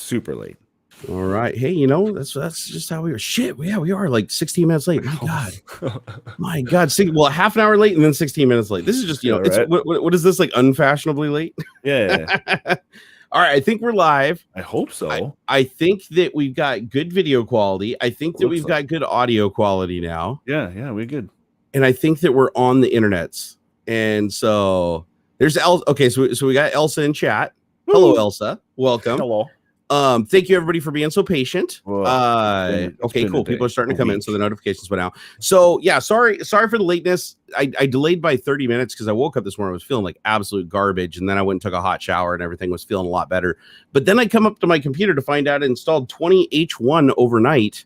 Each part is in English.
super late. All right. Hey, that's just how we are. Shit. Yeah, we are like 16 minutes late. My God. My God. Well, half an hour late and then 16 minutes late. This is just, it's right? what is this, like unfashionably late? Yeah. All right. I think we're live. I hope so. I think that we've got good video quality. I think that we've got good audio quality now. Yeah, we're good. And I think that we're on the internets. And so there's Okay, so we got Elsa in chat. Woo. Hello, Elsa. Welcome. Hello. Thank you everybody for being so patient. Well, okay, cool. People are starting to come in, so the notifications went out. So yeah, sorry for the lateness. I delayed by 30 minutes because I woke up this morning. I was feeling like absolute garbage, and then I went and took a hot shower, and everything was feeling a lot better. But then I come up to my computer to find out I installed 20H1 overnight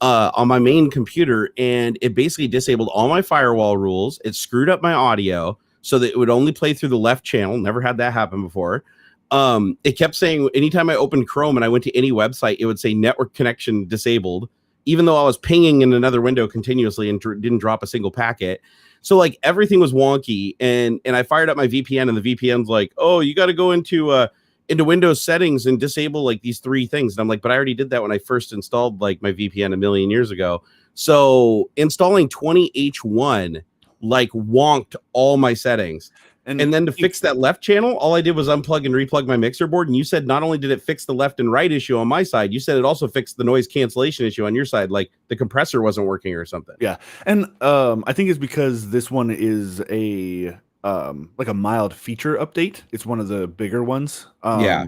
on my main computer, and it basically disabled all my firewall rules. It screwed up my audio so that it would only play through the left channel. Never had that happen before. It kept saying anytime I opened Chrome and I went to any website, it would say network connection disabled, even though I was pinging in another window continuously and didn't drop a single packet. So like everything was wonky, and I fired up my VPN, and the VPN's like, oh, you got to go into Windows settings and disable like these 3 things. And I'm like, but I already did that when I first installed like my VPN a million years ago. So installing 20H1 like wonked all my settings. And then to fix that left channel, all I did was unplug and replug my mixer board. And you said not only did it fix the left and right issue on my side, you said it also fixed the noise cancellation issue on your side, like the compressor wasn't working or something. Yeah, and I think it's because this one is a like a mild feature update. It's one of the bigger ones. Yeah.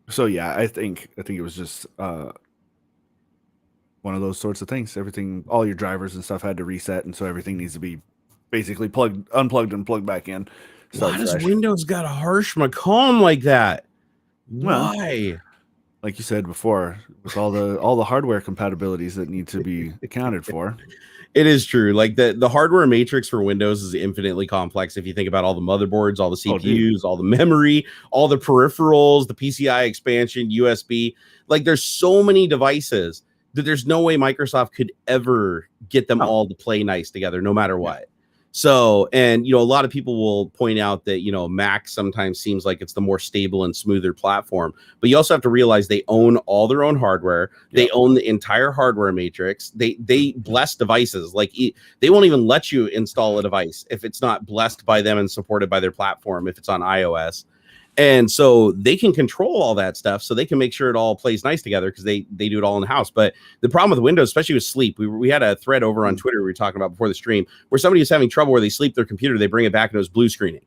So yeah, I think it was just one of those sorts of things. Everything, all your drivers and stuff had to reset, and so everything needs to be basically unplugged and plugged back in. Why does Windows got a harsh Macomb like that? Why? Well, like you said before, with all the hardware compatibilities that need to be accounted for. It is true. Like the hardware matrix for Windows is infinitely complex. If you think about all the motherboards, all the CPUs, all the memory, all the peripherals, the PCI expansion, USB, like there's so many devices that there's no way Microsoft could ever get them all to play nice together, no matter what. So, and, a lot of people will point out that, Mac sometimes seems like it's the more stable and smoother platform, but you also have to realize they own all their own hardware. They own the entire hardware matrix. They bless devices. Like they won't even let you install a device if it's not blessed by them and supported by their platform, if it's on iOS. And so they can control all that stuff, so they can make sure it all plays nice together because they do it all in the house. But the problem with Windows, especially with sleep, we had a thread over on Twitter we were talking about before the stream where somebody was having trouble where they sleep their computer, they bring it back and it was blue screening.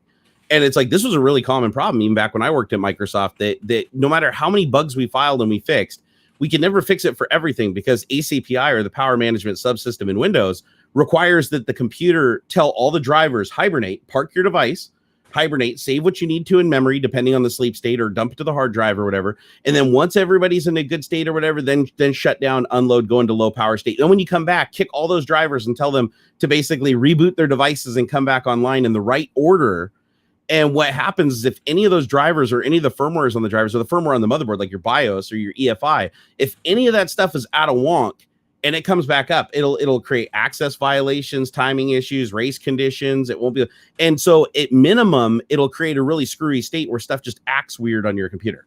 And it's like, this was a really common problem even back when I worked at Microsoft, that no matter how many bugs we filed and we fixed, we could never fix it for everything because ACPI, or the power management subsystem in Windows, requires that the computer tell all the drivers, hibernate, park your device, hibernate, save what you need to in memory, depending on the sleep state, or dump it to the hard drive or whatever. And then once everybody's in a good state or whatever, then shut down, unload, go into low power state. And when you come back, kick all those drivers and tell them to basically reboot their devices and come back online in the right order. And what happens is if any of those drivers or any of the firmwares on the drivers or the firmware on the motherboard, like your BIOS or your EFI, if any of that stuff is out of wonk, and it comes back up, it'll create access violations, timing issues, race conditions. It won't be. And so at minimum, it'll create a really screwy state where stuff just acts weird on your computer,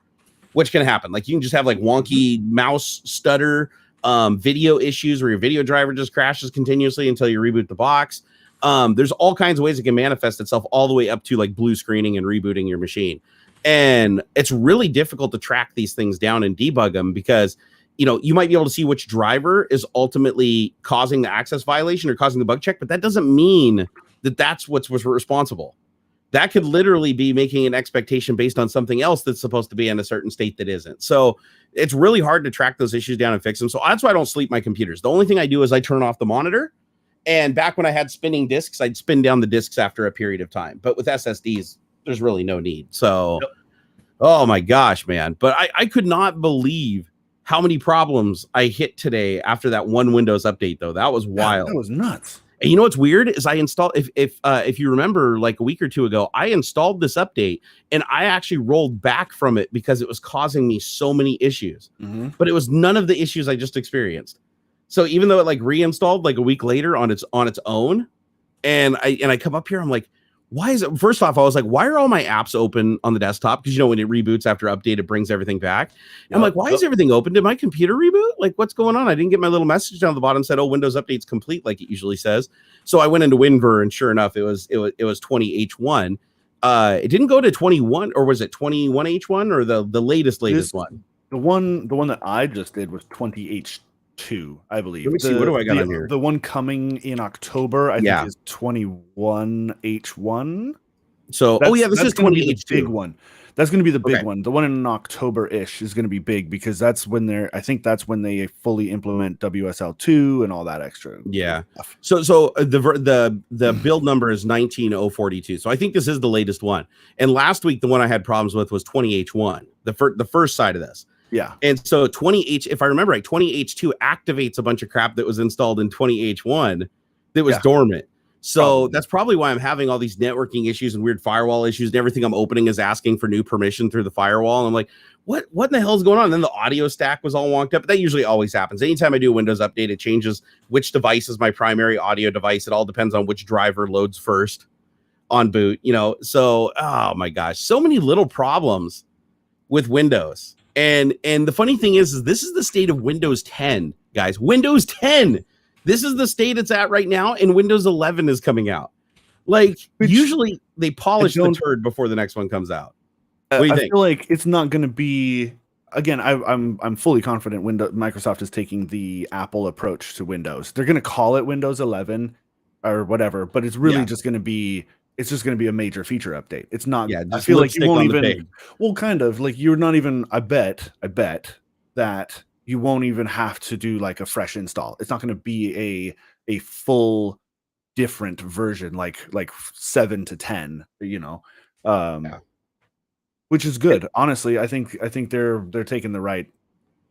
which can happen. Like you can just have like wonky mouse stutter, video issues where your video driver just crashes continuously until you reboot the box. There's all kinds of ways it can manifest itself, all the way up to like blue screening and rebooting your machine. And it's really difficult to track these things down and debug them because you might be able to see which driver is ultimately causing the access violation or causing the bug check, but that doesn't mean that that's what's responsible. That could literally be making an expectation based on something else that's supposed to be in a certain state that isn't. So it's really hard to track those issues down and fix them. So that's why I don't sleep my computers. The only thing I do is I turn off the monitor. And back when I had spinning disks, I'd spin down the disks after a period of time. But with SSDs, there's really no need. So, Oh my gosh, man. But I could not believe how many problems I hit today after that one Windows update, though. That was wild. That was nuts. And you know what's weird is I installed, if you remember, like a week or two ago, I installed this update and I actually rolled back from it because it was causing me so many issues. Mm-hmm. But it was none of the issues I just experienced. So even though it like reinstalled like a week later on its own, and I come up here, I'm like, why is it? First off, I was like, why are all my apps open on the desktop? Because when it reboots after update, it brings everything back. I'm like, why is everything open? Did my computer reboot? Like, what's going on? I didn't get my little message down the bottom said, "Oh, Windows update's complete," like it usually says. So I went into WinVer, and sure enough, it was 20H1. It didn't go to 21, or was it 21H1 or the latest one? The one that I just did was 20H2, I believe. Let me see. What do I got on here? The one coming in October, I think, is 21H1. So, this is 20H2. Big one. That's going to be the big one. The one in October-ish is going to be big because that's when they fully implement WSL2 and all that extra. Yeah. So the build number is 19042. So I think this is the latest one. And last week, the one I had problems with was 20H1, the first side of this. Yeah. And so 20H, if I remember right, 20H2 activates a bunch of crap that was installed in 20H1 that was dormant. So that's probably why I'm having all these networking issues and weird firewall issues, and everything I'm opening is asking for new permission through the firewall. And I'm like, what in the hell is going on? And then the audio stack was all wonked up. But that usually always happens. Anytime I do a Windows update, it changes which device is my primary audio device. It all depends on which driver loads first on boot, So, oh my gosh, so many little problems with Windows. And the funny thing is this is the state of Windows 10, guys. Windows 10. This is the state it's at right now, and Windows 11 is coming out. Usually they polish the turd before the next one comes out. What do you think? I feel like it's not going to be. Again, I'm fully confident Microsoft is taking the Apple approach to Windows. They're going to call it Windows 11 or whatever, but it's really just going to be. It's just going to be a major feature update. It's not. Yeah, I feel like you won't even. Well, kind of like you're not even. I bet that you won't even have to do like a fresh install. It's not going to be a full different version like 7 to 10, which is good. Honestly, I think they're taking the right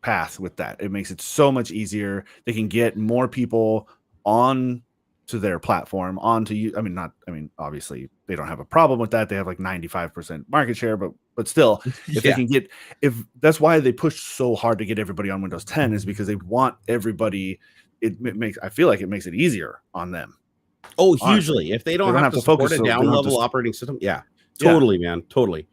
path with that. It makes it so much easier. They can get more people on to their platform, onto you. Obviously they don't have a problem with that. They have like 95% market share, but still, if they can get, if that's why they push so hard to get everybody on Windows 10 is because they want everybody. I feel like it makes it easier on them. Oh, hugely. If they don't have to support a down level operating system. Yeah, totally, man. Totally.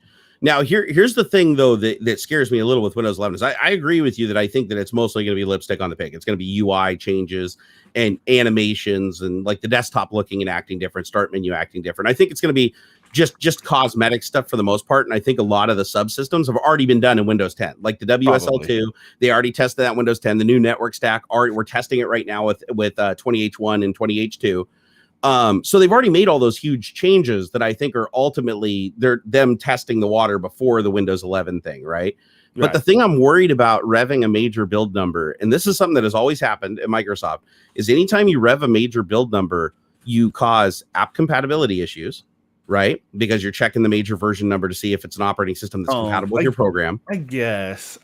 Now, here's the thing, though, that scares me a little with Windows 11 is I agree with you that I think that it's mostly going to be lipstick on the pig. It's going to be UI changes and animations and like the desktop looking and acting different, start menu acting different. I think it's going to be just cosmetic stuff for the most part. And I think a lot of the subsystems have already been done in Windows 10, like the WSL2. They already tested that in Windows 10. The new network stack, we're testing it right now with 20H1 and 20H2. So they've already made all those huge changes that I think are ultimately them testing the water before the Windows 11 thing, right? But the thing I'm worried about revving a major build number, and this is something that has always happened at Microsoft, is anytime you rev a major build number, you cause app compatibility issues, right? Because you're checking the major version number to see if it's an operating system that's compatible with your program. I guess.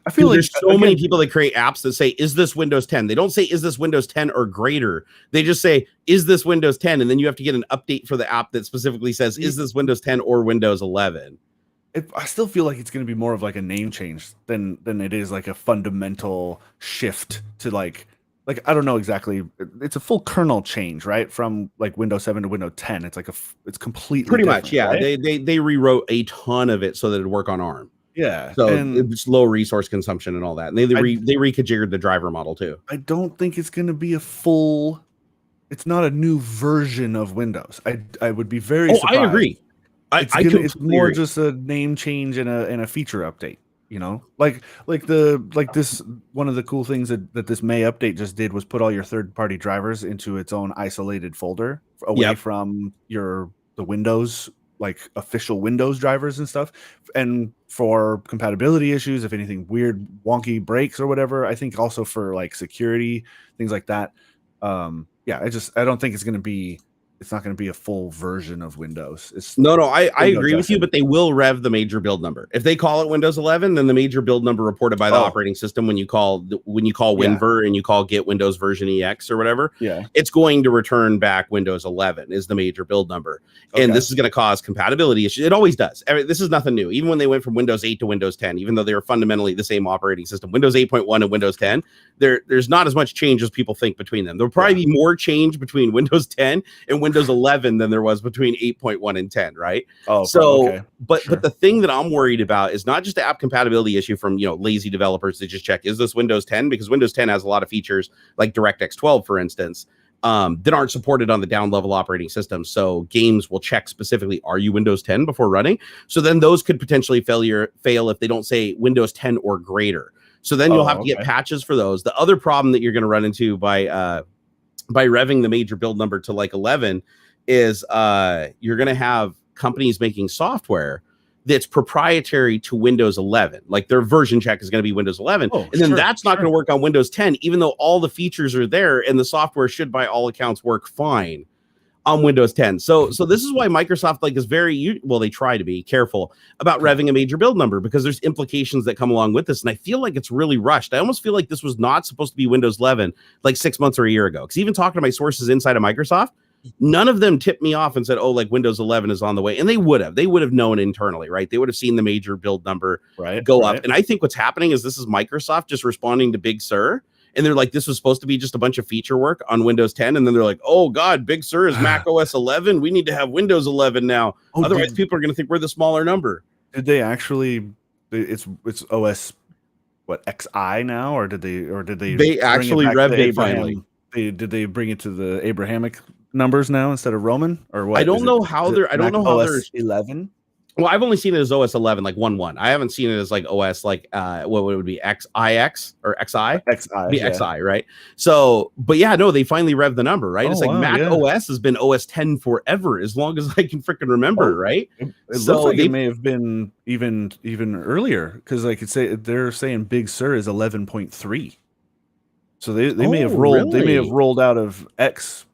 I feel like there's so many people that create apps that say, is this Windows 10? They don't say, is this Windows 10 or greater? They just say, is this Windows 10? And then you have to get an update for the app that specifically says, is this Windows 10 or Windows 11? I still feel like it's going to be more of like a name change than it is like a fundamental shift to like I don't know exactly. It's a full kernel change, right? From like Windows 7 to Windows 10. It's like it's completely pretty much, yeah. Right? They rewrote a ton of it so that it'd work on ARM. Yeah, so it's low resource consumption and all that. And they reconfigured the driver model too. I don't think it's going to be a full. It's not a new version of Windows. I would be very surprised. I agree. It's more just a name change and a feature update. Like this. One of the cool things that this May update just did was put all your third-party drivers into its own isolated folder away from the Windows, like official Windows drivers and stuff. And for compatibility issues, if anything weird, wonky breaks or whatever, I think also for like security, things like that. I don't think it's not going to be a full version of Windows. I agree with you, but they will rev the major build number. If they call it Windows 11, then the major build number reported by the operating system when you call WinVer and you call get Windows version EX or whatever, it's going to return back Windows 11 is the major build number. And this is going to cause compatibility issues. It always does. This is nothing new. Even when they went from Windows 8 to Windows 10, even though they were fundamentally the same operating system, Windows 8.1 and Windows 10, there's not as much change as people think between them. There'll probably be more change between Windows 10 and Windows 11 than there was between 8.1 and 10, right? Oh, so okay. but the thing that I'm worried about is not just the app compatibility issue from lazy developers that just check, is this Windows 10? Because Windows 10 has a lot of features like DirectX 12, for instance, that aren't supported on the down level operating system. So games will check specifically, are you Windows 10 before running? So then those could potentially fail if they don't say Windows 10 or greater. So then you'll have to get patches for those. The other problem that you're going to run into by revving the major build number to like 11 is you're going to have companies making software that's proprietary to Windows 11. Like their version check is going to be Windows 11. And then that's not going to work on Windows 10, even though all the features are there and the software should by all accounts work fine on Windows 10. So this is why Microsoft is very, they try to be careful about revving a major build number, because there's implications that come along with this. And I feel like it's really rushed. I almost feel like this was not supposed to be Windows 11 like 6 months or a year ago. Because even talking to my sources inside of Microsoft, none of them tipped me off and said, Windows 11 is on the way. And they would have known internally, right? They would have seen the major build number go up. And I think what's happening is this is Microsoft just responding to Big Sur. And they're like, this was supposed to be just a bunch of feature work on Windows 10. And then they're like, oh, God, Big Sur is Mac OS 11. We need to have Windows 11 now. Otherwise, people are going to think we're the smaller number. Did they actually? It's OS XI now, or did they? They actually revved it finally. Did they bring it to the Abrahamic numbers now instead of Roman, or what? I don't know how they're. I don't know how they're 11. Well, I've only seen it as OS 11, like 1.1. I haven't seen it as like OS, like what would it be, XIX or XI? XI, right? So, but yeah, no, they finally revved the number, right? It's like Mac OS has been OS 10 forever, as long as I can freaking remember, right? It looks like it may have been even earlier, because I could say they're saying Big Sur is 11.3. So they may have rolled. Really? They may have rolled out of X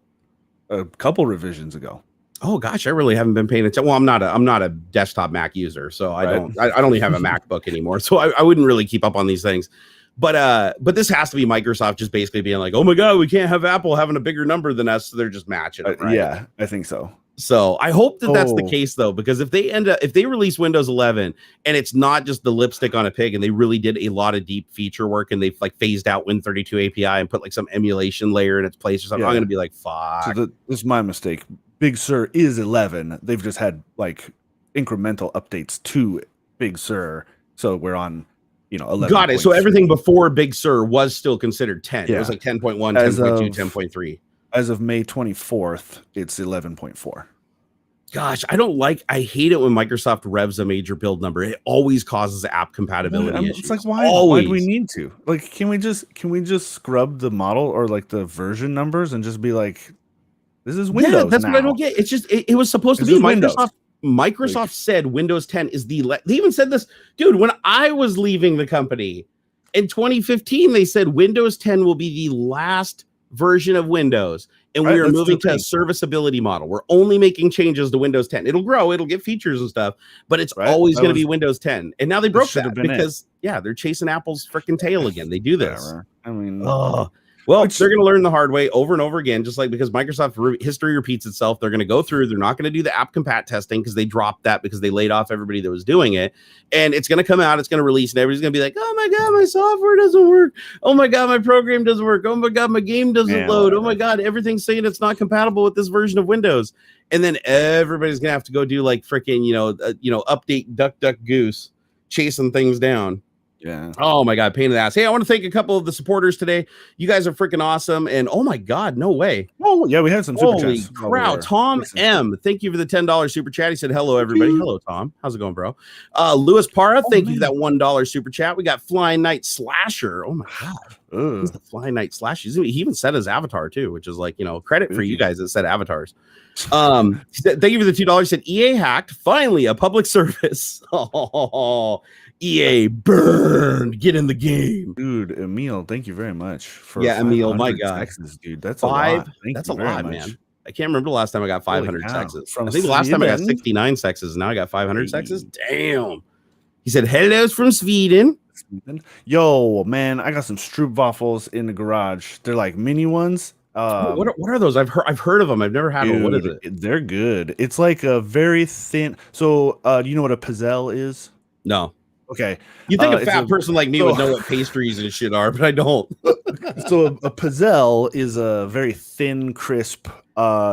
a couple revisions ago. Oh gosh, I really haven't been paying attention. Well, I'm not a desktop Mac user, so I don't even have a MacBook anymore. So I wouldn't really keep up on these things. But this has to be Microsoft just basically being like, oh my God, we can't have Apple having a bigger number than us, so they're just matching it, right? Yeah, I think so. So I hope that's the case though, because if they release Windows 11 and it's not just the lipstick on a pig, and they really did a lot of deep feature work, and they've like phased out Win32 API and put like some emulation layer in its place or something, I'm gonna be like, fuck. So this is my mistake. Big Sur is 11. They've just had like incremental updates to Big Sur, so we're on 11. Got it. So everything before Big Sur was still considered 10. Yeah. It was like 10.1, 10.2, 10.3. As of May 24th, it's 11.4. Gosh, I hate it when Microsoft revs a major build number. It always causes app compatibility issues. It's like, why do we need to? Like, can we just scrub the model or like the version numbers and just be like, this is Windows. Yeah, that's what I don't get. It's just it was supposed to be Microsoft. Microsoft said Windows 10 is they even said this, dude, when I was leaving the company in 2015, they said Windows 10 will be the last version of Windows, and we are moving to a serviceability model. We're only making changes to Windows 10. It'll grow, it'll get features and stuff, but it's always going to be Windows 10. And now they broke that because they're chasing Apple's freaking tail again. They do this. I mean, well, they're going to learn the hard way over and over again, just like because Microsoft history repeats itself. They're going to go through. They're not going to do the app compat testing because they dropped that because they laid off everybody that was doing it. And it's going to come out. It's going to release, and everybody's going to be like, oh my God, my software doesn't work. Oh my God, my program doesn't work. Oh my God, my game doesn't load. Oh my God, everything's saying it's not compatible with this version of Windows. And then everybody's going to have to go do like freaking, update duck, goose, chasing things down. Yeah. Oh my God, pain in the ass. Hey, I want to thank a couple of the supporters today. You guys are freaking awesome. And oh my God, no way. Oh yeah, we had some super chats. Holy crap. Tom M. Thank you for the $10 super chat. He said hello, everybody. Hello, Tom. How's it going, bro? Louis Parra, thank you for that $1 super chat. We got Flying Night Slasher. Oh my God. He's the Flying Night Slasher. He even said his avatar too, which is like, credit for you guys that said avatars. Thank you for the $2. He said EA hacked. Finally, a public service. Oh, EA burned. Get in the game, dude. Emil, thank you very much for Emil. My God, Texas, dude. That's a lot. That's a lot, man. I can't remember the last time I got 500 sexes. I think the last time I got 69 sexes. Now I got 500 sexes. Damn. He said hellos from Sweden. Yo, man, I got some Stroopwafels in the garage. They're like mini ones. What are those? I've heard of them. I've never had one. What is it? They're good. It's like a very thin. So, do you know what a pizzelle is? No. Okay. You think a fat person like me would know what pastries and shit are, but I don't. So a pizzelle is a very thin, crisp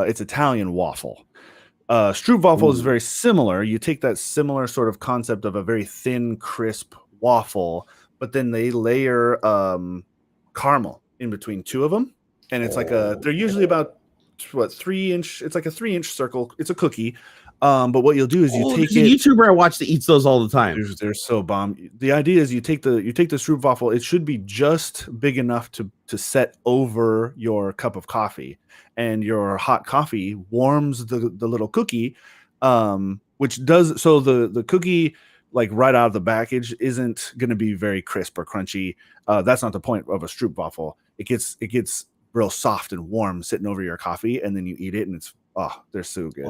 It's Italian waffle. Stroopwafel is very similar. You take that similar sort of concept of a very thin, crisp waffle, but then they layer caramel in between two of them, and it's like they're usually about 3-inch. It's like a 3-inch circle. It's a cookie. But what you'll do is you take a YouTuber I watch that eats those all the time. They're so bomb. The idea is you take the Stroopwafel. It should be just big enough to set over your cup of coffee, and your hot coffee warms the little cookie, which does so the cookie, like right out of the package, isn't going to be very crisp or crunchy. That's not the point of a Stroopwafel. It gets real soft and warm sitting over your coffee, and then you eat it, and it's they're so good.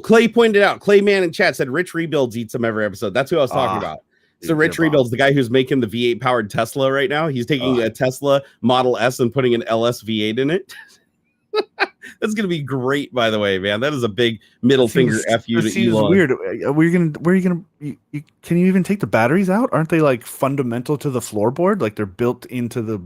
Clay pointed out. Clay Man in chat said Rich Rebuilds eats them every episode. That's who I was talking about. So Rich Rebuilds, the guy who's making the V8 powered Tesla right now. He's taking a Tesla Model S and putting an LS V8 in it. That's gonna be great, by the way, man. That is a big middle finger F you to Elon. Weird. Where are you gonna? Can you even take the batteries out? Aren't they like fundamental to the floorboard? Like they're built into the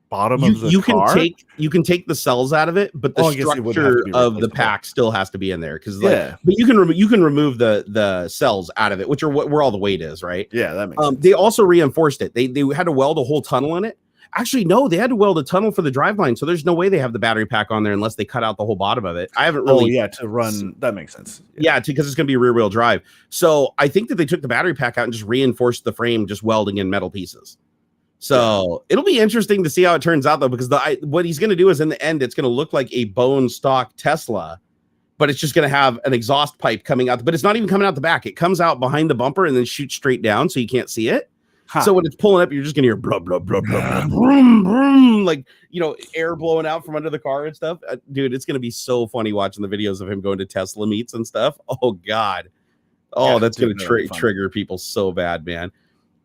bottom of the car? You can take the cells out of it, but the structure of the pack still has to be in there because but you can remove the cells out of it, which are where all the weight is, right? Yeah, that makes sense. They also reinforced it. They had to weld a whole tunnel in it. Actually, no, they had to weld a tunnel for the driveline, so there's no way they have the battery pack on there unless they cut out the whole bottom of it. I haven't really. To run that makes sense. Yeah, because it's going to be rear wheel drive. So I think that they took the battery pack out and just reinforced the frame, just welding in metal pieces. So it'll be interesting to see how it turns out, though, because what he's going to do is in the end, it's going to look like a bone stock Tesla, but it's just going to have an exhaust pipe coming out. But it's not even coming out the back. It comes out behind the bumper and then shoots straight down so you can't see it. So when it's pulling up, you're just going to hear blah, blah, blah, blah, blah, brum, brum, like, air blowing out from under the car and stuff. Dude, it's going to be so funny watching the videos of him going to Tesla meets and stuff. Oh, God. That's going to trigger people so bad, man.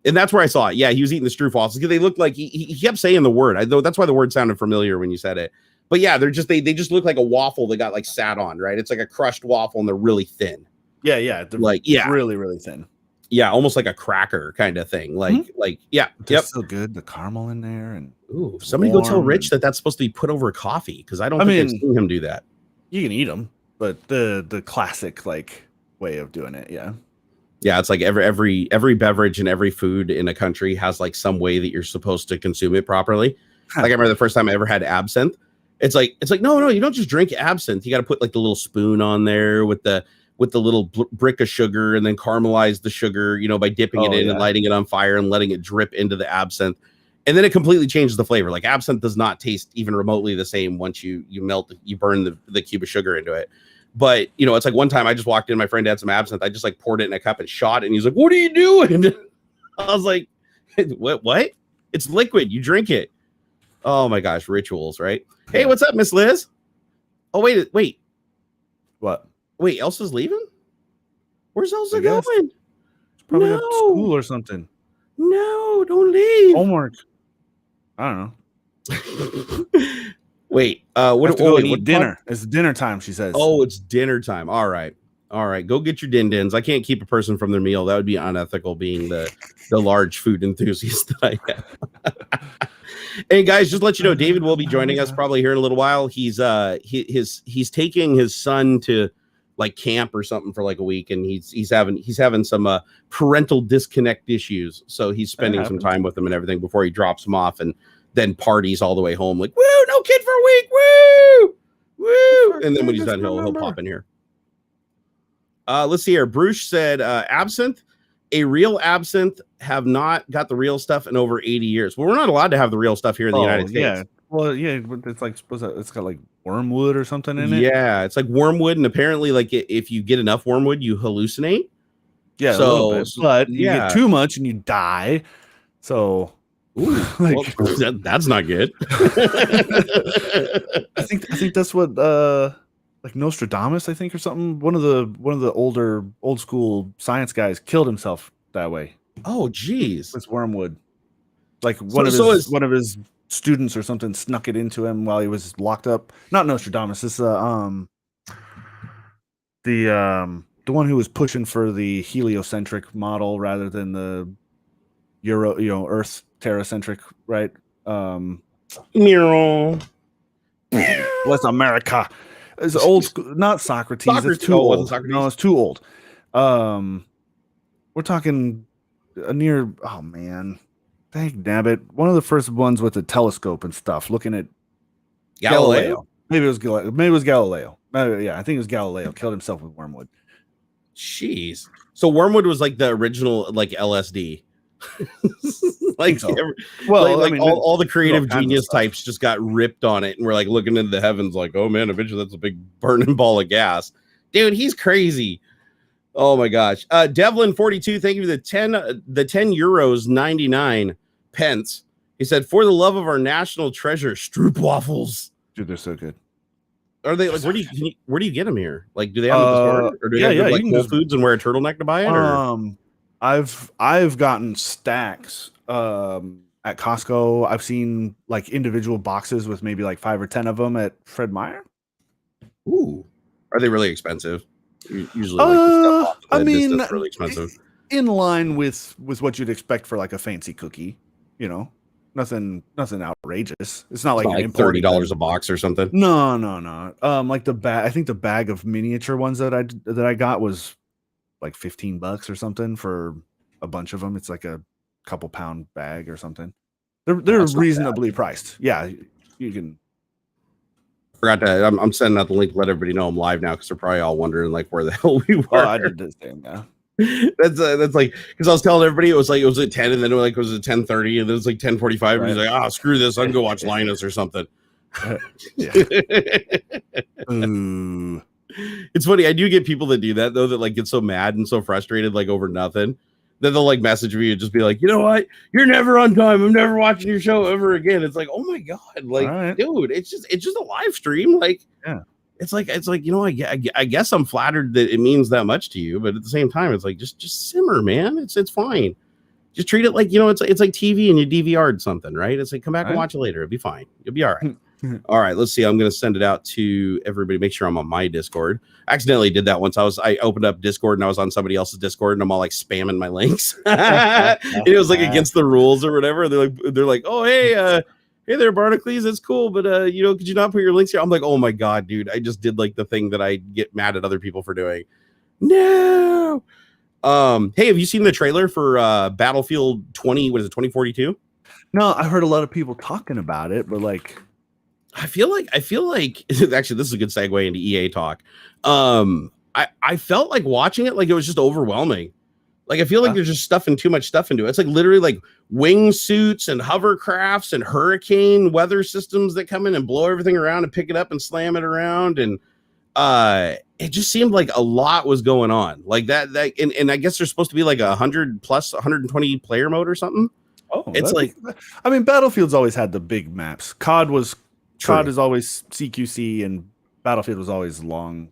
And that's where I saw it. Yeah, he was eating the Stroopwafels because they looked like he kept saying the word. That's why the word sounded familiar when you said it. But yeah, they just look like a waffle that got like sat on, right? It's like a crushed waffle and they're really thin. Yeah. Really, really thin. Yeah, almost like a cracker kind of thing. It's so good. The caramel in there and somebody go tell Rich that's supposed to be put over coffee because I think I've seen him do that. You can eat them, but the classic way of doing it, yeah. Yeah, it's like every beverage and every food in a country has like some way that you're supposed to consume it properly. Like I remember the first time I ever had absinthe. It's like no, you don't just drink absinthe. You got to put like the little spoon on there with the little brick of sugar and then caramelize the sugar, by dipping it in and lighting it on fire and letting it drip into the absinthe. And then it completely changes the flavor. Like absinthe does not taste even remotely the same once you burn the cube of sugar into it. But, it's like one time I just walked in, my friend had some absinthe. I just poured it in a cup and shot it. And he's like, "What are you doing?" I was like, what? It's liquid. You drink it. Oh my gosh. Rituals, right? Hey, what's up, Miss Liz? Oh, wait. What? Wait, Elsa's leaving? Where's Elsa going? It's probably at school or something. No, don't leave. Homework. I don't know. Wait, what dinner? It's dinner time, she says. Oh, it's dinner time. All right. Go get your din-dins. I can't keep a person from their meal. That would be unethical being the large food enthusiast that I am. Hey guys, just let you know, David will be joining us probably here in a little while. He's taking his son to camp or something for a week, and he's having some parental disconnect issues. So he's spending some time with him and everything before he drops him off and then parties all the way home. Like, woo, no kid for a week, woo. And then when he's done, he'll pop in here. Let's see here. Bruce said, absinthe, a real absinthe have not got the real stuff in over 80 years. Well, we're not allowed to have the real stuff here in the United States. Yeah. Well, yeah, it's it's got wormwood or something in it. Yeah, it's like wormwood, and apparently, if you get enough wormwood, you hallucinate. Yeah, so, a little bit, but you get too much and you die. So, that's not good. I think that's what Nostradamus, I think, or something. One of the old school science guys killed himself that way. Oh, geez, with wormwood. One of his students or something snuck it into him while he was locked up. Not Nostradamus. This the one who was pushing for the heliocentric model rather than the Earth Terracentric, right? Mural. Bless America. It's old school, not Socrates. It's too Oh, it old. wasn't Socrates? No, it's too old. We're talking near. Oh man, dang nabbit! One of the first ones with a telescope and stuff, looking at Galileo. Maybe it was Galileo. Maybe it was Galileo. Yeah, I think it was Galileo. Killed himself with wormwood. Jeez. So wormwood was like the original like LSD. Like so. Well, like I mean, all the creative genius types just got ripped on it, and we're like looking into the heavens like, oh man, eventually that's a big burning ball of gas. Dude, he's crazy. Oh my gosh. Devlin 42, thank you for the 10 euros 99 pence. He said, for the love of our national treasure, Stroopwafels. Dude, they're so good. Are they like where do you get them here? Like, do they have them at the store, or do you have to go, like Whole Foods and wear a turtleneck to buy it? Or? I've gotten stacks at Costco. I've seen like individual boxes with maybe like 5 or 10 of them at Fred Meyer. Ooh, are they really expensive? Usually, like the stuff I mean, really expensive. In line with what you'd expect for like a fancy cookie, you know. Nothing outrageous. It's not like $30 a box or something. No. Like the bag. I think the bag of miniature ones that I got was like $15 or something for a bunch of them. It's like a couple pound bag or something. They're reasonably priced. Yeah, you can. Forgot to. I'm sending out the link. Let everybody know I'm live now because they're probably all wondering like where the hell we were. Oh, I did the same. Yeah. That's like because I was telling everybody it was at 10 and then it was at 10:30 and then it was like 10:45 right. And he's like, screw this, I can go watch Linus or something. It's funny, I do get people that do that though, that like get so mad and so frustrated like over nothing. Then they'll like message me and just be like, you know what, you're never on time, I'm never watching your show ever again. It's like, oh my god, like right. Dude, it's just a live stream. Like yeah. It's like you know, I guess I'm flattered that it means that much to you, but at the same time, it's like just simmer, man. It's fine. Just treat it like, you know, it's like TV and you DVR'd something, right? It's like come back and watch it later. It'll be fine. You'll be all right. All right, let's see. I'm going to send it out to everybody. Make sure I'm on my Discord. I accidentally did that once. I opened up Discord and I was on somebody else's Discord and I'm all like spamming my links. It was like against the rules or whatever. They're like, oh hey. Hey there, Barnacules, that's cool, but you know, could you not put your links here? I'm like, oh my god, dude, I just did like the thing that I get mad at other people for doing. No. Hey, have you seen the trailer for Battlefield 2042? No, I heard a lot of people talking about it, but like I feel like actually this is a good segue into EA talk. I felt like watching it like it was just overwhelming. Like, I feel like they're just stuffing too much stuff into it. It's like literally like wingsuits and hovercrafts and hurricane weather systems that come in and blow everything around and pick it up and slam it around. And it just seemed like a lot was going on like that. And I guess there's supposed to be like 100 plus 120 player mode or something. Oh, it's like, I mean, Battlefield's always had the big maps. COD is always CQC and Battlefield was always long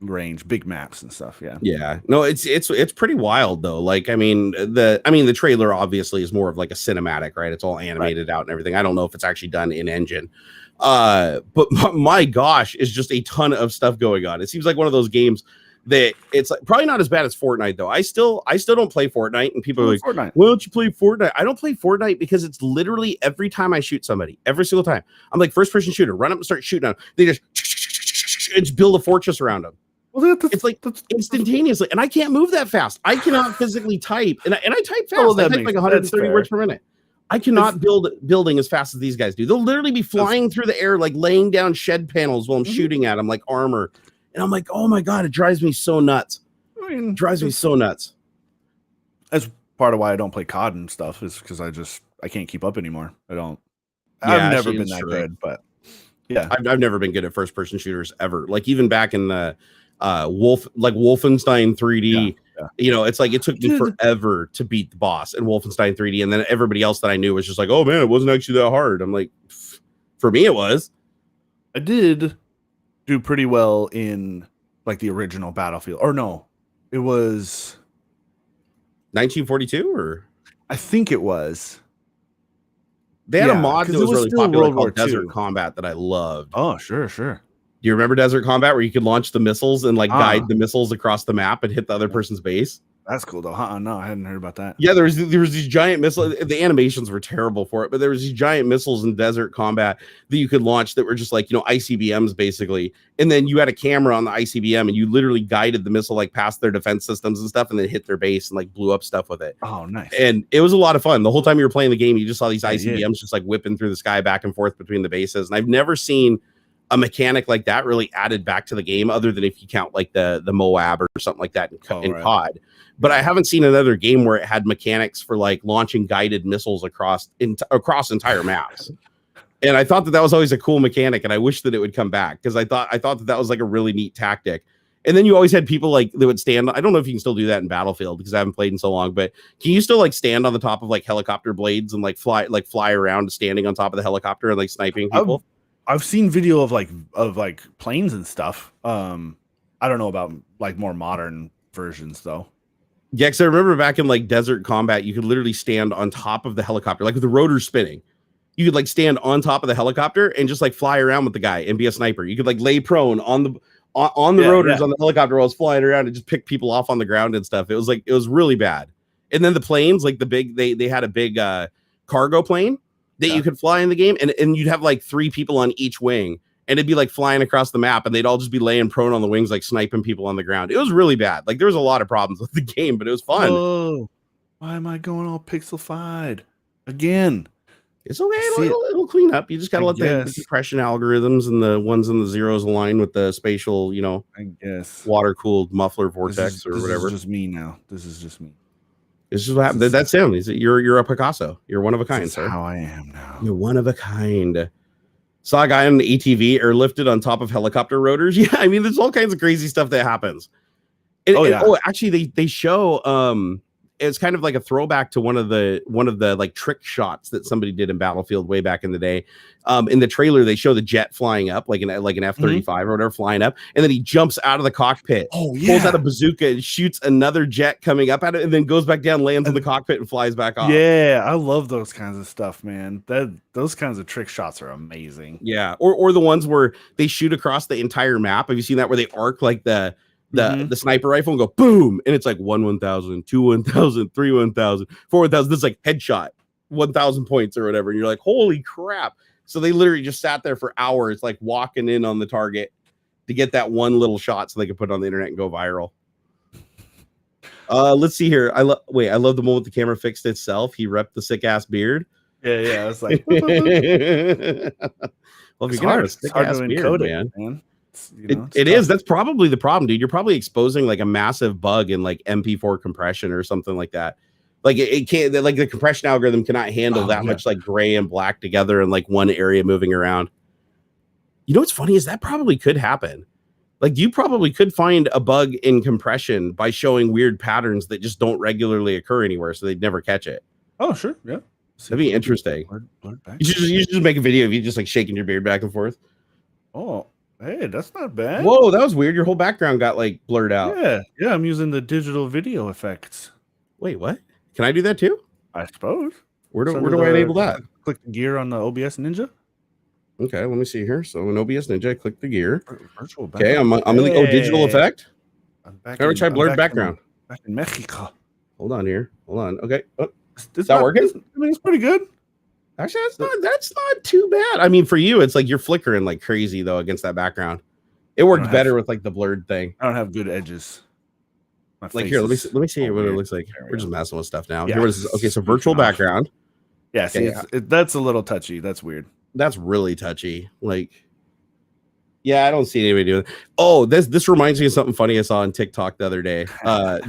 range, big maps and stuff. Yeah no, it's pretty wild though. Like I mean the trailer obviously is more of like a cinematic, right? It's all animated out and everything. I don't know if it's actually done in engine, but my gosh, is just a ton of stuff going on. It seems like one of those games that it's like probably not as bad as Fortnite though. I still don't play Fortnite, and people are like, Fortnite. Why don't you play Fortnite? I don't play Fortnite because it's literally every time I shoot somebody, every single time I'm like first person shooter, run up and start shooting them. They just build a fortress around them. Well, it's like instantaneously, and I can't move that fast. I cannot physically type, and I type fast. I type like 130 words per minute. I cannot building as fast as these guys do. They'll literally be flying through the air, like laying down shed panels while I'm shooting at them, like armor. And I'm like, oh my god, it drives me so nuts. I mean, it drives me so nuts. That's part of why I don't play COD and stuff, is because I can't keep up anymore. I've never been that good, but yeah, I've never been good at first person shooters ever. Like even back in the Wolfenstein 3D, you know, it's like it took me forever to beat the boss in Wolfenstein 3D, and then everybody else that I knew was just like, oh man, it wasn't actually that hard. I'm like, for me it was. I did do pretty well in like the original Battlefield, or no, it was 1942, or I think it was. They had a mod that was really popular called Desert Combat that I loved. Oh, sure. Do you remember Desert Combat where you could launch the missiles and like guide the missiles across the map and hit the other person's base? That's cool though. No, I hadn't heard about that. Yeah, there was these giant missiles. The animations were terrible for it, but there was these giant missiles in desert combat that you could launch that were just like, ICBMs basically. And then you had a camera on the ICBM and you literally guided the missile like past their defense systems and stuff, and then hit their base and like blew up stuff with it. Oh, nice. And it was a lot of fun. The whole time you were playing the game, you just saw these ICBMs just like whipping through the sky back and forth between the bases. And I've never seen a mechanic like that really added back to the game, other than if you count like the Moab or something like that in COD. But I haven't seen another game where it had mechanics for like launching guided missiles across entire maps. And I thought that was always a cool mechanic, and I wish that it would come back, because I thought that was like a really neat tactic. And then you always had people like that would stand. I don't know if you can still do that in Battlefield, because I haven't played in so long, but can you still like stand on the top of like helicopter blades and like fly around standing on top of the helicopter and like sniping people? I've seen video of like planes and stuff. I don't know about like more modern versions though. Yeah, because I remember back in like desert combat, you could literally stand on top of the helicopter, like with the rotor spinning. You could like stand on top of the helicopter and just like fly around with the guy and be a sniper. You could like lay prone on the rotors on the helicopter while it's flying around and just pick people off on the ground and stuff. It was really bad. And then the planes, like they had a big cargo plane that you could fly in the game, and you'd have like 3 people on each wing. And it'd be like flying across the map, and they'd all just be laying prone on the wings, like sniping people on the ground. It was really bad. Like there was a lot of problems with the game, but it was fun. Oh, why am I going all pixelified again? It's okay. It'll clean up. You just gotta let the compression algorithms and the ones and the zeros align with the spatial, I guess water cooled muffler vortex or whatever. This is just me now. This is just me. This is what happened. That's him. You're a Picasso. You're one of a kind, That's sir. How I am now. You're one of a kind. Saw a guy on the ATV airlifted on top of helicopter rotors. Yeah, I mean, there's all kinds of crazy stuff that happens. Actually, they show it's kind of like a throwback to one of the like trick shots that somebody did in Battlefield way back in the day. In the trailer, they show the jet flying up like an F-35 or whatever flying up, and then he jumps out of the cockpit, pulls out a bazooka and shoots another jet coming up at it, and then goes back down, lands in the cockpit, and flies back off. Yeah, I love those kinds of stuff, man. Those kinds of trick shots are amazing. Yeah, or the ones where they shoot across the entire map. Have you seen that, where they arc like the sniper rifle and go boom, and it's like 1,000, 2 1,000, 3 1,000, 4 1,000. This is like headshot 1,000 points or whatever, and you're like, holy crap! So they literally just sat there for hours, like walking in on the target to get that one little shot, so they could put it on the internet and go viral. Let's see here. I love the moment the camera fixed itself. He repped the sick ass beard. Yeah, I was like, well, if you're gonna have a sick ass beard, man. It is. That's probably the problem, dude. You're probably exposing like a massive bug in like MP4 compression or something like that. Like it can't, like the compression algorithm cannot handle much like gray and black together in like one area moving around. You know what's funny is that probably could happen. Like you probably could find a bug in compression by showing weird patterns that just don't regularly occur anywhere, so they'd never catch it. Oh, sure, yeah. That'd be interesting. You should just make a video of you just like shaking your beard back and forth. Oh. Hey, that's not bad. Whoa, that was weird. Your whole background got like blurred out. Yeah, I'm using the digital video effects. Wait, what? Can I do that too? I suppose. Where do I enable that? Click the gear on the OBS Ninja. Okay, let me see here. So in OBS Ninja, I click the gear. Virtual okay, I'm in the digital effect. I'm back. Never tried blurred background. Back in Mexico. Hold on here. Hold on. Okay. Is that working? I mean, it's pretty good. Actually, that's not too bad. I mean, for you, it's like you're flickering like crazy though against that background. It worked better with like the blurred thing. I don't have good edges. Like here, let me see what it looks like. We're just messing with stuff now. Yeah. Here, okay, so virtual background. Yeah, see, that's a little touchy. That's weird. That's really touchy. Like, yeah, I don't see anybody doing it. Oh, this reminds me of something funny I saw on TikTok the other day. I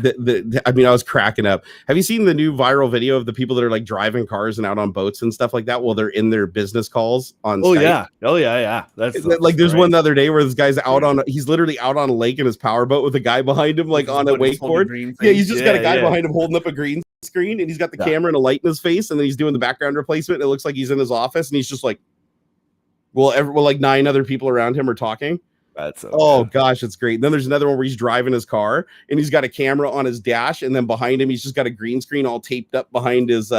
was cracking up. Have you seen the new viral video of the people that are like driving cars and out on boats and stuff like that while they're in their business calls on Skype? Yeah. That's like there's one the other day where this guy's he's literally out on a lake in his powerboat with a guy behind him, like on a wakeboard. Yeah, he's just got a guy behind him holding up a green screen, and he's got the camera and a light in his face, and then he's doing the background replacement. And it looks like he's in his office, and he's just like, like 9 other people around him are talking. That's gosh, it's great. And then there's another one where he's driving his car and he's got a camera on his dash, and then behind him he's just got a green screen all taped up behind his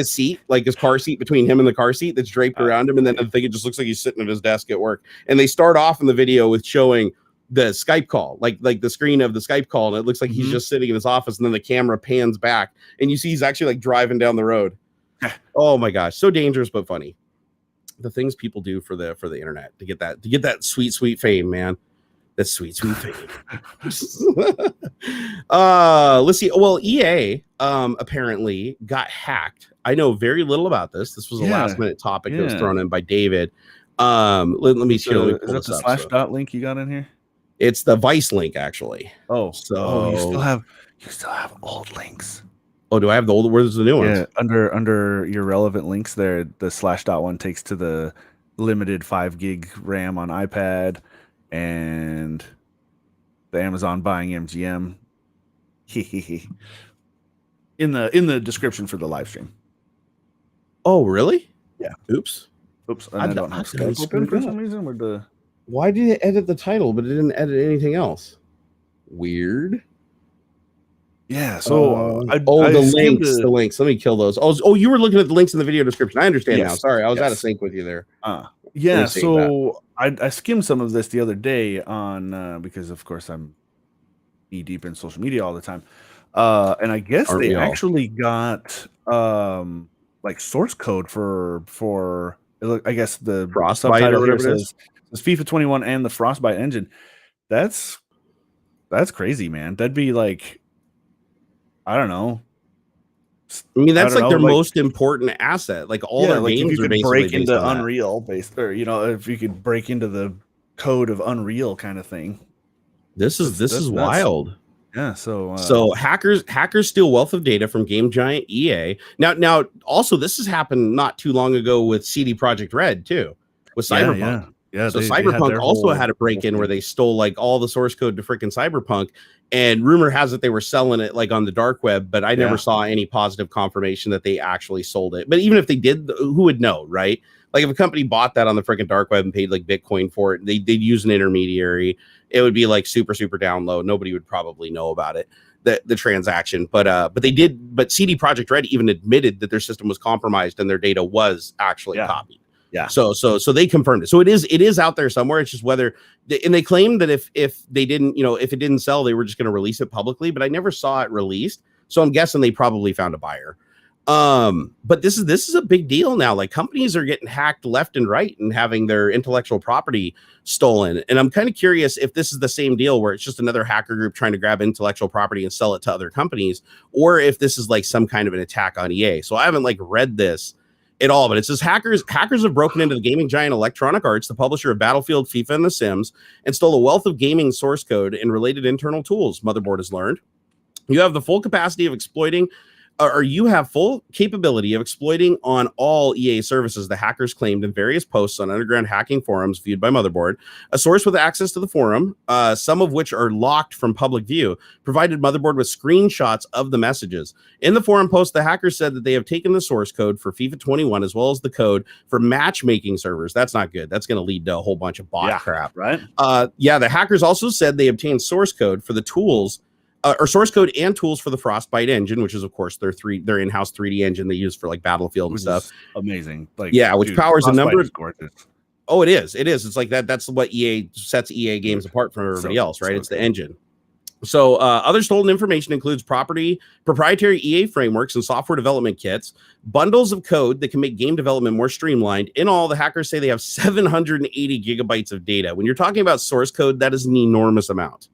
seat, like his car seat, between him and the car seat that's draped around him. And then I think it just looks like he's sitting at his desk at work. And they start off in the video with showing the Skype call, like the screen of the Skype call, and it looks like he's just sitting in his office, and then the camera pans back, and you see he's actually like driving down the road. Oh my gosh, so dangerous but funny. The things people do for the internet to get that sweet fame, man. That's sweet fame. Let's see. Well, EA apparently got hacked. I know very little about this. This was a last minute topic that was thrown in by David. Let me show you. Is that the slash dot link you got in here? It's the Vice link, actually. You still have old links. Oh, do I have the old? Where's the new ones? Yeah, under your relevant links there, the slash dot one takes to the limited 5 gig RAM on iPad and the Amazon buying MGM. in the description for the live stream. Oh, really? Yeah. Oops. And I don't have Skype open for some reason. Why did it edit the title, but it didn't edit anything else? Weird. Yeah. So the links. Let me kill those. Oh, you were looking at the links in the video description. I understand now. Sorry, I was out of sync with you there. Yeah. So I skimmed some of this the other day on because of course I'm knee deep in social media all the time, and I guess they actually got like source code for I guess the Frostbite or whatever it is. It's FIFA 21 and the Frostbite engine. That's crazy, man. That'd be like, I don't know. I mean, that's like their most important asset. Like all their games if you are could break into Unreal based, or if you could break into the code of Unreal kind of thing. This is wild. Yeah. So hackers steal wealth of data from game giant EA. Now also this has happened not too long ago with CD Projekt Red too, with Cyberpunk. Yeah. So Cyberpunk also had a break-in where they stole like all the source code to freaking Cyberpunk, and rumor has it they were selling it like on the dark web, but I never saw any positive confirmation that they actually sold it. But even if they did, who would know, right? Like if a company bought that on the freaking dark web and paid like Bitcoin for it, they'd use an intermediary. It would be like super down low. Nobody would probably know about it, the transaction. But they did. But CD Projekt Red even admitted that their system was compromised and their data was actually copied. Yeah. So they confirmed it. So it is out there somewhere. It's just whether, and they claimed that if they didn't, if it didn't sell, they were just going to release it publicly. But I never saw it released. So I'm guessing they probably found a buyer. But this is a big deal now. Like companies are getting hacked left and right and having their intellectual property stolen. And I'm kind of curious if this is the same deal where it's just another hacker group trying to grab intellectual property and sell it to other companies, or if this is like some kind of an attack on EA. So I haven't like read this at all, but it says hackers have broken into the gaming giant Electronic Arts, the publisher of Battlefield, FIFA, and The Sims, and stole a wealth of gaming source code and related internal tools. Motherboard has learned. You have the full capacity of exploiting, or you have full capability of exploiting on all EA services, the hackers claimed in various posts on underground hacking forums viewed by Motherboard. A source with access to the forum, some of which are locked from public view, provided Motherboard with screenshots of the messages. In the forum post, the hackers said that they have taken the source code for FIFA 21 as well as the code for matchmaking servers. That's not good. That's going to lead to a whole bunch of bot crap. Right? The hackers also said they obtained source code for the tools or source code and tools for the Frostbite engine, which is of course their in-house 3D engine they use for like Battlefield and stuff. Amazing. Like which powers a number of gorgeous. Oh, it is. It's like that. That's what EA sets EA games apart from everybody else, right? It's the engine. So other stolen information includes proprietary EA frameworks and software development kits, bundles of code that can make game development more streamlined. In all, the hackers say they have 780 gigabytes of data. When you're talking about source code, that is an enormous amount.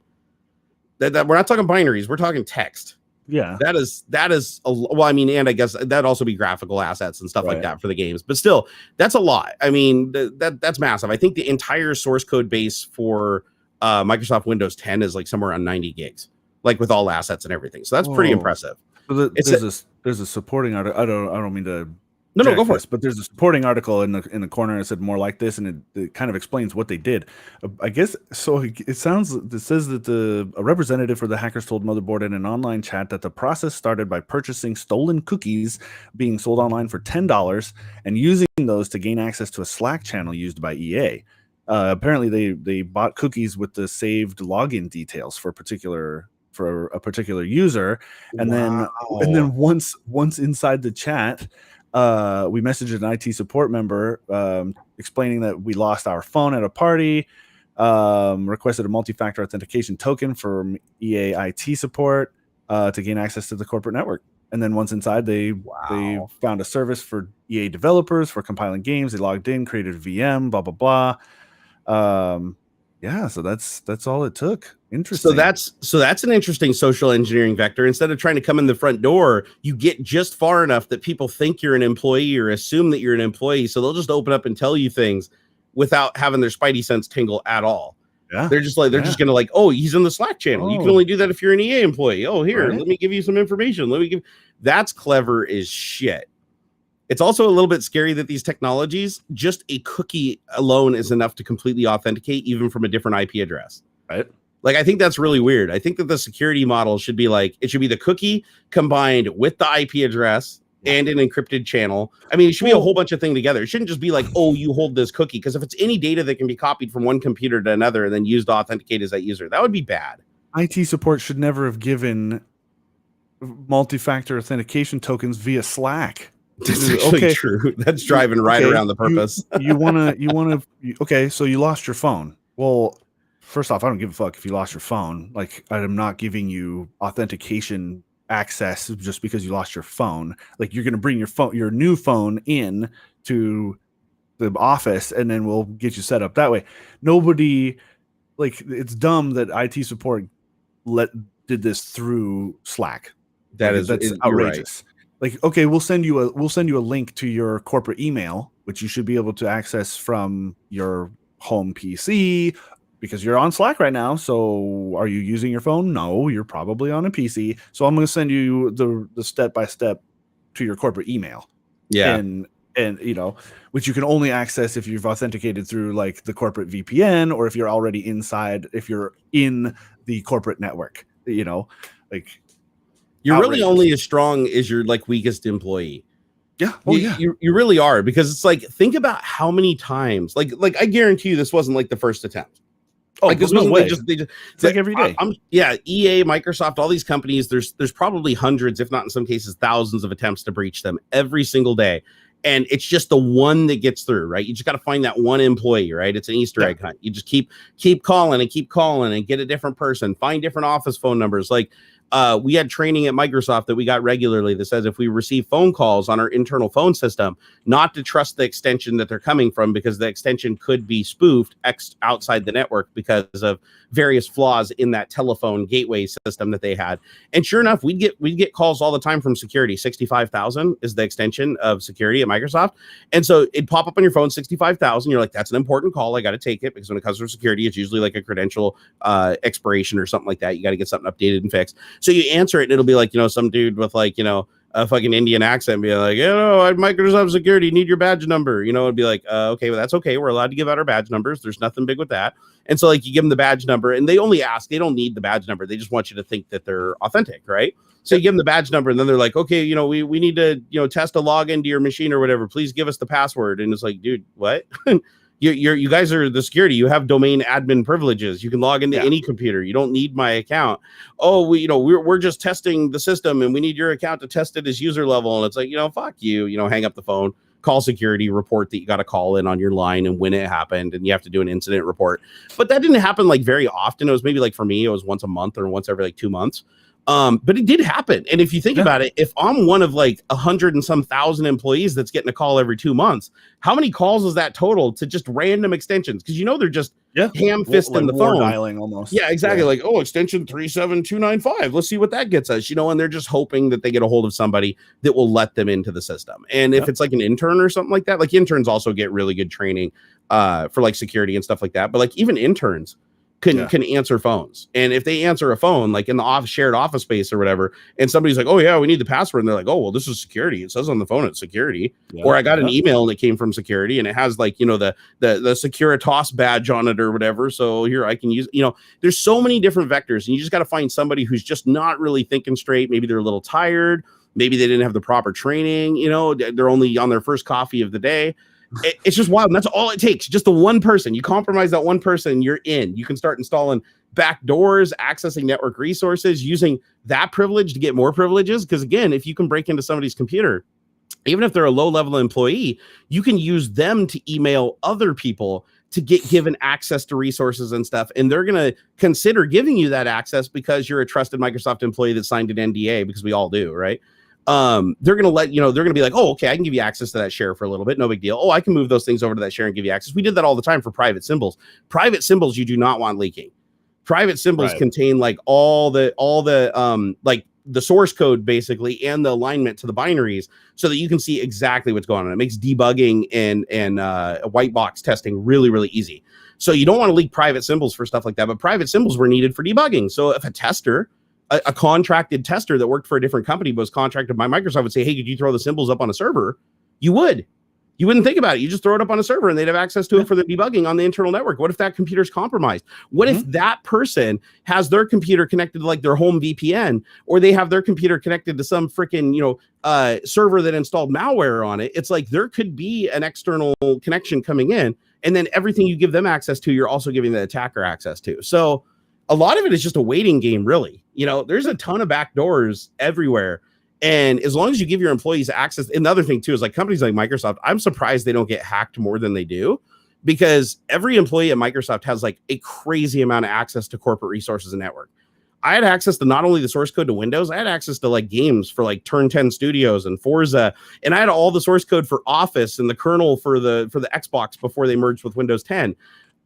That we're not talking binaries, we're talking text. Yeah, that is well, I mean, and I guess that'd also be graphical assets and stuff like that for the games, but still, that's a lot. I mean, that's massive. I think the entire source code base for Microsoft Windows 10 is like somewhere around 90 gigs, like with all assets and everything. So that's pretty impressive. So there's a supporting article. I don't mean to. No, go for it. But there's a supporting article in the corner that said more like this, and it kind of explains what they did. I guess so. It says that a representative for the hackers told Motherboard in an online chat that the process started by purchasing stolen cookies being sold online for $10 and using those to gain access to a Slack channel used by EA. Apparently, they bought cookies with the saved login details for a particular user, and then once inside the chat. We messaged an IT support member explaining that we lost our phone at a party. requested a multi-factor authentication token from EA IT support to gain access to the corporate network. And then once inside, they found a service for EA developers for compiling games. They logged in, created a VM, blah blah blah. Yeah, so that's all it took. Interesting. So that's an interesting social engineering vector. Instead of trying to come in the front door, you get just far enough that people think you're an employee or assume that you're an employee. So they'll just open up and tell you things without having their spidey sense tingle at all. Yeah. They're just gonna like, oh, he's in the Slack channel. You can only do that if you're an EA employee. Oh, here, let me give you some information. That's clever as shit. It's also a little bit scary that these technologies, just a cookie alone is enough to completely authenticate, even from a different IP address. Right. Like, I think that's really weird. I think that the security model should be like, it should be the cookie combined with the IP address and an encrypted channel. I mean, it should be a whole bunch of things together. It shouldn't just be like, oh, you hold this cookie. Because if it's any data that can be copied from one computer to another and then used to authenticate as that user, that would be bad. IT support should never have given multi-factor authentication tokens via Slack. That's actually true. That's driving around the purpose. You want to. Okay, so you lost your phone. Well, first off, I don't give a fuck if you lost your phone. Like, I'm not giving you authentication access just because you lost your phone. Like, you're going to bring your new phone in to the office, and then we'll get you set up that way. Nobody, like, it's dumb that IT support did this through Slack. That's outrageous. Right. Like, okay, we'll send you a link to your corporate email, which you should be able to access from your home PC because you're on Slack right now. So are you using your phone? No, you're probably on a PC. So I'm going to send you the step-by-step to your corporate email. Yeah. And which you can only access if you've authenticated through like the corporate VPN or if you're already if you're in the corporate network, like you're really only as strong as your like weakest employee. Yeah. You really are, because it's like, think about how many times, like I guarantee you this wasn't like the first attempt. Oh, like this wasn't it's like every day. EA, Microsoft, all these companies, there's probably hundreds, if not in some cases thousands of attempts to breach them every single day. And it's just the one that gets through, right? You just got to find that one employee, right? It's an Easter egg hunt. You just keep calling and get a different person, find different office phone numbers. Like, we had training at Microsoft that we got regularly that says if we receive phone calls on our internal phone system, not to trust the extension that they're coming from, because the extension could be spoofed outside the network because of various flaws in that telephone gateway system that they had. And sure enough, we'd get calls all the time from security. 65,000 is the extension of security at Microsoft. And so it'd pop up on your phone, 65,000. You're like, that's an important call. I got to take it, because when it comes to security, it's usually like a credential expiration or something like that. You got to get something updated and fixed. So you answer it and it'll be like, some dude with like, a fucking Indian accent be like, Microsoft security, need your badge number. It'd be like, okay, well, that's okay. We're allowed to give out our badge numbers. There's nothing big with that. And so like you give them the badge number and they only ask, they don't need the badge number. They just want you to think that they're authentic, right? So you give them the badge number and then they're like, okay, we need to, test a login to your machine or whatever. Please give us the password. And it's like, dude, what? You guys are the security. You have domain admin privileges. You can log into any computer. You don't need my account. Oh, we're just testing the system and we need your account to test it as user level. And it's like, fuck you, hang up the phone, call security, report that you got to call in on your line and when it happened. And you have to do an incident report. But that didn't happen like very often. It was maybe like, for me, it was once a month or once every like 2 months. But it did happen. And if you think about it, if I'm one of like 100 and some thousand employees that's getting a call every 2 months, how many calls is that total to just random extensions? Because they're just ham-fisting the phone. Dialing almost. Yeah, exactly. Like, extension 37295. Let's see what that gets us, and they're just hoping that they get a hold of somebody that will let them into the system. And if it's like an intern or something like that, like interns also get really good training for like security and stuff like that. But like even interns can answer phones. And if they answer a phone, like in the shared office space or whatever, and somebody's like, oh yeah, we need the password. And they're like, oh, well, this is security. It says on the phone, it's security. Yeah, or I got an email and it came from security and it has like, the Securitas badge on it or whatever. So here I can use, there's so many different vectors and you just got to find somebody who's just not really thinking straight. Maybe they're a little tired. Maybe they didn't have the proper training. They're only on their first coffee of the day. It's just wild. And that's all it takes. Just the one person. You compromise that one person, you're in. You can start installing back doors, accessing network resources, using that privilege to get more privileges. Because again, if you can break into somebody's computer, even if they're a low-level employee, you can use them to email other people to get given access to resources and stuff. And they're going to consider giving you that access because you're a trusted Microsoft employee that signed an NDA, because we all do, right? They're going to let, they're going to be like, oh, okay, I can give you access to that share for a little bit. No big deal. Oh, I can move those things over to that share and give you access. We did that all the time for private symbols. Private symbols you do not want leaking. Private symbols contain like all the like the source code basically and the alignment to the binaries so that you can see exactly what's going on. It makes debugging and white box testing really, really easy. So you don't want to leak private symbols for stuff like that, but private symbols were needed for debugging. So if a tester, a contracted tester that worked for a different company but was contracted by Microsoft would say, hey, could you throw the symbols up on a server? You would. You wouldn't think about it. You just throw it up on a server and they'd have access to it for the debugging on the internal network. What if that computer's compromised? What if that person has their computer connected to like their home VPN, or they have their computer connected to some freaking, server that installed malware on it? It's like there could be an external connection coming in, and then everything you give them access to, you're also giving the attacker access to. So a lot of it is just a waiting game, really. There's a ton of backdoors everywhere. And as long as you give your employees access, and the other thing too is like companies like Microsoft, I'm surprised they don't get hacked more than they do, because every employee at Microsoft has like a crazy amount of access to corporate resources and network. I had access to not only the source code to Windows, I had access to like games for like Turn 10 Studios and Forza, and I had all the source code for Office and the kernel for the Xbox before they merged with Windows 10.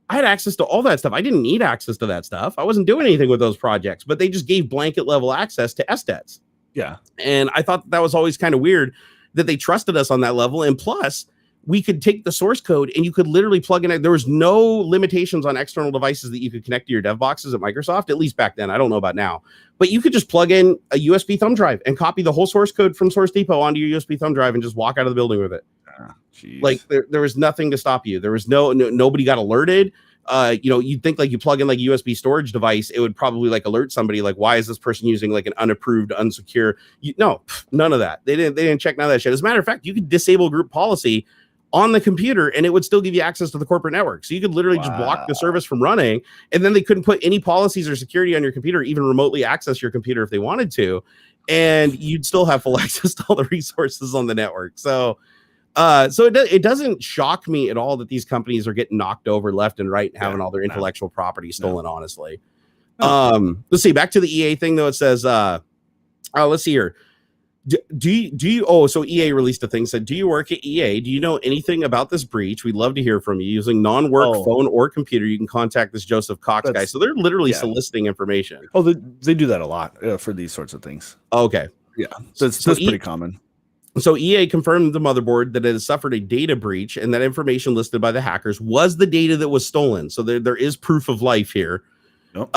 I had access to all that stuff. I didn't need access to that stuff. I wasn't doing anything with those projects, but they just gave blanket level access to SDETs. Yeah. And I thought that was always kind of weird that they trusted us on that level. And plus, we could take the source code and you could literally plug in it. There was no limitations on external devices that you could connect to your dev boxes at Microsoft, at least back then. I don't know about now, but you could just plug in a USB thumb drive and copy the whole source code from Source Depot onto your USB thumb drive and just walk out of the building with it. Like there was nothing to stop you. There was nobody got alerted. You'd think like you plug in like a USB storage device, it would probably like alert somebody like, why is this person using like an unapproved, unsecure? No, none of that. They didn't check none of that shit. As a matter of fact, you could disable group policy on the computer and it would still give you access to the corporate network. So you could literally just block the service from running, and then they couldn't put any policies or security on your computer, even remotely access your computer if they wanted to, and you'd still have full access to all the resources on the network. So it doesn't shock me at all that these companies are getting knocked over left and right and having all their intellectual property stolen, honestly. Let's see, back to the EA thing though. It says, let's see here. Do you, so EA released a thing, said, do you work at EA? Do you know anything about this breach? We'd love to hear from you. Using non-work phone or computer, you can contact this Joseph Cox guy. So they're literally soliciting information. Oh, they do that a lot for these sorts of things. Okay. Yeah. That's pretty common. So EA confirmed the motherboard that it has suffered a data breach, and that information listed by the hackers was the data that was stolen. So there is proof of life here. Yep.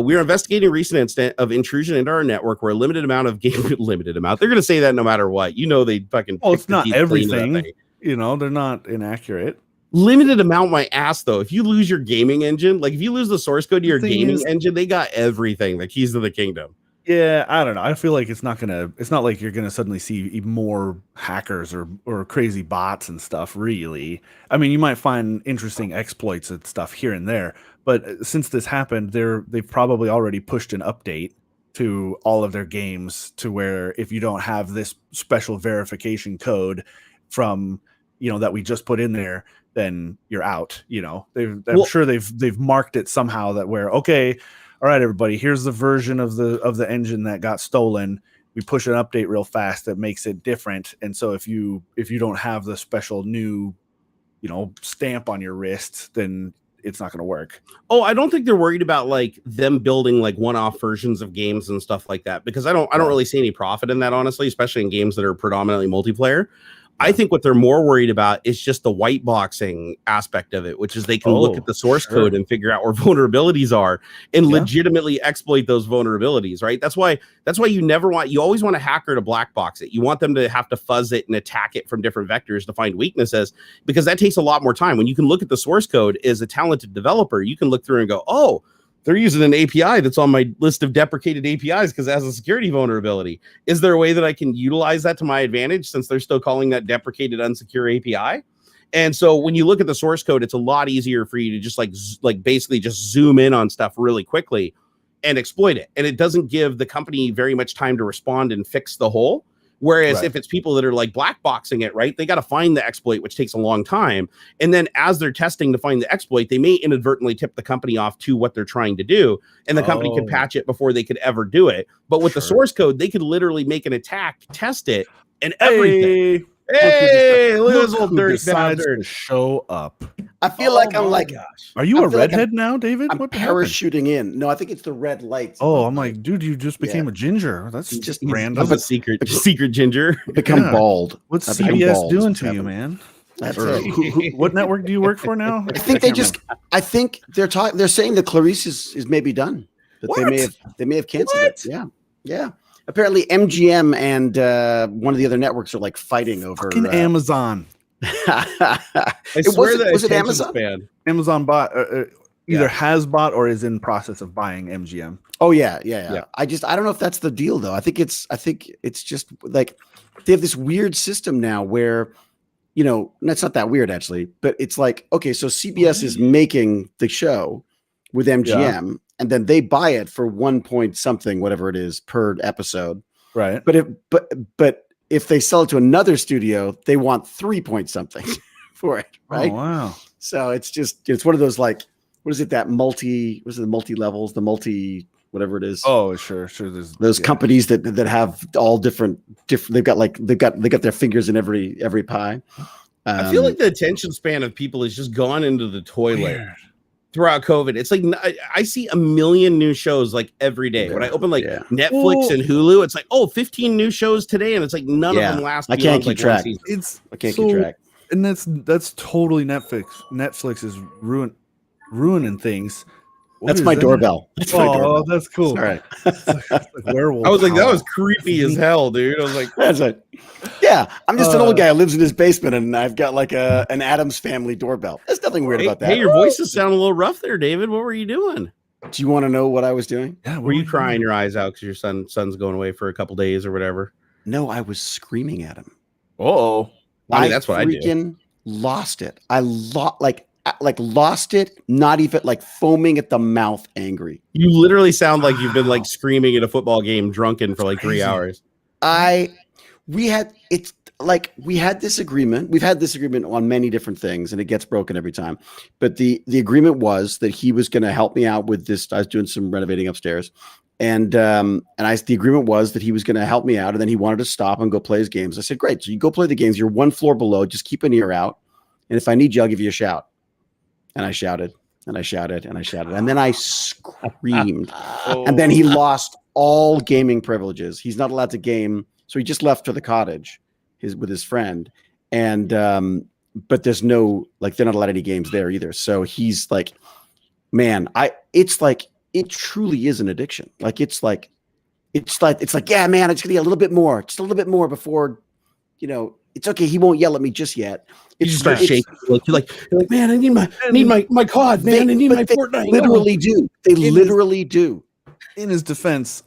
We are investigating a recent incident of intrusion into our network where a limited amount. They're going to say that no matter what. They fucking. Oh, it's not everything. They're not inaccurate. Limited amount, my ass though. If you lose your gaming engine, like if you lose the source code to your gaming engine, they got everything. The keys to the kingdom. Yeah, I don't know. I feel like it's not like you're gonna suddenly see more hackers or crazy bots and stuff, really. I mean, you might find interesting exploits and stuff here and there, but since this happened, they've probably already pushed an update to all of their games to where if you don't have this special verification code from that we just put in there, then you're out. I'm sure they've marked it somehow that where, okay, all right, everybody, here's the version of the engine that got stolen. We push an update real fast that makes it different. And so if you don't have the special new, stamp on your wrist, then it's not going to work. Oh, I don't think they're worried about like them building like one-off versions of games and stuff like that, because I don't really see any profit in that, honestly, especially in games that are predominantly multiplayer. I think what they're more worried about is just the white boxing aspect of it, which is they can look at the source code and figure out where vulnerabilities are and legitimately exploit those vulnerabilities, right? That's why you always want a hacker to black box it. You want them to have to fuzz it and attack it from different vectors to find weaknesses, because that takes a lot more time. When you can look at the source code as a talented developer, you can look through and go, oh, they're using an API that's on my list of deprecated APIs because it has a security vulnerability. Is there a way that I can utilize that to my advantage, since they're still calling that deprecated unsecure API? And so when you look at the source code, it's a lot easier for you to just like basically just zoom in on stuff really quickly and exploit it. And it doesn't give the company very much time to respond and fix the hole, Whereas if it's people that are like black boxing it, right, they got to find the exploit, which takes a long time. And then as they're testing to find the exploit, they may inadvertently tip the company off to what they're trying to do. And the company could patch it before they could ever do it. But with the source code, they could literally make an attack, test it, and everything. Hey, look at this little dirty bastard. Show up. I feel like I'm like, gosh. Are you a redhead now, David? I'm parachuting in. No, I think it's the red lights. Oh, I'm like, dude, you just became a ginger. That's just random. I'm a secret ginger. Become bald. What's CBS doing to you, man? That's it. What network do you work for now? I think I think they're saying that Clarice is maybe done. That they may have canceled it. Yeah. Apparently MGM and one of the other networks are like fighting over Amazon. I swear that was it Amazon? Amazon bought either has bought or is in process of buying MGM. Oh yeah. I don't know if that's the deal though. I think it's just like they have this weird system now where, you know, that's not that weird actually, but it's like, okay, so CBS is making the show with MGM and then they buy it for 1 point something, whatever it is per episode. Right. But if they sell it to another studio, they want 3 point something for it. Right. Oh, wow. So it's one of those like, what is it? That multi levels, the multi, whatever it is. Oh, sure. There's those companies that have all different. They've got their fingers in every pie. I feel like the attention span of people has just gone into the toilet throughout COVID. It's like I see a million new shows like every day. When I open like Netflix and Hulu, it's like 15 new shows today, and it's like none of them last. I can't keep track. I can't keep track. And that's totally Netflix. Netflix is ruining things. That's my doorbell. That's cool. All right. Werewolf. I was like, that was creepy as hell, dude. I was like, that's it. Yeah, I'm just an old guy who lives in his basement, and I've got like an Addams Family doorbell. There's nothing weird about that. Hey, your voices sound a little rough there, David. What were you doing? Do you want to know what I was doing? Yeah, were you crying your eyes out because your son's going away for a couple days or whatever? No, I was screaming at him. Oh, I mean, that's what I did. Lost it. I lost it, not even like foaming at the mouth, angry. You literally sound like you've been like screaming at a football game, drunken for like 3 hours. We had this agreement. We've had this agreement on many different things, and it gets broken every time. But the agreement was that he was going to help me out with this. I was doing some renovating upstairs, and the agreement was that he was going to help me out, and then he wanted to stop and go play his games. I said, great. So you go play the games. You're one floor below. Just keep an ear out, and if I need you, I'll give you a shout. And I shouted, and I shouted, and I shouted, and then I screamed. And then he lost all gaming privileges. He's not allowed to game, so he just left to the cottage with his friend. And but there's no, like, they're not allowed any games there either. So he's like, man, it's like it truly is an addiction. Like it's like, yeah, man, it's gonna get a little bit more, just a little bit more before, you know, it's okay. He won't yell at me just yet. You just start shaking. You're like, man, I need my COD, man. I need my Fortnite. Literally do. They literally do. In his defense,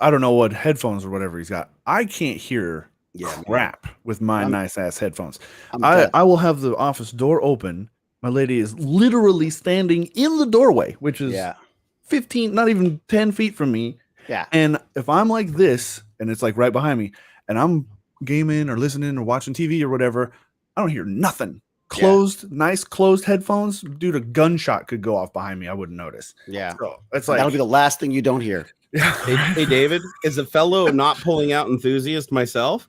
I don't know what headphones or whatever he's got. I can't hear crap with my nice ass headphones. I will have the office door open. My lady is literally standing in the doorway, which is 15, not even 10 feet from me. Yeah. And if I'm like this, and it's like right behind me, and I'm gaming or listening or watching TV or whatever, I don't hear nothing. Nice closed headphones. Dude, a gunshot could go off behind me. I wouldn't notice. Yeah. So it's like, that'll be the last thing you don't hear. Hey, David, as a fellow not pulling out enthusiast myself,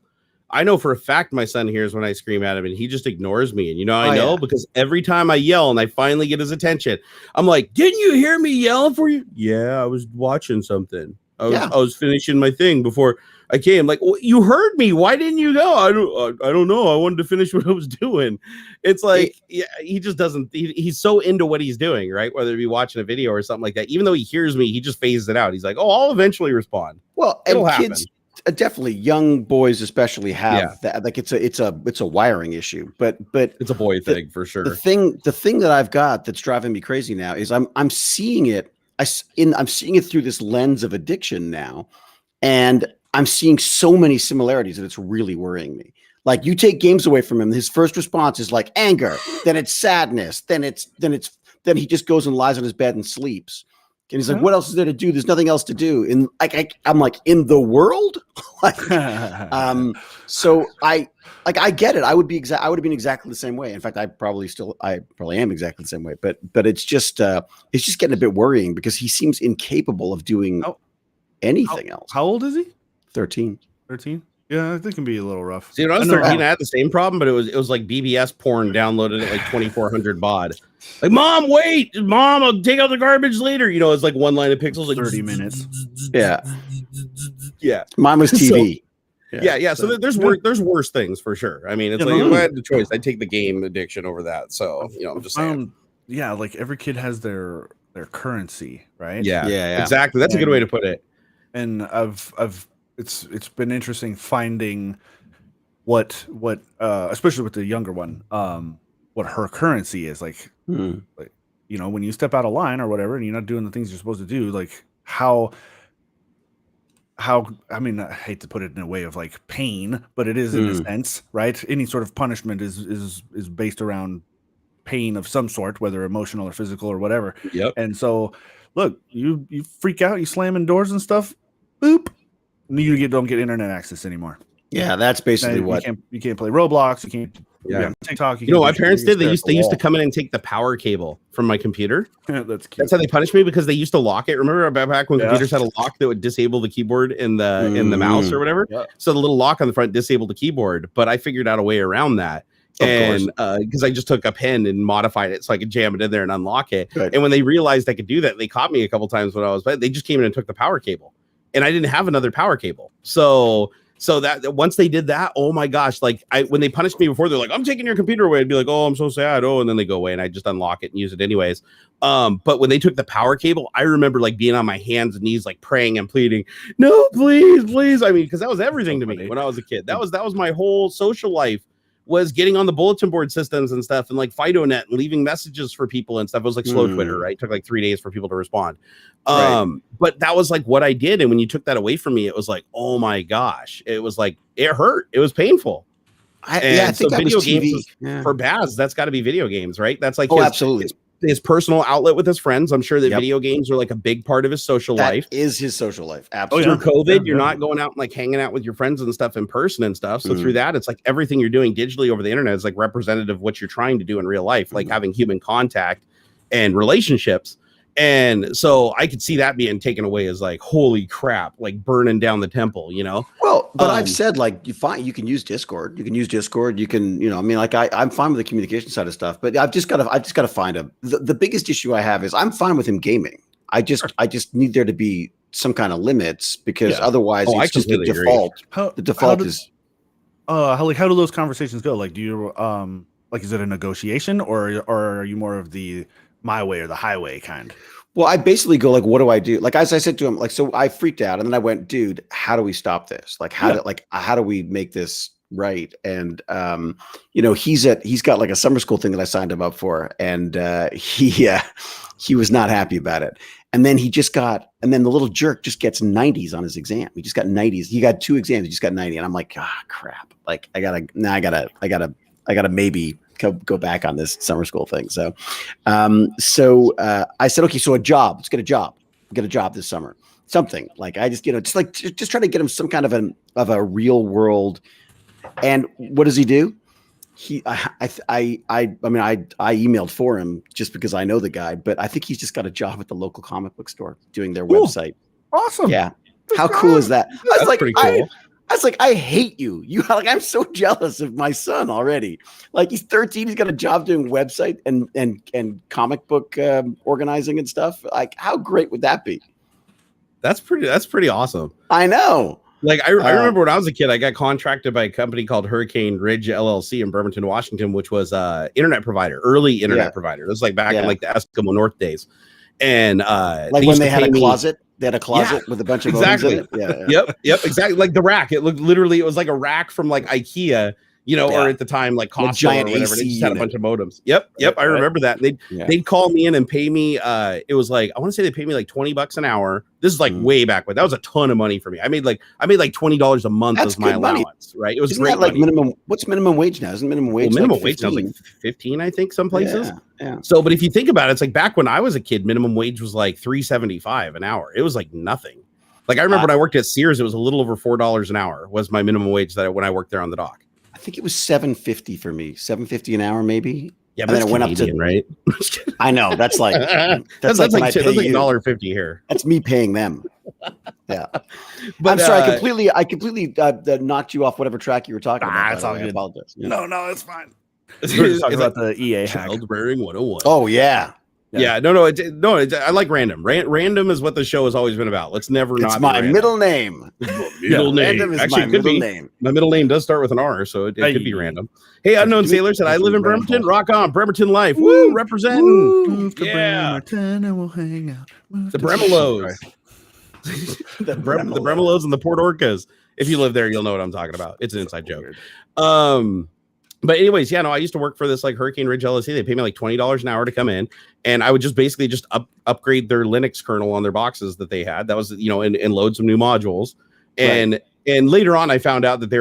I know for a fact my son hears when I scream at him, and he just ignores me. And I know because every time I yell and I finally get his attention, I'm like, didn't you hear me yelling for you? Yeah, I was watching something. I was finishing my thing before I came. Like, well, you heard me. Why didn't you go? I don't know. I wanted to finish what I was doing. It's like, he just doesn't. He's so into what he's doing, right? Whether it be watching a video or something like that. Even though he hears me, he just phases it out. He's like, oh, I'll eventually respond. Well, and kids, definitely young boys especially have that. Like it's a wiring issue. But it's a boy thing for sure. The thing that I've got that's driving me crazy now is I'm seeing it. I'm seeing it through this lens of addiction now, and I'm seeing so many similarities that it's really worrying me. Like, you take games away from him, his first response is like anger, then it's sadness, then he just goes and lies on his bed and sleeps. And he's like, what else is there to do? There's nothing else to do. And I'm like, in the world? So I get it. I would have been exactly the same way. In fact, I probably am exactly the same way. But it's just getting a bit worrying because he seems incapable of doing anything else. How old is he? 13. 13? Yeah, I think it can be a little rough. See, when I was 13, I had the same problem, but it was like BBS porn downloaded at like 2400 baud. Like, Mom, wait, Mom, I'll take out the garbage later. You know, it's like one line of pixels, like 30 minutes. Yeah. Mine was TV. Yeah. So there's worse things for sure. I mean, it's if I had the choice, I'd take the game addiction over that. So, I'm just saying. Yeah, like every kid has their currency, right? Yeah. Exactly. That's a good way to put it. And it's been interesting finding what especially with the younger one, what her currency is like, like, when you step out of line or whatever, and you're not doing the things you're supposed to do, like how I mean, I hate to put it in a way of like pain, but it is in a sense, right? Any sort of punishment is based around pain of some sort, whether emotional or physical or whatever. Yep. And so, look, you freak out, you slamming doors and stuff, boop, you don't get internet access anymore. Yeah, that's basically you can't play Roblox, you can't TikTok. My parents did. They used to come in and take the power cable from my computer. That's cute. That's how they punished me, because they used to lock it. Remember back when computers had a lock that would disable the keyboard in the mouse or whatever. Yeah. So the little lock on the front disabled the keyboard, but I figured out a way around that. And because I just took a pen and modified it so I could jam it in there and unlock it. Good. And when they realized I could do that, they caught me a couple times when I was playing. They just came in and took the power cable, and I didn't have another power cable. So that once they did that, oh my gosh, like when they punished me before, they're like, I'm taking your computer away. I'd be like, oh, I'm so sad. Oh, and then they go away and I just unlock it and use it anyways. But when they took the power cable, I remember like being on my hands and knees, like praying and pleading, no, please. I mean, because that was everything to me when I was a kid. That was my whole social life, was getting on the bulletin board systems and stuff, and like FidoNet and leaving messages for people and stuff. It was like slow Twitter, right? It took like 3 days for people to respond. But that was like what I did. And when you took that away from me, it was like, oh my gosh, it was like, it hurt. It was painful. I think that video was TV. games for Baz, that's got to be video games, right? That's like absolutely. His personal outlet with his friends. I'm sure that video games are like a big part of his social life. That is his social life. Absolutely. Through COVID, you're not going out and like hanging out with your friends and stuff in person and stuff. So through that, it's like everything you're doing digitally over the internet is like representative of what you're trying to do in real life, like having human contact and relationships. And so I could see that being taken away as like, holy crap, like burning down the temple, Well, but I've said like, you can use Discord. You can use Discord. You can, I mean, like I'm fine with the communication side of stuff, but I've just got to find him. The biggest issue I have is I'm fine with him gaming. I just need there to be some kind of limits, because otherwise it's just the default. The default is. How do those conversations go? Like, do you like, is it a negotiation, or are you more of the my way or the highway kind? Well, I basically go like, what do I do? Like, as I said to him, like, so I freaked out, and then I went, dude, how do we stop this? Like, how do we make this right? And he's got like a summer school thing that I signed him up for, and he was not happy about it. And then and then the little jerk just gets 90s on his exam. He just got 90s. He got 2 exams. He just got 90. And I'm like, crap. Like, I gotta maybe go back on this summer school thing. So I said, okay, so a job. Let's get a job. Get a job this summer. Something like I just just try to get him some kind of a real world. And what does he do? I emailed for him just because I know the guy, but I think he's just got a job at the local comic book store doing their website. Awesome. Yeah. How cool is that? That's pretty cool. I was like, I hate you. I'm so jealous of my son already. Like, he's 13. He's got a job doing website and comic book organizing and stuff. Like, how great would that be? That's pretty awesome. I know. Like, I remember when I was a kid, I got contracted by a company called Hurricane Ridge LLC in Bremerton, Washington, which was internet provider, early internet provider. It was like back in like the Eskimo North days. And like when they had a closet. They had a closet with a bunch of exactly. in it. Yeah. Yep, exactly. Like the rack. It was like a rack from like IKEA, or at the time like Costco giant or whatever. AC They just had a unit. bunch of modems. Yep. I remember that. They'd call me in and pay me. It was like, I want to say they paid me like $20 an hour. This is like way back when. That was a ton of money for me. I made like $20 a month as my allowance, right? It was Isn't great. That like money. minimum. What's minimum wage now? Isn't minimum wage? Minimum like wage now is like 15, I think, some places. Yeah. So, but if you think about it, it's like back when I was a kid, minimum wage was like $3.75 an hour. It was like nothing. Like I remember when I worked at Sears, it was a little over $4 an hour was my minimum wage when I worked there on the dock. I think it was $7.50 for me. $7.50 an hour, maybe. Yeah, but then it went up to right. I know that's like that's like $1.50 here. That's me paying them. Yeah, but I'm sorry. I completely knocked you off whatever track you were talking about. It's all good. I apologize. Yeah. No, it's fine. We're talking about the EA hack. Childbearing 101. Oh yeah. Yeah, no. I like random. Random is what the show has always been about. Let's never It's not. my middle name. Middle name. Random is Actually, my it could middle be. name. My middle name does start with an R, so it could be random. Hey, Unknown Sailor said, I live in Bremerton. Rock on. Bremerton life. Woo, representing. Move to Yeah. Bremerton and we'll hang out. The Bremelos. the Bremelos and the Port Orcas. If you live there, you'll know what I'm talking about. It's an inside joke. But anyways, I used to work for this like Hurricane Ridge LLC. They pay me like $20 an hour to come in, and I would just basically upgrade their Linux kernel on their boxes that they had. That was and load some new modules. And later on, I found out that they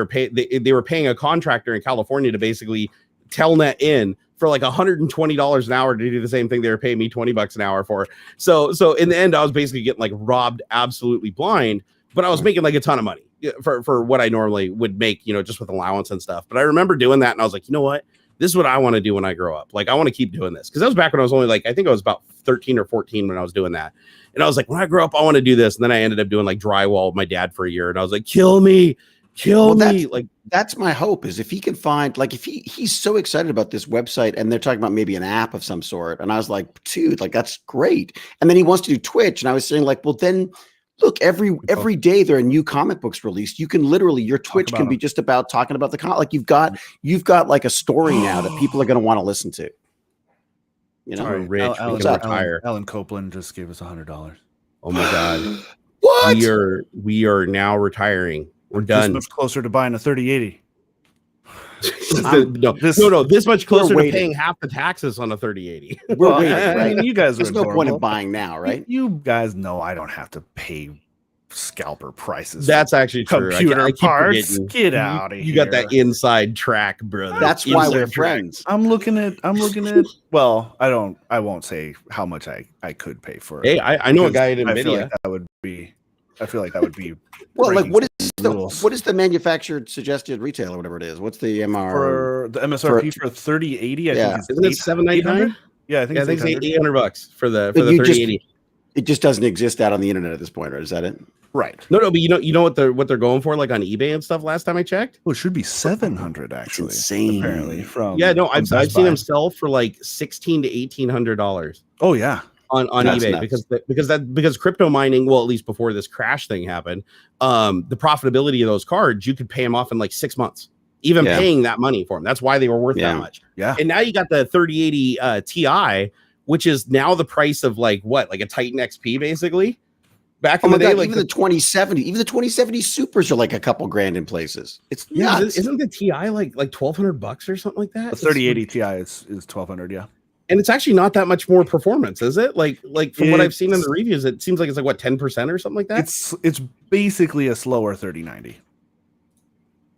were paying a contractor in California to basically telnet in for like $120 an hour to do the same thing they were paying me $20 an hour for. So in the end, I was basically getting like robbed absolutely blind, but I was making like a ton of money for what I normally would make, just with allowance and stuff. But I remember doing that and I was like, you know what? This is what I want to do when I grow up. Like, I want to keep doing this. Cause that was back when I was only like, I think I was about 13 or 14 when I was doing that. And I was like, when I grow up, I want to do this. And then I ended up doing like drywall with my dad for a year. And I was like, kill me. Like, that's my hope is if he can find, like, if he's so excited about this website and they're talking about maybe an app of some sort. And I was like, dude, like, that's great. And then he wants to do Twitch. And I was saying like, well, then look, every day there are new comic books released. You can literally, your Twitch can be just about talking about the comic. Like you've got like a story now that people are going to want to listen to. Rich, Alan Copeland just gave us $100. Oh my God. What? We are now retiring. We're done. This much closer to buying a 3080. This much closer to paying half the taxes on a 3080. We're waiting, right? I mean, you guys There's no point in buying now, right? You guys know I don't have to pay scalper prices. That's actually true. Computer parts. Get out of here. You got that inside track, brother. That's why we're friends. I'm looking at well, I won't say how much I could pay for it. Hey, I know a guy at Nvidia. I feel like that would be well, like what is the manufactured suggested retail or whatever it is? What's the MR for the MSRP for 3080? I think isn't it $799? Yeah, I think it's $800 for the 3080. It just doesn't exist out on the internet at this point, or is that it? Right. No, but you know what they're going for, like on eBay and stuff. Last time I checked, it should be 700 actually. That's insane. Apparently, I've seen them sell for like $1,600 to $1,800. Oh yeah, on eBay nuts. because crypto mining. Well, at least before this crash thing happened, the profitability of those cards, you could pay them off in like 6 months. Even paying that money for them. That's why they were worth that much. Yeah. And now you got the 3080 Ti, which is now the price of like a Titan XP basically. Back in the day, like even the 2070 supers are like a couple grand in places. It's nuts. Isn't the Ti like $1,200 or something like that? The 3080 Ti is $1,200, yeah. And it's actually not that much more performance, is it? Like from what I've seen in the reviews, it seems like it's like 10% or something like that. It's basically a slower 3090.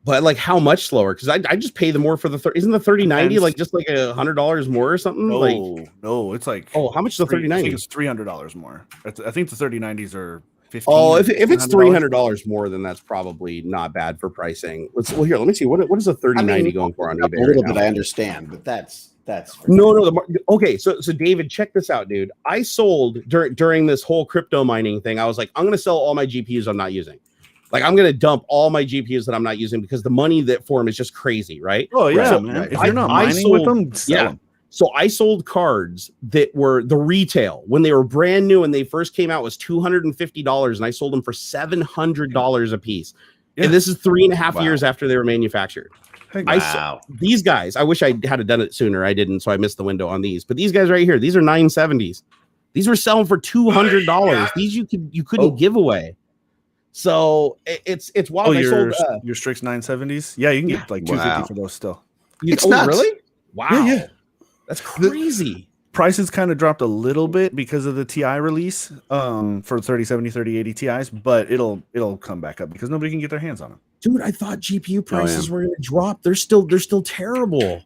But like how much slower? Because I just pay the more for the isn't the 3090 like just like $100 more or something? No, it's like how much is the 3090? I think it's $300 more. I think the 3090s are $15. Oh, if it's $300 more, then that's probably not bad for pricing. Let me see. What is a 3090 going for on eBay? A little bit, I understand, but that's no. Okay, so David, check this out, dude. I sold during this whole crypto mining thing. I was like, I'm gonna sell all my GPUs I'm not using. Like I'm gonna dump all my GPUs that I'm not using because the money that for them is just crazy, right? Oh yeah, so, man. If you're not mining with them, sell them. So I sold cards that were the retail when they were brand new and they first came out was $250, and I sold them for $700 a piece. Yeah. And this is 3.5 years after they were manufactured. Wow. These guys, I wish I had done it sooner. I didn't, so I missed the window on these. But these guys right here, these are 970s. These were selling for $200. These you couldn't give away. So it's wild. I sold your Strix 970s. Yeah, you can get like 250 for those still. It's nuts. Really? Wow. Yeah. That's crazy. Prices kind of dropped a little bit because of the TI release for 3070, 3080 Ti's, but it'll come back up because nobody can get their hands on them. Dude, I thought GPU prices were going to drop. They're still terrible.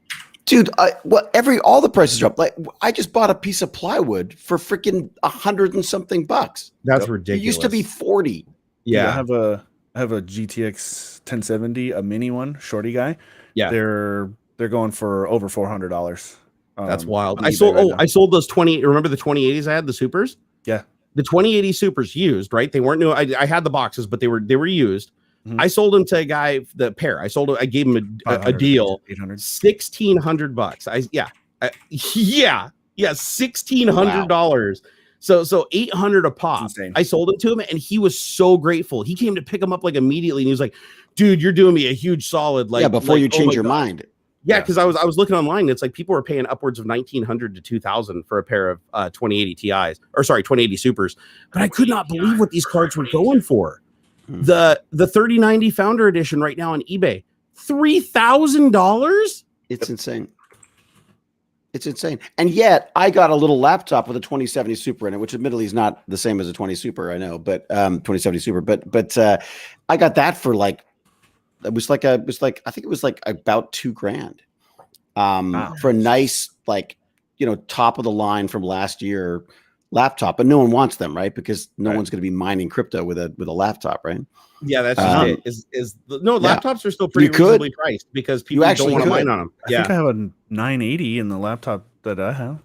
Dude, all the prices dropped. Like I just bought a piece of plywood for freaking $100 and something bucks. That's ridiculous. It used to be 40. Yeah. I have a GTX 1070, a mini one, shorty guy. Yeah. They're going for over $400. That's wild. I sold those 20. Remember the 2080s I had, the supers? Yeah. The 2080 supers used, right? They weren't new. I had the boxes, but they were used. Mm-hmm. I sold them to a guy, the pair. I gave him a deal, $1,600. $1,600. So $800 a pop. I sold it to him, and he was so grateful. He came to pick them up like immediately, and he was like, "Dude, you're doing me a huge solid." Like, before you change your mind. Yeah, because I was looking online. It's like people were paying upwards of $1,900 to $2,000 for a pair of 2080 Ti's, 2080 Supers. But I could not believe what these cards were going for. The 3090 Founder Edition right now on eBay, $3,000. It's insane. It's insane. And yet I got a little laptop with a 2070 Super in it, which admittedly is not the same as a 20 Super, I know, but 2070 Super. But I got that for I think it was like about $2,000 for a nice, top of the line from last year laptop, but no one wants them, right? Because no one's going to be mining crypto with a laptop, right? Yeah, that's just it. Laptops are still pretty reasonably priced because people don't want to mine on them. I think I have a 980 in the laptop that I have.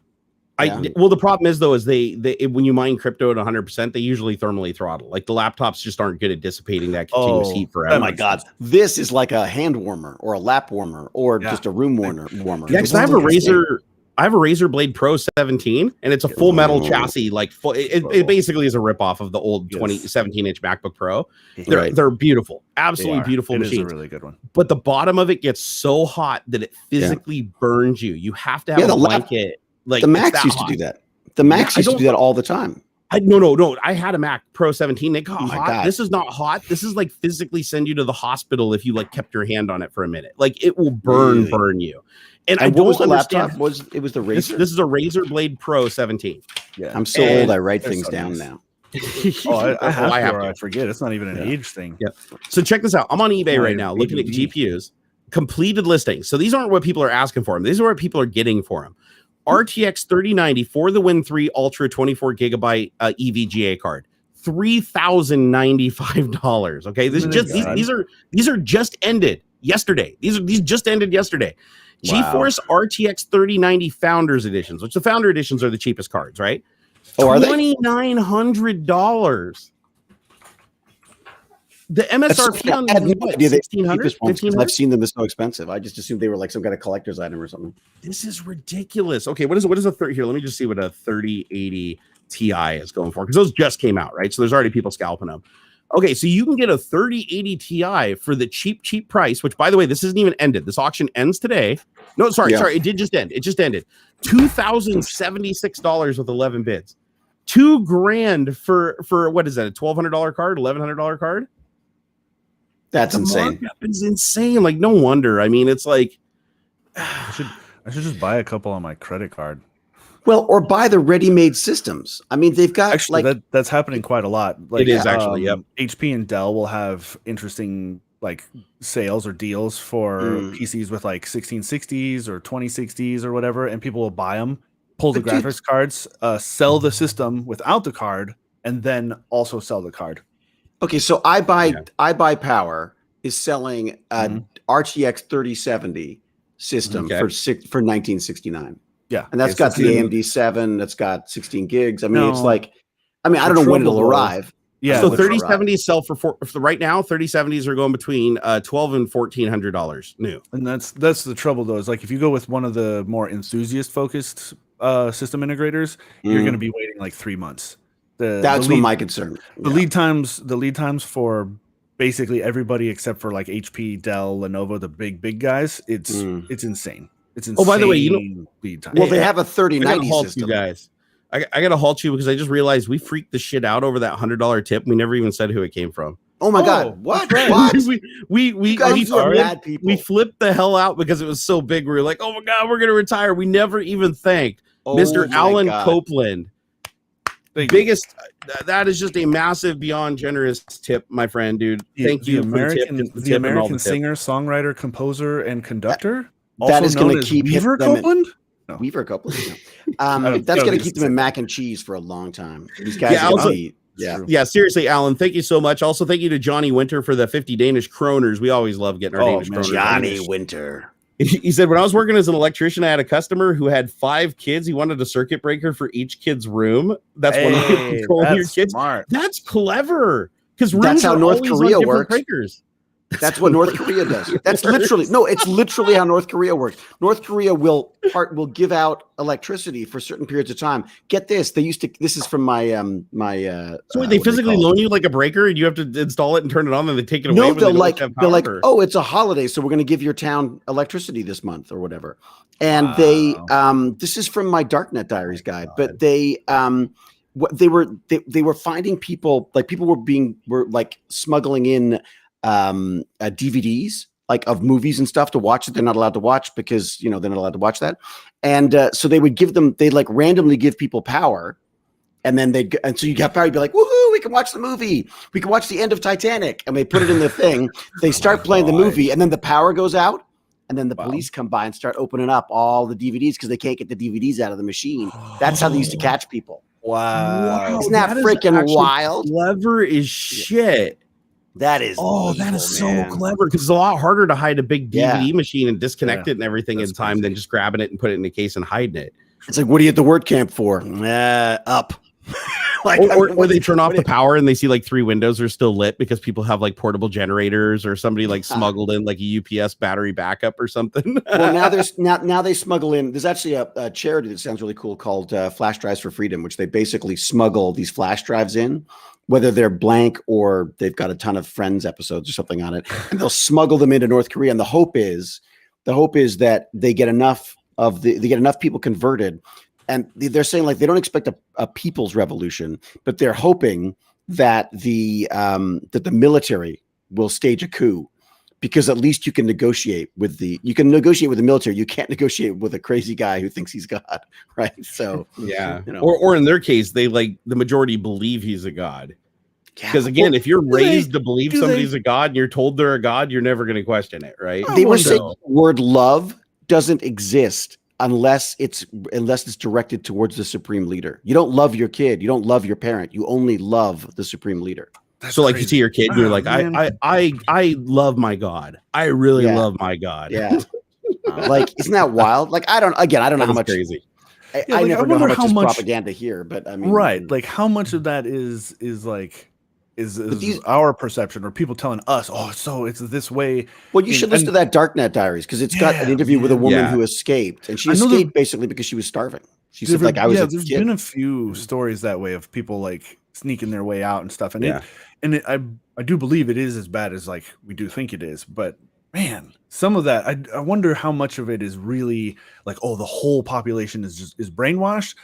Well, the problem is though, is they when you mine crypto at 100%, they usually thermally throttle. Like the laptops just aren't good at dissipating that continuous heat forever. Oh my God, this is like a hand warmer or a lap warmer or just a room warmer. Yeah, because I have a Razer. I have a Razer Blade Pro 17, and it's a full metal chassis. It basically is a ripoff of the old 17-inch MacBook Pro. They're beautiful, absolutely beautiful machines. It is a really good one. But the bottom of it gets so hot that it physically burns you. You have to have a blanket. Like the Macs used to do that. The Macs used to do that all the time. No. I had a Mac Pro 17. They got hot. God. This is not hot. This is like physically send you to the hospital if you kept your hand on it for a minute. Like it will burn you. And I don't understand. It was the Razer. This is a Razer Blade Pro 17. Yeah, I'm so old. I write things down now. I have to. I forget. It's not even an age thing. Yeah. So check this out. I'm on eBay right now looking at GPUs, completed listings. So these aren't what people are asking for them. These are what people are getting for them. RTX 3090 for the Win 3 Ultra 24 gigabyte EVGA card, $3,095. Okay, these are just ended yesterday. These just ended yesterday. Wow. GeForce RTX 3090 Founders Editions, which the Founder Editions are the cheapest cards, right? Oh, are they? $2,900. The MSRP on I had no idea $1,600. I've seen them as so expensive. I just assumed they were like some kind of collector's item or something. This is ridiculous. Okay, what is a here? Let me just see what a 3080 Ti is going for, because those just came out, right? So there's already people scalping them. Okay, so you can get a 3080 Ti for the cheap price, which, by the way, this isn't even ended. This auction ends today. No, sorry, it did just end. It just ended. $2,076 with 11 bids. $2,000 for what is that? A $1,200 card? $1,100 card? That's insane. It's insane. Like, no wonder. I mean, it's like I should just buy a couple on my credit card. Well, or buy the ready-made systems. I mean, they've got that's happening quite a lot. It is actually. Yep. HP and Dell will have interesting sales or deals for PCs with 1660s or 2060s or whatever, and people will buy them, pull the graphics cards, sell the system without the card, and then also sell the card. Okay, so I Buy Power is selling an RTX 3070 system for $1969. Yeah, and that's got the AMD 7. That's got 16 gigs. I mean, I don't know when it'll arrive. Yeah, so 3070s sell for right now. 3070s are going between $1,200 and $1,400 new. And that's the trouble though. Is if you go with one of the more enthusiast focused system integrators, you're going to be waiting 3 months. That's my concern. The lead times for basically everybody except for HP, Dell, Lenovo, the big guys. It's insane. It's insane. Oh, by the way, lead time. Well, they have a 3090 system. You guys, I got to halt you because I just realized we freaked the shit out over that $100 tip. We never even said who it came from. Oh my God! What? right. What? we You guys are bad people. we flipped the hell out because it was so big. We were like, oh my God, we're gonna retire. We never even thanked Mr. my Alan God. Copeland. Biggest, that is just a massive, beyond generous tip, my friend, dude. Thank you for the tip. The American singer, songwriter, composer, and conductor. That is going to keep Weaver them Copeland. No. Weaver Copeland. No. That's going to keep them in mac and cheese for a long time. These guys are also, yeah. Seriously, Alan, thank you so much. Also, thank you to Johnny Winter for the 50 Danish kroners. We always love getting our Danish kroners. Johnny Winter. He said, when I was working as an electrician, I had a customer who had 5 kids. He wanted a circuit breaker for each kid's room. That's one way of controlling your kids. Smart. That's clever. Because that's how North Korea works. Breakers. That's what North Korea does. That's it's literally how North Korea works. North Korea will give out electricity for certain periods of time. Get this. They used to, this is from my, so they physically loan you like a breaker and you have to install it and turn it on and they take it away. No, they're like, oh, it's a holiday. So we're going to give your town electricity this month or whatever. And this is from my Darknet Diaries guide, but they were finding people, like people were like smuggling in DVDs like of movies and stuff to watch that they're not allowed to watch because they're not allowed to watch that, and so they'd like randomly give people power, and then so you got power, you'd be like, woohoo, we can watch the movie, we can watch the end of Titanic, and they put it in the thing. They start playing the movie, and then the power goes out, and then the police come by and start opening up all the DVDs because they can't get the DVDs out of the machine. That's how they used to catch people. Wow. Isn't that freaking wild? Clever as shit. That is that is so clever because it's a lot harder to hide a big DVD machine and disconnect it and everything in time than just grabbing it and put it in a case and hiding it. It's like, what are you at the word camp for? Up. Like, or they turn off the power and they see like 3 windows are still lit because people have like portable generators or somebody like smuggled in like a UPS battery backup or something. Well, now they smuggle in. There's actually a charity that sounds really cool called Flash Drives for Freedom, which they basically smuggle these flash drives in, whether they're blank or they've got a ton of Friends episodes or something on it, and they'll smuggle them into North Korea. And the hope is that they get enough people converted. And they're saying like they don't expect a people's revolution, but they're hoping that the military will stage a coup, because at least you can negotiate with the military. You can't negotiate with a crazy guy who thinks he's God, right? So yeah, or in their case, they like the majority believe he's a god. Because again, if you're raised to believe somebody's a god and you're told they're a god, you're never going to question it, right? They were saying the word love doesn't exist unless it's directed towards the supreme leader. You don't love your kid, you don't love your parent, you only love the supreme leader. That's so like crazy. You see your kid and you're like, I love my God. I really love my God. Yeah. Like, isn't that wild? Like, I don't know how much crazy. I never know how much is propaganda here, but I mean, right. Like how much of that is our perception or people telling us, so it's this way. Well, you should listen to that Darknet Diaries, because it's got an interview with a woman who escaped, and she escaped basically because she was starving. She said, like, I was there's been a few stories that way of people like sneaking their way out and stuff. And I do believe it is as bad as like we do think it is, but man, some of that, I wonder how much of it is really like, the whole population is brainwashed,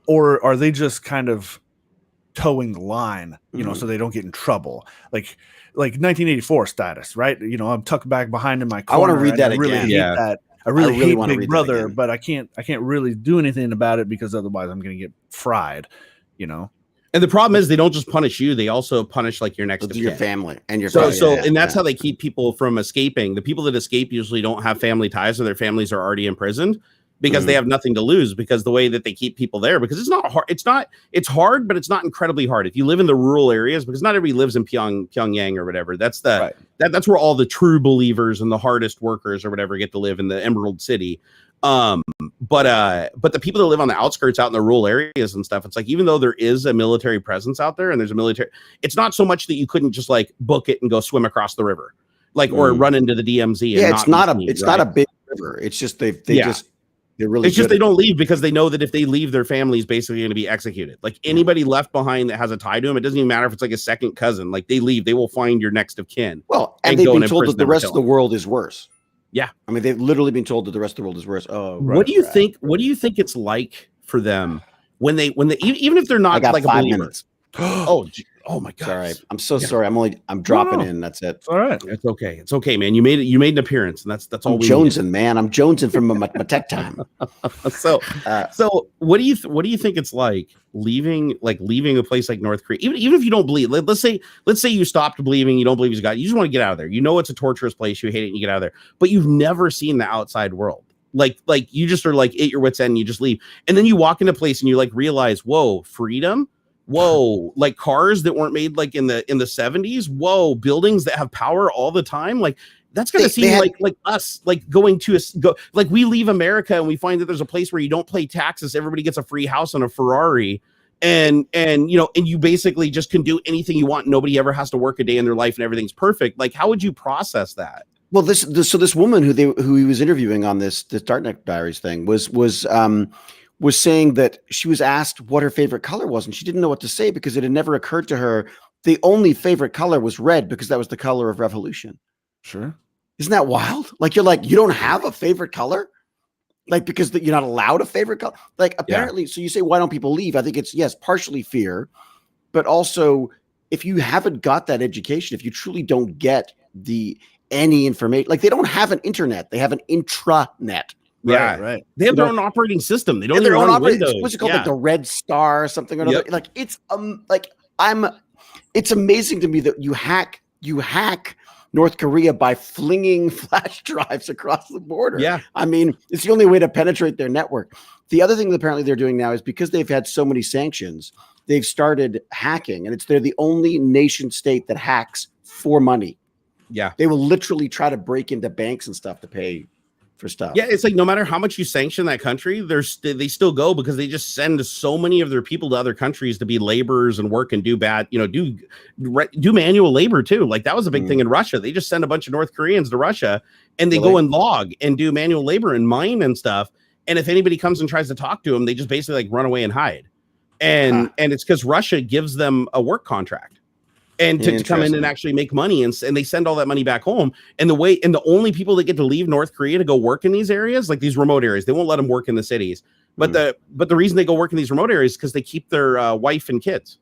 or are they just kind of towing the line, so they don't get in trouble, like 1984 status, right? I'm tucked back behind in my corner. I want to read that again. Really hate that. I really hate Big Brother, but I can't really do anything about it because otherwise I'm going to get fried, And the problem is they don't just punish you; they also punish like your next of your family and your and that's how they keep people from escaping. The people that escape usually don't have family ties, so their families are already imprisoned because they have nothing to lose. Because the way that they keep people there, because it's not hard. It's hard, but it's not incredibly hard if you live in the rural areas. Because not everybody lives in Pyongyang or whatever. That's that's where all the true believers and the hardest workers or whatever get to live, in the Emerald City. But the people that live on the outskirts out in the rural areas and stuff, it's like, even though there is a military presence out there and there's a military, it's not so much that you couldn't just like book it and go swim across the river, like, or run into the DMZ. Yeah, it's not a big river. It's just they're they don't leave because they know that if they leave, their family's basically going to be executed. Like anybody left behind that has a tie to them, it doesn't even matter if it's like a second cousin. Like they leave, they will find your next of kin. Well, and they've been told that the rest of the world is worse. Yeah, I mean, they've literally been told that the rest of the world is worse. What do you think? What do you think it's like for them when they even if they're not like 5 a believer? minutes. Oh Oh my god! Sorry, I'm so sorry. I'm dropping in. That's it. It's all right. It's okay. It's okay, man. You made it. You made an appearance, and that's all. I'm jonesing, man. I'm jonesing from my tech time. So what do you think it's like leaving a place like North Korea? Even if you don't believe, let's say you stopped believing, you don't believe he's God. You just want to get out of there. You know it's a torturous place. You hate it, and you get out of there. But you've never seen the outside world. Like you just are like at your wits' end, and you just leave, and then you walk into a place and you like realize, whoa, freedom. Whoa, like cars that weren't made like in the 70s. Whoa, buildings that have power all the time. Like that's gonna seem like us, like going to like we leave America and we find that there's a place where you don't pay taxes, everybody gets a free house and a Ferrari, and you basically just can do anything you want. Nobody ever has to work a day in their life and everything's perfect. Like, how would you process that? Well, this woman who he was interviewing on this Darknet Diaries thing was saying that she was asked what her favorite color was, and she didn't know what to say because it had never occurred to her the only favorite color was red because that was the color of revolution. Sure. Isn't that wild? Like, you don't have a favorite color? Like, because you're not allowed a favorite color? Like, apparently, So you say, why don't people leave? I think it's, yes, partially fear, but also if you haven't got that education, if you truly don't get any information, like they don't have an internet, they have an intranet. Right. They have their own operating system. They don't their even own run operating. Windows. What's it called? Like the Red Star or something or another. Like it's it's amazing to me that you hack North Korea by flinging flash drives across the border. Yeah. I mean, it's the only way to penetrate their network. The other thing that apparently they're doing now is because they've had so many sanctions, they've started hacking, and they're the only nation state that hacks for money. Yeah. They will literally try to break into banks and stuff to pay for stuff. Yeah, it's like no matter how much you sanction that country, they still go because they just send so many of their people to other countries to be laborers and work and do manual labor too. Like that was a big thing in Russia. They just send a bunch of North Koreans to Russia and they go and log and do manual labor and mine and stuff. And if anybody comes and tries to talk to them, they just basically like run away and hide. And it's because Russia gives them a work contract. And to come in and actually make money, and they send all that money back home. And the only people that get to leave North Korea to go work in these areas, like these remote areas, they won't let them work in the cities. But the reason they go work in these remote areas is because they keep their wife and kids,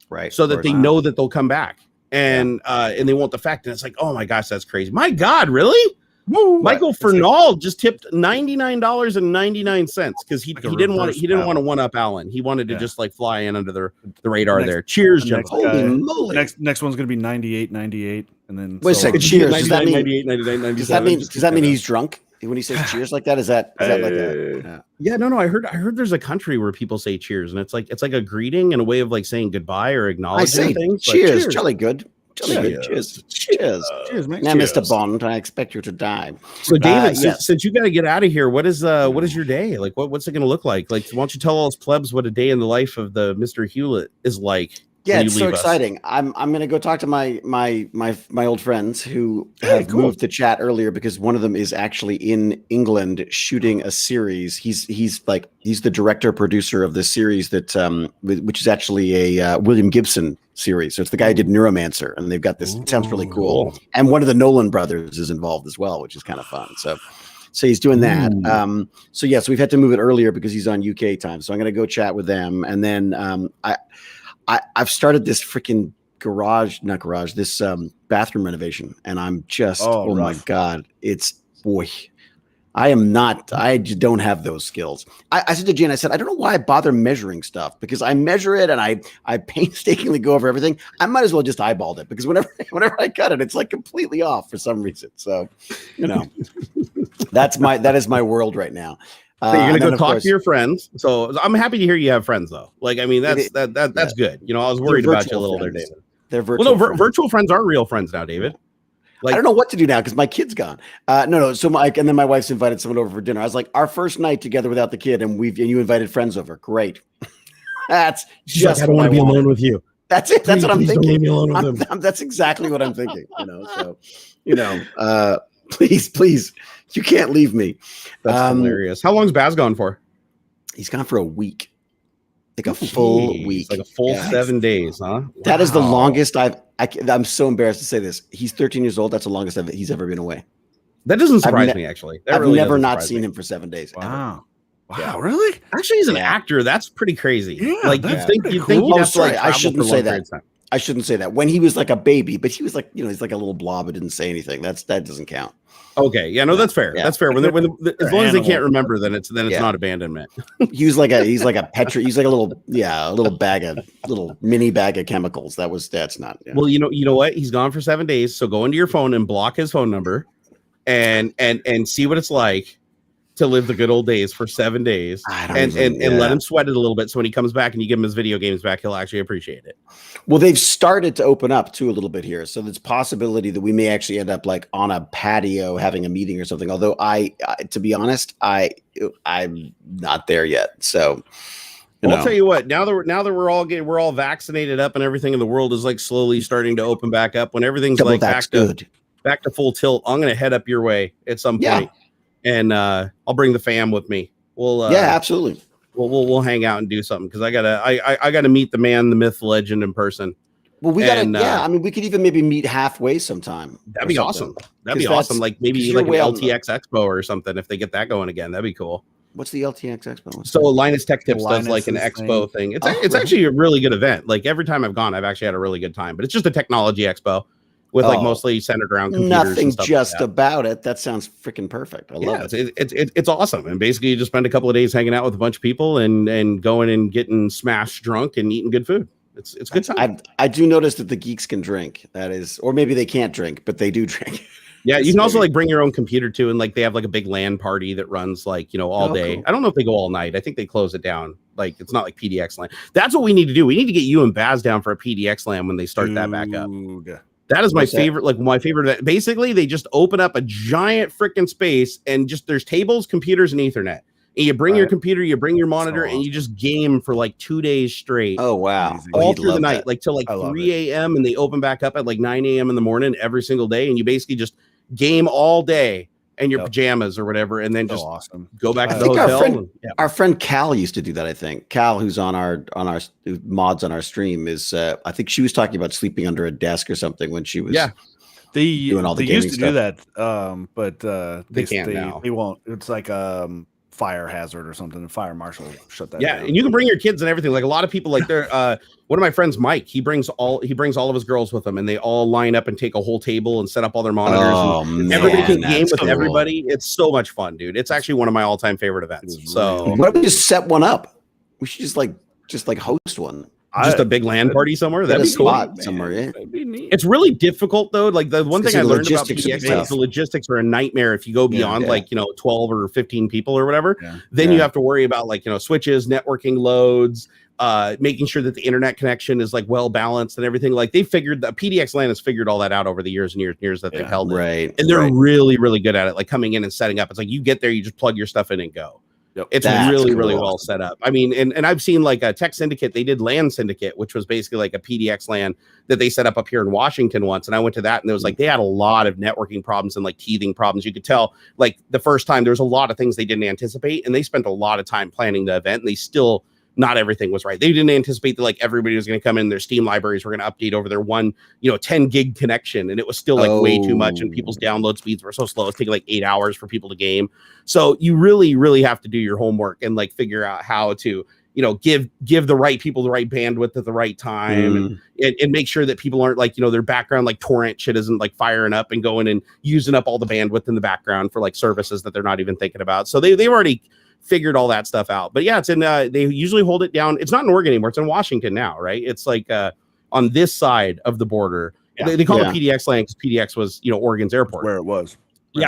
right? So that they know that they'll come back, and they won't defect. And it's like, oh my gosh, that's crazy. My God, really? Woo, Michael Fernald just tipped $99.99 because he didn't want to one up Alan. He wanted to just like fly in under the radar there. Cheers, Jim. Holy moly! Next one's gonna be 98.98, and then wait a second. Cheers. Does that mean 99, does that mean he's drunk when he says cheers like that? Is that like that? Yeah, no. I heard there's a country where people say cheers, and it's like a greeting and a way of like saying goodbye or acknowledging things. Cheers, jolly good. Cheers. Mate. Now, Mr. Bond, I expect you to die. So, David, since you got to get out of here, what is your day like? What's it going to look like? Like, why don't you tell all us plebs what a day in the life of the Mr. Hewlett is like? Yeah, it's so exciting. I'm going to go talk to my old friends who have moved to chat earlier because one of them is actually in England shooting a series. He's the director producer of this series that which is actually a William Gibson series. So it's the guy who did Neuromancer, and they've got this. It sounds really cool. And one of the Nolan brothers is involved as well, which is kind of fun. So he's doing that. So we've had to move it earlier because he's on UK time. So I'm going to go chat with them, and then I've started this freaking this bathroom renovation, and I'm just my God, I just don't have those skills. I said to Jane, I said, I don't know why I bother measuring stuff because I measure it and I painstakingly go over everything. I might as well just eyeballed it because whenever I cut it, it's like completely off for some reason. So, that is my world right now. So you're gonna go talk to your friends. So I'm happy to hear you have friends, though. Like, I mean, that's good. I was worried about you a little there, David. They're virtual. Well, no, virtual friends are real friends now, David. Like, I don't know what to do now because my kid's gone. No. So and then my wife's invited someone over for dinner. I was like, our first night together without the kid, and you invited friends over. Great. That's just. I don't want to be alone with you. That's it. That's what I'm thinking. Don't leave me alone with them. That's exactly what I'm thinking. Please, you can't leave me. That's hilarious. How long's Baz gone for? He's gone for a week. Like a full week. Like a full 7 days, huh? That is the longest I'm so embarrassed to say this. He's 13 years old. That's the longest he's ever been away. That doesn't surprise me, actually. I've never not seen him for 7 days. Wow. Ever. Wow, really? Actually, he's an actor. That's pretty crazy. Yeah, like that's you'd think I shouldn't say that. I shouldn't say that. When he was like a baby, but he was like, he's like a little blob, but didn't say anything. That doesn't count. Okay, yeah, no, that's fair. Yeah. That's fair. As long as they can't remember, then it's not abandonment. He's like a he's like a little mini bag of chemicals. That's not. Yeah. Well, you know what? He's gone for 7 days. So go into your phone and block his phone number, and see what it's like to live the good old days for 7 days, and let him sweat it a little bit. So when he comes back and you give him his video games back, he'll actually appreciate it. Well, they've started to open up too a little bit here, so there's possibility that we may actually end up like on a patio having a meeting or something. Although I to be honest, I'm not there yet. So I'll tell you what. Now that we're all vaccinated up and everything in the world is like slowly starting to open back up. When everything's like back to full tilt, I'm gonna head up your way at some point. And I'll bring the fam with me. Absolutely. We'll hang out and do something because I gotta meet the man, the myth, legend in person. Well, we gotta. I mean, we could even maybe meet halfway sometime. That'd be awesome. That'd be awesome. Like maybe like an LTX Expo or something if they get that going again. That'd be cool. What's the LTX Expo? So Linus Tech Tips does like an expo thing. It's actually a really good event. Like every time I've gone, I've actually had a really good time. But it's just a technology expo. With like mostly centered around computers. Nothing and stuff just like that. About it. That sounds freaking perfect. I love it. It's awesome. And basically you just spend a couple of days hanging out with a bunch of people and going and getting smashed drunk and eating good food. It's good time. I do notice that the geeks can drink. That is, or maybe they can't drink, but they do drink. Yeah, you can also like bring your own computer too, and like they have like a big LAN party that runs like all day. Cool. I don't know if they go all night. I think they close it down. Like it's not like PDX LAN. That's what we need to do. We need to get you and Baz down for a PDX LAN when they start that back up. That is my favorite. Like my favorite. Basically, they just open up a giant freaking space and just there's tables, computers, and Ethernet. And you bring your computer, you bring your monitor, and you just game for like 2 days straight. Oh wow! All through the night, like till like 3 a.m. and they open back up at like 9 a.m. in the morning every single day, and you basically just game all day in your pajamas or whatever, and then just go back to the hotel. Our friend Cal used to do that. I think Cal, who's on our mods on our stream, is I think she was talking about sleeping under a desk or something when she was doing all the gaming used to stuff. do that, but they can't now. They won't. It's like fire hazard or something. The fire marshal shut that down. And you can bring your kids and everything. Like a lot of people, like they're one of my friends, Mike, he brings all of his girls with him, and they all line up and take a whole table and set up all their monitors. And everybody can game with everybody. It's so much fun, dude. It's actually one of my all-time favorite events. So why don't we just set one up? We should just like host one. Just a big LAN party somewhere. That'd be cool. Somewhere, yeah. That'd be neat. It's really difficult though. Like the one thing I learned about PDX is the logistics are a nightmare if you go beyond like 12 or 15 people or whatever. Then you have to worry about like switches, networking loads, making sure that the internet connection is like well balanced and everything. Like they figured that PDX LAN has figured all that out over the years and years and years that they've held it. And they're really, really good at it. Like coming in and setting up. It's like you get there, you just plug your stuff in and go. It's really well set up. I mean, and I've seen like a Tech Syndicate. They did LAN Syndicate, which was basically like a PDX LAN that they set up here in Washington once. And I went to that, and there was like they had a lot of networking problems and like teething problems. You could tell like the first time there was a lot of things they didn't anticipate, and they spent a lot of time planning the event, and they still. Not everything was right. They didn't anticipate that like everybody was going to come in. Their Steam libraries were going to update over their 10 gig connection, and it was still like way too much. And people's download speeds were so slow; it's taking like 8 hours for people to game. So you really, really have to do your homework and like figure out how to give the right people the right bandwidth at the right time, and make sure that people aren't like their background like torrent shit isn't like firing up and going and using up all the bandwidth in the background for like services that they're not even thinking about. So they've already figured all that stuff out. But yeah, it's in they usually hold it down. It's not in Oregon anymore. It's in Washington now, right? It's like on this side of the border. They call it PDX LAN because PDX was Oregon's airport where it was. Yeah,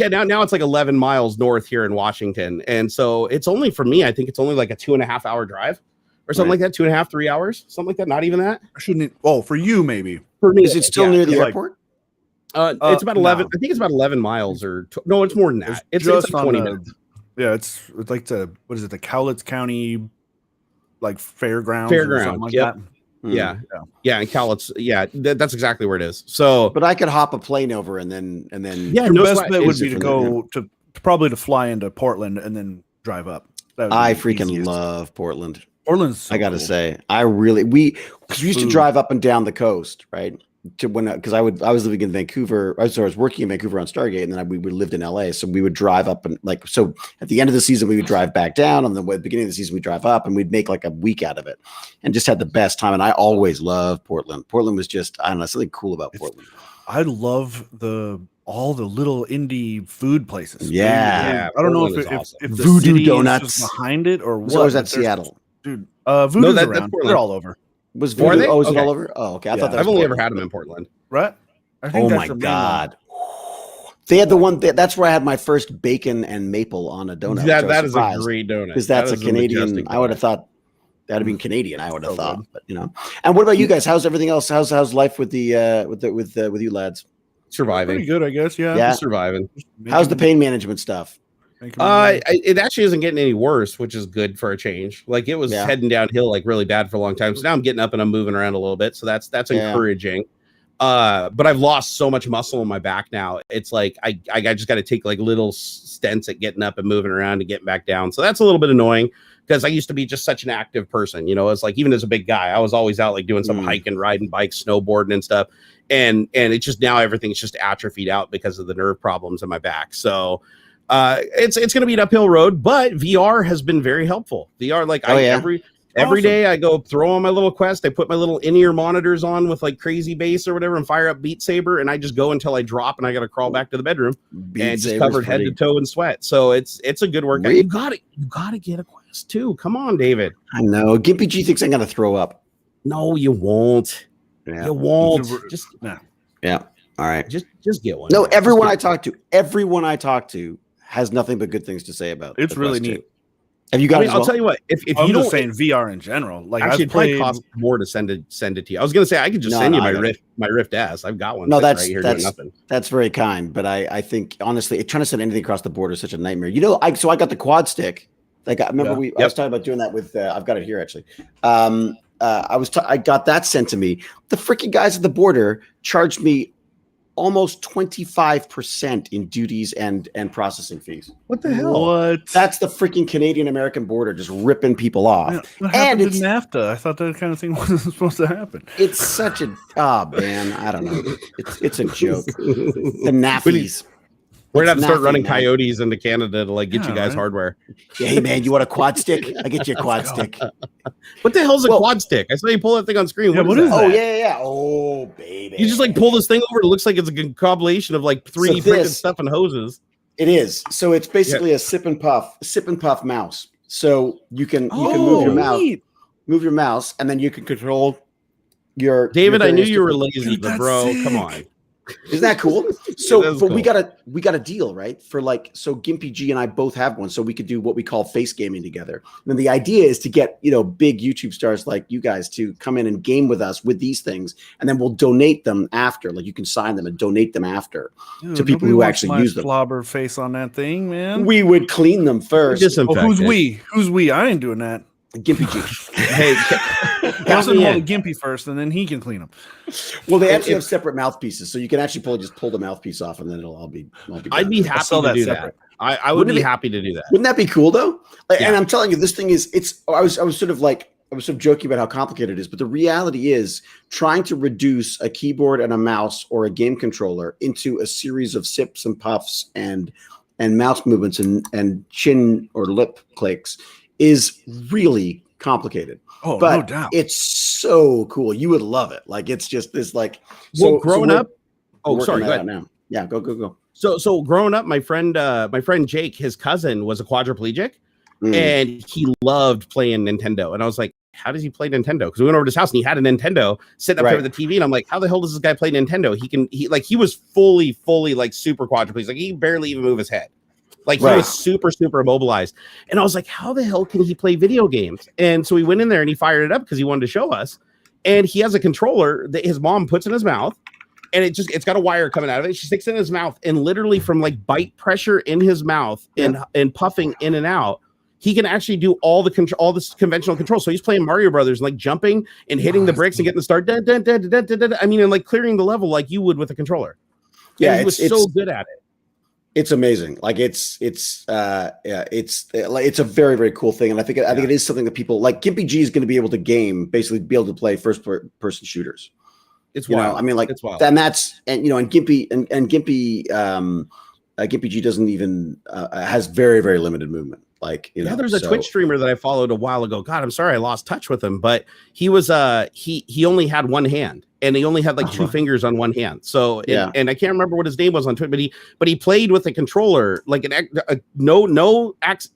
now it's like 11 miles north here in Washington, and so it's only for me. I think it's only like a 2.5 hour drive or something like that. 2.5, 3 hours, something like that. Not even that. For you maybe. For me, is it still near the airport? It's about 11. I think it's about 11 miles or no, it's more than that. It's like 20 minutes. Yeah, it's like the Cowlitz County like fairgrounds. Like that. And Cowlitz. Yeah, that's exactly where it is. So, but I could hop a plane over and then. Yeah, the best bet would be to go to fly into Portland and then drive up. I freaking love Portland. Portland's. I gotta say, because we used to drive up and down the coast, right? to when because I was living in Vancouver. I was working in Vancouver on Stargate, and then we lived in LA. So we would drive up and like so at the end of the season we would drive back down, and then at the beginning of the season we drive up, and we'd make like a week out of it, and just had the best time. And I always loved Portland. Portland was just I don't know something cool about Portland. I love all the little indie food places. Yeah, I don't know if the Voodoo city Donuts is just behind it or what. So was that Seattle, dude? Voodoo's that's around. Portland. They're all over. Was Voodoo? They? Oh, is it Okay. all over? Oh, okay. I thought that was I've only Portland. ever had them in Portland. Right? I think Oh that's my the main god. They had the one that's where I had my first bacon and maple on a donut. That is a great donut because that's a Canadian. I would have thought that'd have been Canadian. I would have thought, but you know. And what about you guys? How's everything else? How's life with with you lads? Surviving. Pretty good, I guess. Yeah. Yeah. Surviving. How's the pain management stuff? It actually isn't getting any worse, which is good for a change. Like it was heading downhill like really bad for a long time. So now I'm getting up and I'm moving around a little bit. So that's encouraging. But I've lost so much muscle in my back now. It's like I just got to take like little stints at getting up and moving around and getting back down. So that's a little bit annoying because I used to be just such an active person. You know, it's like even as a big guy, I was always out like doing some hiking, riding bikes, snowboarding and stuff. And it's just now everything's just atrophied out because of the nerve problems in my back. So it's going to be an uphill road, but VR has been very helpful. VR, like every day I go throw on my little Quest. I put my little in-ear monitors on with like crazy bass or whatever and fire up Beat Saber. And I just go until I drop and I got to crawl back to the bedroom and just covered head to toe in sweat. So it's a good workout. You got to get a Quest too. Come on, David. I know. Gimpy G thinks I'm going to throw up. No, you won't. Yeah. You won't. Yeah. All right. Just get one. No, everyone I talk to has nothing but good things to say about it. It's really neat. Have you got? I'll tell you what. If I'm you don't just saying VR in general, like actually, I've played, it probably costs more to send it to you. I was going to say I could just send you my Rift S. I've got one. No, right here doing nothing. That's very kind, but I think honestly, trying to send anything across the border is such a nightmare. You know, I got the quad stick. Like I remember I was talking about doing that with. I've got it here actually. I got that sent to me. The freaking guys at the border charged me almost 25% in duties and processing fees. What the hell? What? That's the freaking Canadian American border just ripping people off. Man, what happened in NAFTA? I thought that kind of thing wasn't supposed to happen. It's such a man. I don't know. It's a joke. The nappies. We're gonna have to start running coyotes into Canada to like get you guys hardware. Yeah, hey man, you want a quad stick? I get you a quad stick. What the hell's a quad stick? I saw you pull that thing on screen. Yeah, what is that? Oh yeah. Oh baby. You just like pull this thing over. It looks like it's a compilation of like 3D printed stuff and hoses. It is. So it's basically a sip and puff mouse. So you can move your mouse, and then you can control your. David, your I knew you were lazy, but bro, come on. Isn't that cool? So, but cool. we got a deal, right? For like, so Gimpy G and I both have one, so we could do what we call face gaming together. And then the idea is to get big YouTube stars like you guys to come in and game with us with these things, and then we'll donate them after. Like you can sign them and donate them after to people who actually use them. Slobber face on that thing, man. We would clean them first. Who's we? Who's we? I ain't doing that. Gimpy G. Hey, I'll send him to Gimpy first, and then he can clean them. Well, they actually have separate mouthpieces, so you can actually just pull the mouthpiece off, and then it'll all be. I'd be happy to do that. I would be happy to do that. Wouldn't that be cool though? And I'm telling you, this thing is. I was sort of joking about how complicated it is, but the reality is trying to reduce a keyboard and a mouse or a game controller into a series of sips and puffs and mouse movements and chin or lip clicks is really complicated. Oh, but no doubt. It's so cool. You would love it. Like it's just this like. Growing up. Oh, sorry. Go ahead. Now. Yeah, go. So growing up, my friend Jake, his cousin was a quadriplegic, and he loved playing Nintendo. And I was like, how does he play Nintendo? Because we went over to his house and he had a Nintendo sitting up there with the TV, and I'm like, how the hell does this guy play Nintendo? He was fully like super quadriplegic. Like he barely even move his head. Like he was super immobilized. And I was like, how the hell can he play video games? And so we went in there and he fired it up because he wanted to show us. And he has a controller that his mom puts in his mouth, and it's got a wire coming out of it. She sticks it in his mouth, and literally from like bite pressure in his mouth and puffing in and out, he can actually do all this conventional control. So he's playing Mario Brothers, like jumping and hitting the bricks and getting the start. I mean, and like clearing the level like you would with a controller. Yeah, he was so good at it. It's amazing. Like it's a very, very cool thing. And I think it is something that people like Gimpy G is going to be able to game, basically be able to play first person shooters. It's you wild. know, I mean, like, it's wild. and that's, and, you know, and Gimpy and Gimpy, Gimpy G doesn't even, has very, very limited movement. Like, you know, there's a Twitch streamer that I followed a while ago. God, I'm sorry I lost touch with him, but he was he only had one hand, and he only had like two fingers on one hand. So and I can't remember what his name was on Twitch, but he played with a controller, like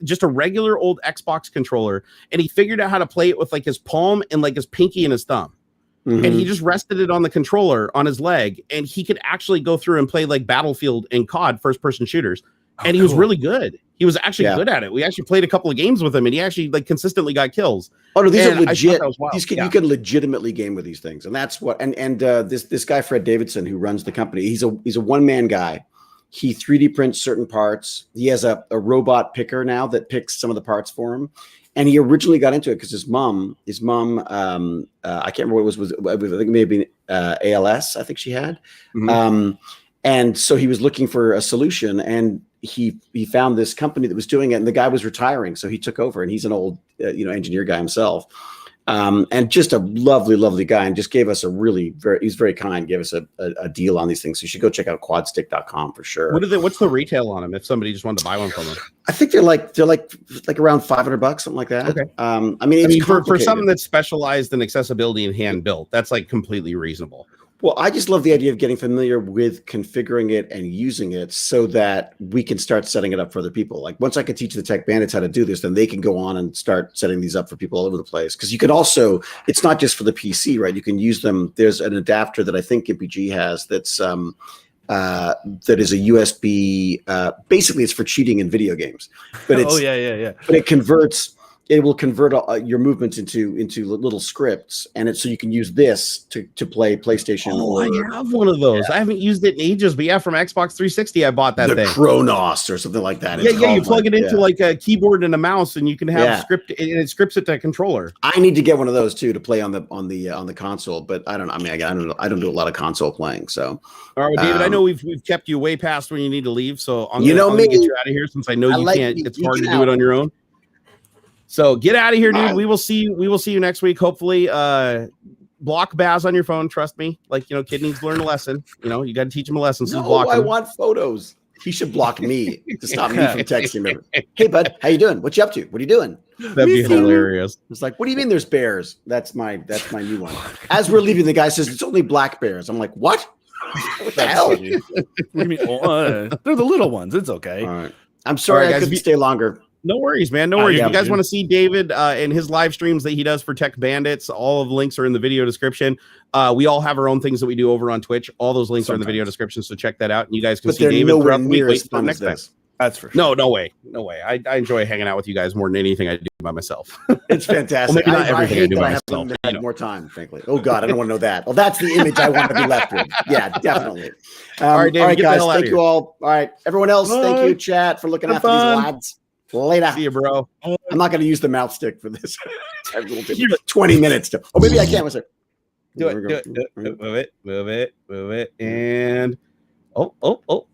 just a regular old Xbox controller, and he figured out how to play it with like his palm and like his pinky and his thumb. And he just rested it on the controller on his leg, and he could actually go through and play like Battlefield and COD first-person shooters. And he was really good. He was actually good at it. We actually played a couple of games with him, and he actually like consistently got kills. Oh no, these are legit. You can legitimately game with these things, and that's what. And this guy Fred Davidson, who runs the company, he's a one-man guy. He 3D prints certain parts. He has a robot picker now that picks some of the parts for him. And he originally got into it because his mom, I can't remember what it was I think it may have been ALS, I think she had. And so he was looking for a solution, and he found this company that was doing it, and the guy was retiring. So he took over, and he's an old, engineer guy himself. And just a lovely, lovely guy, and just gave us he's very kind, gave us a deal on these things. So you should go check out quadstick.com for sure. What's the retail on them if somebody just wanted to buy one from them? I think they're like around $500, something like that. Okay. I mean, for something that's specialized in accessibility and hand built, that's like completely reasonable. Well, I just love the idea of getting familiar with configuring it and using it so that we can start setting it up for other people. Like once I can teach the tech bandits how to do this, then they can go on and start setting these up for people all over the place. Because you could also, it's not just for the PC, right? You can use them. There's an adapter that I think MPG has that's that is a USB. Basically, it's for cheating in video games. But it's But it will convert your movements into little scripts, and so you can use this to play PlayStation. I have one of those. I haven't used it in ages, but from Xbox 360, I bought that thing. Kronos or something like that. You plug it into like a keyboard and a mouse, and you can have script, and it scripts it to a controller. I need to get one of those too to play on the console, but I don't do a lot of console playing. So, all right, David, I know we've kept you way past when you need to leave, so I'm gonna get you out of here since I know you can't. It's hard to do it on your own. So get out of here, dude. We will see you next week. Hopefully, block Baz on your phone. Trust me. Like, kid needs to learn a lesson. You got to teach him a lesson. So block him. I want photos. He should block me to stop me from texting him. Hey, bud, how you doing? What you up to? What are you doing? That'd be hilarious. It's like, what do you mean there's bears? That's my new one. As we're leaving, the guy says it's only black bears. I'm like, what? What the hell? What do you mean? They're the little ones. It's okay. All right. I'm sorry I couldn't stay longer. No worries, man. No worries. If you guys want to see David and his live streams that he does for Tech Bandits, all of the links are in the video description. We all have our own things that we do over on Twitch. All those links are in the video description, so check that out. And you guys can see David throughout the week. Wait for next time. That's for sure. No way. I enjoy hanging out with you guys more than anything I do by myself. It's fantastic. Well, maybe not everything I do by myself. I have more time, frankly. Oh God, I don't want to know that. Well, that's the image I want to be left with. Yeah, definitely. All right, David, all right, guys. Thank you all. All right, everyone else. Bye. Thank you, chat, for looking after these lads. Later. See you, bro. I'm not going to use the mouth stick for this. 20 minutes to. Oh, maybe I can. What's it? Do it. Move it. And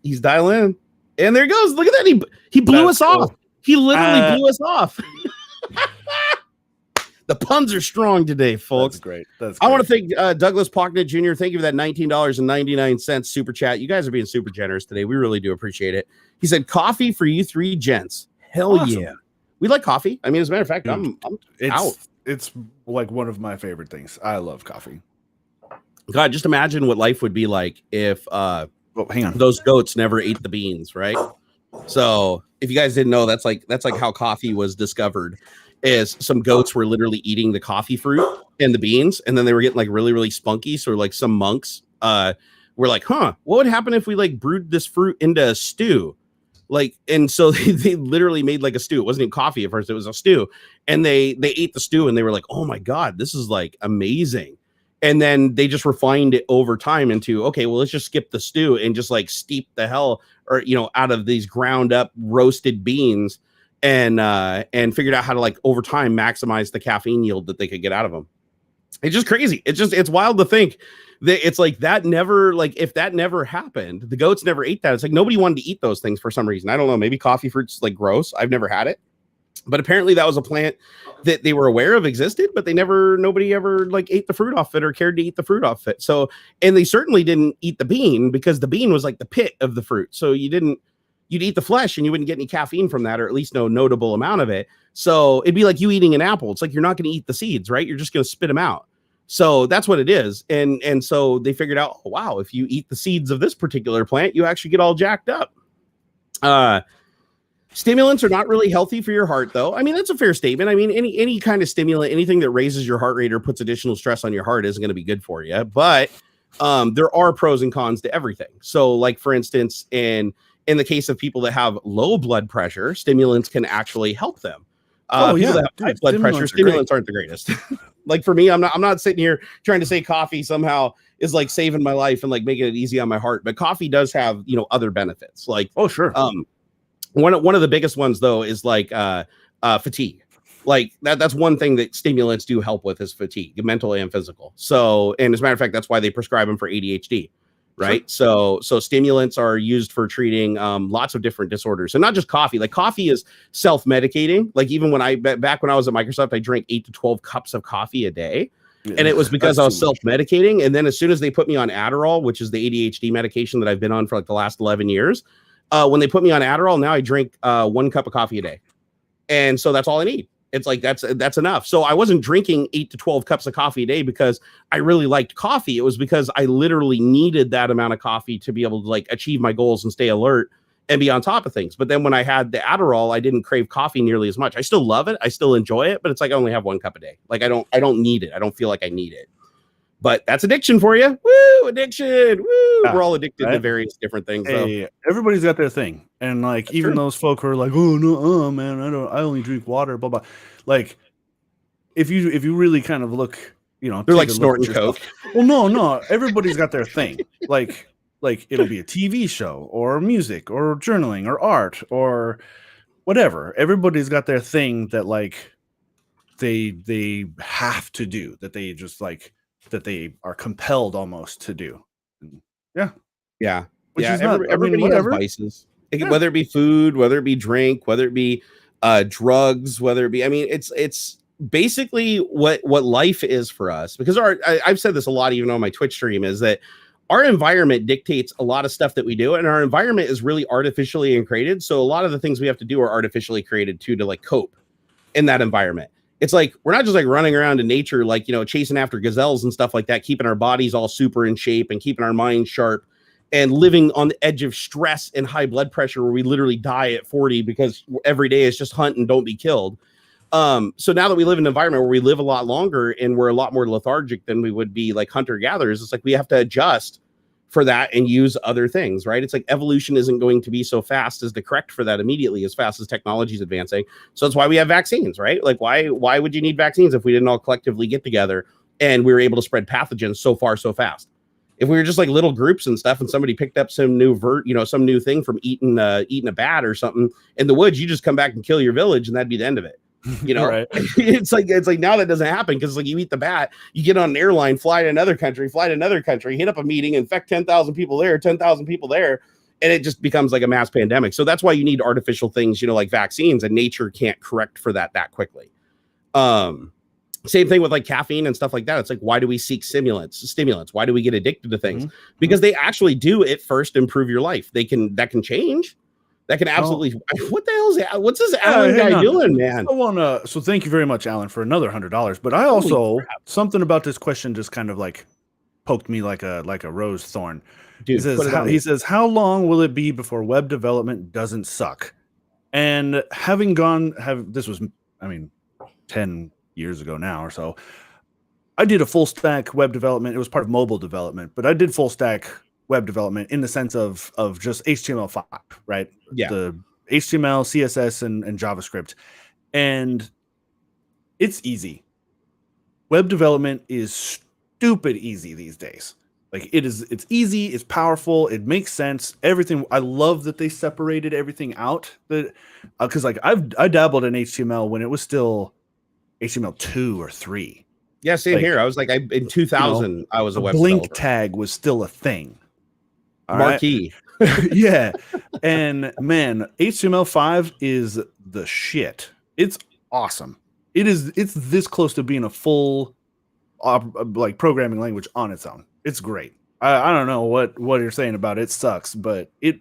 he's dialing in. And there he goes. Look at that. He blew us off. He literally blew us off. The puns are strong today, folks. That's great. I want to thank Douglas Pocknett Jr. Thank you for that $19.99 super chat. You guys are being super generous today. We really do appreciate it. He said, coffee for you three gents. Hell awesome. Yeah. We like coffee. I mean, as a matter of fact, I'm out. It's like one of my favorite things. I love coffee. God, just imagine what life would be like if hang on. Those goats never ate the beans, right? So if you guys didn't know, that's like how coffee was discovered. Is some goats were literally eating the coffee fruit and the beans, and then they were getting like really, really spunky. So like some monks were like, what would happen if we like brewed this fruit into a stew? Like, and so they literally made like a stew. It wasn't even coffee at first, it was a stew. And they ate the stew and they were like, oh my God, this is like amazing. And then they just refined it over time into, okay, well, let's just skip the stew and just like steep the hell or, out of these ground up roasted beans and figured out how to like over time maximize the caffeine yield that they could get out of them. It's just crazy. It's wild to think that it's like that never, like if that never happened, the goats never ate that. It's like nobody wanted to eat those things for some reason. I don't know. Maybe coffee fruit's like gross. I've never had it. But apparently that was a plant that they were aware of existed, but nobody ever like ate the fruit off it or cared to eat the fruit off it. So, and they certainly didn't eat the bean because the bean was like the pit of the fruit. So you'd eat the flesh and you wouldn't get any caffeine from that, or at least no notable amount of it. So it'd be like you eating an apple. It's like, you're not going to eat the seeds, right? You're just going to spit them out. So that's what it is. And so they figured out, oh, wow, if you eat the seeds of this particular plant, you actually get all jacked up. Stimulants are not really healthy for your heart, though. I mean, that's a fair statement. I mean, any kind of stimulant, anything that raises your heart rate or puts additional stress on your heart isn't going to be good for you. But there are pros and cons to everything. So, like, for instance, in the case of people that have low blood pressure, stimulants can actually help them. People that have high blood pressure, stimulants aren't the greatest. Like for me, I'm not sitting here trying to say coffee somehow is like saving my life and like making it easy on my heart. But coffee does have, other benefits. Like, oh, sure. One of the biggest ones, though, is like fatigue. Like that's one thing that stimulants do help with is fatigue, mental and physical. So, and as a matter of fact, that's why they prescribe them for ADHD, right? Sure. So stimulants are used for treating lots of different disorders, and not just coffee. Like coffee is self-medicating. Like even back when I was at Microsoft, I drank 8 to 12 cups of coffee a day. Yeah, and it was because I was self-medicating. And then as soon as they put me on Adderall, which is the ADHD medication that I've been on for like the last 11 years, when they put me on Adderall, now I drink 1 cup of coffee a day. And so that's all I need. It's like, that's enough. So I wasn't drinking 8 to 12 cups of coffee a day because I really liked coffee. It was because I literally needed that amount of coffee to be able to like achieve my goals and stay alert and be on top of things. But then when I had the Adderall, I didn't crave coffee nearly as much. I still love it. I still enjoy it, but it's like I only have 1 cup a day. Like I don't need it. I don't feel like I need it. But that's addiction for you. Woo, addiction. Woo. We're all addicted to various different things. Hey, everybody's got their thing. And like, that's even true. Those folk who are like, oh no, man, I only drink water, blah, blah. Like if you really kind of look, they're like snorting Coke. Well, no, everybody's got their thing. Like it'll be a TV show or music or journaling or art or whatever. Everybody's got their thing that like they have to do, that they just like, that they are compelled almost to do. Yeah. Which is everybody has vices. Whether it be food, whether it be drink, whether it be drugs, whether it be, I mean, it's basically what life is for us. Because I've said this a lot, even on my Twitch stream, is that our environment dictates a lot of stuff that we do, and our environment is really artificially created. So a lot of the things we have to do are artificially created too, to like cope in that environment. It's like, we're not just like running around in nature, like, chasing after gazelles and stuff like that, keeping our bodies all super in shape and keeping our minds sharp and living on the edge of stress and high blood pressure where we literally die at 40 because every day is just hunt and don't be killed. So now that we live in an environment where we live a lot longer and we're a lot more lethargic than we would be like hunter gatherers, it's like we have to adjust for that and use other things, right? It's like evolution isn't going to be so fast as to correct for that immediately as fast as technology is advancing. So that's why we have vaccines, right? Like why would you need vaccines if we didn't all collectively get together and we were able to spread pathogens so far so fast? If we were just like little groups and stuff and somebody picked up some new some new thing from eating a bat or something in the woods, you just come back and kill your village and that'd be the end of it. Right. It's like now that doesn't happen because like you eat the bat, you get on an airline, fly to another country, hit up a meeting, infect 10,000 people there, 10,000 people there, and it just becomes like a mass pandemic. So that's why you need artificial things, like vaccines, and nature can't correct for that quickly. Same thing with like caffeine and stuff like that. It's like, why do we seek stimulants? Why do we get addicted to things? Mm-hmm. Because they actually do at first improve your life. That can change. That can absolutely. Oh. What the hell is that? What's this Alan guy doing, man? So thank you very much, Alan, for another $100. But I also, something about this question just kind of like poked me like a rose thorn. Dude, he says, how long will it be before web development doesn't suck? And this was 10 years ago now or so, I did a full stack web development. It was part of mobile development, but I did full stack web development in the sense of just HTML5, right? Yeah. The HTML, CSS, and JavaScript. And it's easy. Web development is stupid easy these days. Like it's easy, it's powerful, it makes sense. Everything. I love that they separated everything out. Because like I dabbled in HTML when it was still HTML 2 or 3. Yeah, same here. I was like, in 2000, I was a web blink developer. Tag was still a thing. All Marquee. Right? Yeah. And man, HTML5 is the shit. It's awesome. It's this close to being a full like programming language on its own. It's great. I don't know what you're saying about it sucks, but it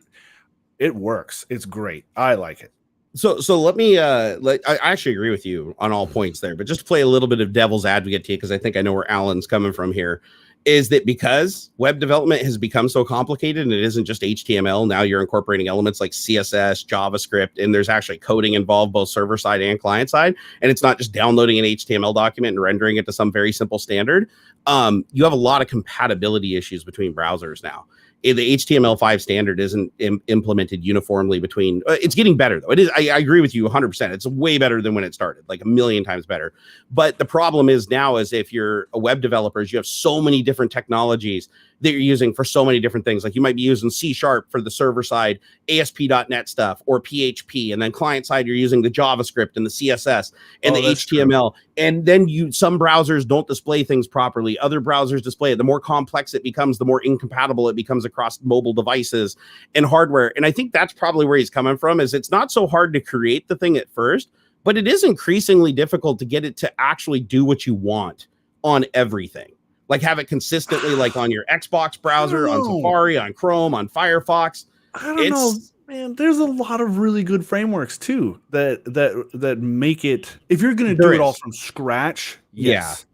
works. It's great. I like it. So let me I actually agree with you on all points there, but just to play a little bit of devil's advocate to you, because I think I know where Alan's coming from here, is that because web development has become so complicated and it isn't just HTML, now you're incorporating elements like CSS, JavaScript, and there's actually coding involved both server side and client side, and it's not just downloading an HTML document and rendering it to some very simple standard. You have a lot of compatibility issues between browsers now. The HTML5 standard isn't implemented uniformly between. It's getting better though. It is. I agree with you 100%. It's way better than when it started, like a million times better. But the problem is now is if you're a web developer, you have so many different technologies that you're using for so many different things. Like you might be using C# for the server side, ASP.NET stuff, or PHP, and then client side you're using the JavaScript and the CSS and the HTML. True. And then some browsers don't display things properly. Other browsers display it. The more complex it becomes, the more incompatible it becomes across mobile devices and hardware. And I think that's probably where he's coming from, is it's not so hard to create the thing at first, but it is increasingly difficult to get it to actually do what you want on everything. Like have it consistently like on your Xbox browser, on Safari, on Chrome, on Firefox. I don't know, man. There's a lot of really good frameworks too that make it. If you're going to do it all from scratch, yes,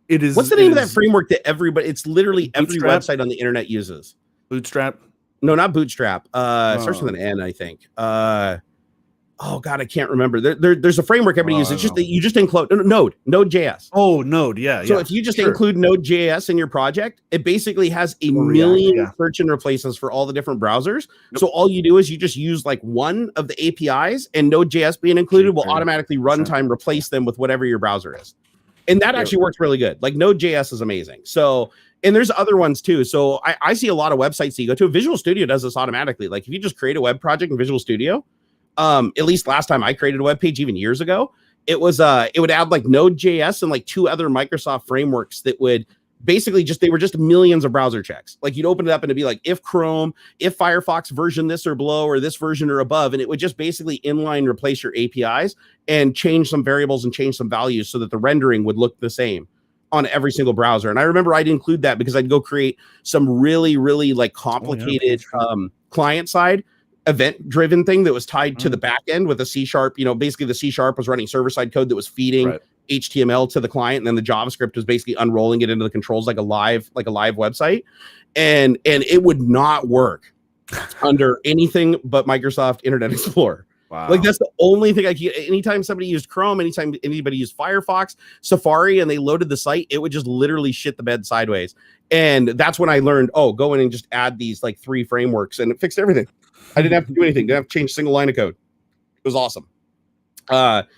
it is. What's the name of that framework that everybody? It's literally every website on the internet uses. Bootstrap? No, not Bootstrap. Starts with an N, I think. Oh God, I can't remember. There's a framework everybody uses. It's just that you just include Node.js. Oh, Node, yeah. So if you just include Node.js in your project, it basically has a million search and replaces for all the different browsers. Yep. So all you do is you just use like one of the APIs, and Node.js being included will automatically runtime replace them with whatever your browser is. And that actually works really good. Like Node.js is amazing. So, and there's other ones too. So I see a lot of websites that you go to. Visual Studio does this automatically. Like if you just create a web project in Visual Studio, at least last time I created a web page even years ago, it was it would add like Node.js and like 2 other Microsoft frameworks that would basically they were just millions of browser checks. Like you'd open it up and it'd be like if Chrome, if Firefox version this or below or this version or above, and it would just basically inline replace your APIs and change some variables and change some values so that the rendering would look the same on every single browser. And I remember I'd include that because I'd go create some really, really like complicated client side event driven thing that was tied to the back end with a C#. Basically the C# was running server side code that was feeding HTML to the client, and then the JavaScript was basically unrolling it into the controls like a live website, and it would not work under anything but Microsoft Internet Explorer. Wow. Like that's the only thing anytime somebody used Chrome, anytime anybody used Firefox, Safari, and they loaded the site, it would just literally shit the bed sideways. And that's when I learned, go in and just add these like 3 frameworks, and it fixed everything. I didn't have to do anything. Didn't have to change a single line of code. It was awesome. But